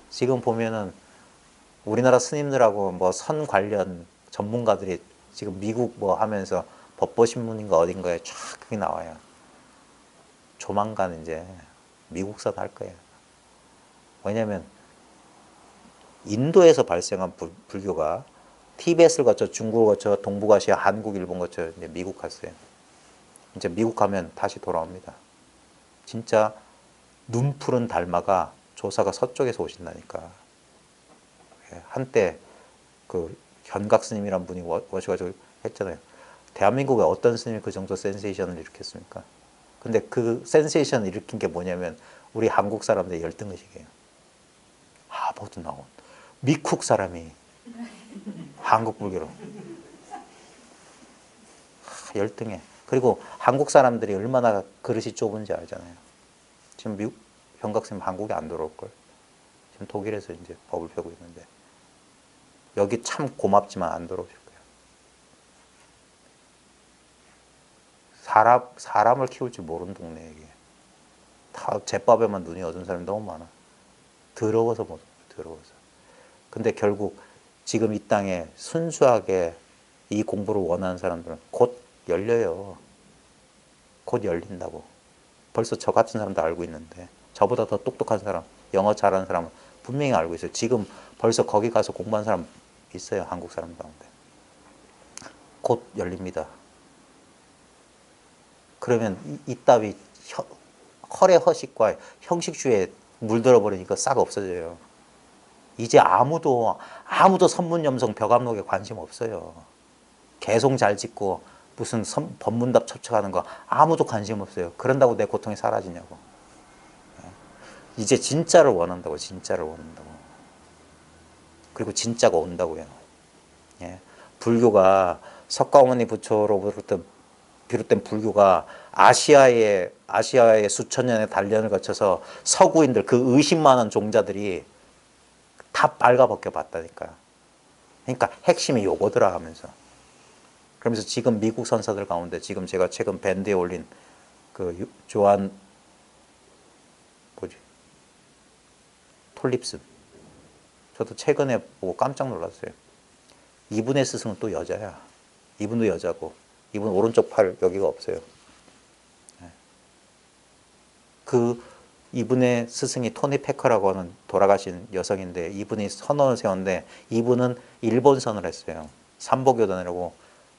지금 보면은 우리나라 스님들하고 뭐 선 관련 전문가들이 지금 미국 뭐 하면서 법보신문인가 어딘가에 쫙 그게 나와요. 조만간 이제 미국선 할 거예요. 왜냐면 인도에서 발생한 불교가 티베트를 거쳐 중국을 거쳐 동북아시아, 한국, 일본 거쳐 이제 미국 갔어요. 이제 미국 가면 다시 돌아옵니다. 진짜 눈 푸른 달마가 조사가 서쪽에서 오신다니까. 한때 그 현각 스님이란 분이 오셔가지고 했잖아요. 대한민국에 어떤 스님이 그 정도 센세이션을 일으켰습니까? 근데 그 센세이션을 일으킨 게 뭐냐면 우리 한국 사람들의 열등의식이에요. 모두 나온 미국 사람이 한국 불교로 열등해. 그리고 한국 사람들이 얼마나 그릇이 좁은지 알잖아요. 지금 미국 현각스님 한국에 안 들어올걸. 지금 독일에서 이제 법을 펴고 있는데 여기 참 고맙지만 안 들어오실 거예요. 사람을 키울 줄 모르는 동네 이게. 다 제밥에만 눈이 어두운 사람이 너무 많아. 더러워서 못 더러워서. 근데 결국 지금 이 땅에 순수하게 이 공부를 원하는 사람들은 곧 열려요. 곧 열린다고. 벌써 저 같은 사람도 알고 있는데 저보다 더 똑똑한 사람, 영어 잘하는 사람은 분명히 알고 있어요. 지금 벌써 거기 가서 공부한 사람 있어요. 한국 사람 가운데. 곧 열립니다. 그러면 이따위 헐의 허식과 형식주의에 물들어 버리니까 싹 없어져요. 이제 아무도 선문염성 벽암록에 관심 없어요. 개송 잘 짓고 무슨 법문답 첩첩하는 거 아무도 관심 없어요. 그런다고 내 고통이 사라지냐고. 이제 진짜를 원한다고. 진짜를 원한다고. 그리고 진짜가 온다고요. 예. 불교가 석가모니 부처로부터 비롯된 불교가 아시아의 수천 년의 단련을 거쳐서 서구인들 그 의심 많은 종자들이 다 빨가벗겨 봤다니까요. 그러니까 핵심이 요거더라 하면서. 그러면서 지금 미국 선사들 가운데 지금 제가 최근 밴드에 올린 그 조한 톨립슨. 저도 최근에 보고 깜짝 놀랐어요. 이분의 스승은 또 여자야. 이분도 여자고 이분 오른쪽 팔 여기가 없어요. 이분의 스승이 토니 페커라고 하는 돌아가신 여성인데 이분이 선언을 세웠는데 이분은 일본선을 했어요. 삼보교단이라고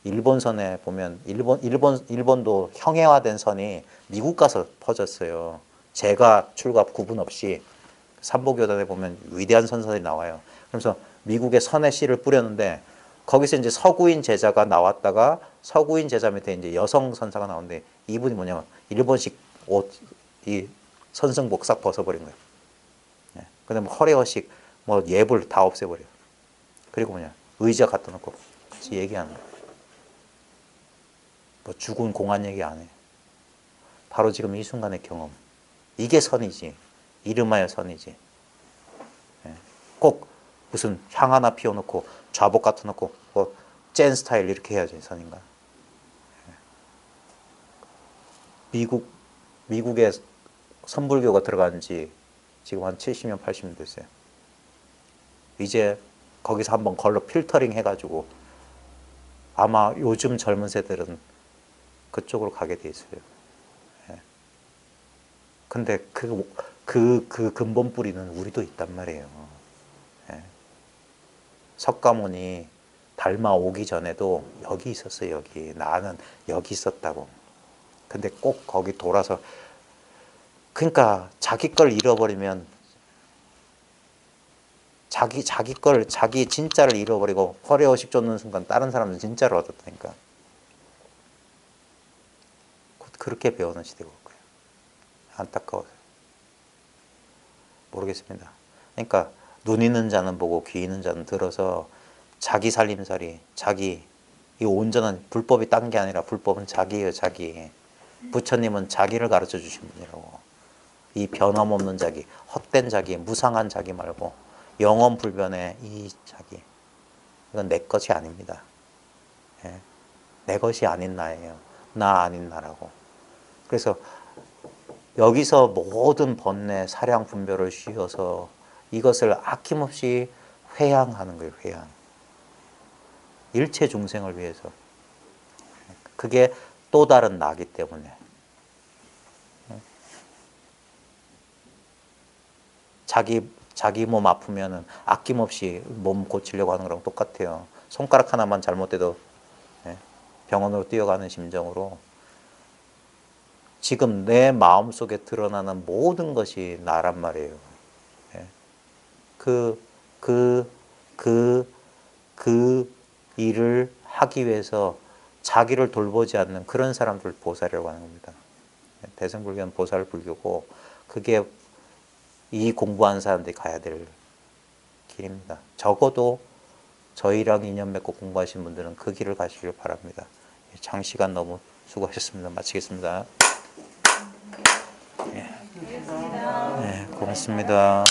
일본선에 보면 일본도 형해화된 선이 미국 가서 퍼졌어요. 제가 출갑 구분 없이 삼보교단에 보면 위대한 선선이 나와요. 그래서 미국의 선에 씨를 뿌렸는데 거기서 이제 서구인 제자가 나왔다가 서구인 제자 밑에 이제 여성 선사가 나오는데 이분이 뭐냐면 일본식 옷, 이 선승복 싹 벗어버린 거예요. 예. 그다음에 허례허식, 뭐 예불 다 없애버려요. 그리고 뭐냐 의자 갖다 놓고 같이 얘기하는 거예요. 뭐 죽은 공안 얘기 안 해. 바로 지금 이 순간의 경험. 이게 선이지. 이름하여 선이지. 예. 꼭 무슨 향 하나 피워놓고 좌복 갖다 놓고 젠 스타일 이렇게 해야지 선인가. 예. 미국에 선불교가 들어간 지 지금 한 70년, 80년 됐어요. 이제 거기서 한번 걸러 필터링 해가지고 아마 요즘 젊은 세대들은 그쪽으로 가게 돼 있어요. 예. 근데 그 근본 뿌리는 우리도 있단 말이에요. 예. 석가모니 달마 오기 전에도 여기 있었어요. 여기 나는 여기 있었다고. 근데 꼭 거기 돌아서 그러니까 자기 걸 잃어버리면 자기 진짜를 잃어버리고 허례허식 쫓는 순간 다른 사람은 진짜를 얻었다니까. 그렇게 배우는 시대가 올 거예요. 안타까워서 모르겠습니다. 그러니까 눈 있는 자는 보고 귀 있는 자는 들어서 자기 살림살이 이 온전한 불법이 딴 게 아니라 불법은 자기예요. 자기. 부처님은 자기를 가르쳐 주신 분이라고. 이 변함없는 자기, 헛된 자기, 무상한 자기 말고 영원불변의 이 자기. 이건 내 것이 아닙니다. 예. 내 것이 아닌 나예요. 나 아닌 나라고. 그래서 여기서 모든 번뇌, 사량, 분별을 쉬어서 이것을 아낌없이 회양하는 거예요. 회양. 일체 중생을 위해서. 그게 또 다른 나기 때문에. 자기 몸 아프면은 아낌없이 몸 고치려고 하는 거랑 똑같아요. 손가락 하나만 잘못돼도 병원으로 뛰어가는 심정으로 지금 내 마음속에 드러나는 모든 것이 나란 말이에요. 그 일을 하기 위해서 자기를 돌보지 않는 그런 사람들 보살이라고 하는 겁니다. 대승불교는 보살불교고 그게 이 공부하는 사람들이 가야 될 길입니다. 적어도 저희랑 인연 맺고 공부하신 분들은 그 길을 가시길 바랍니다. 장시간 너무 수고하셨습니다. 마치겠습니다. 네, 고맙습니다.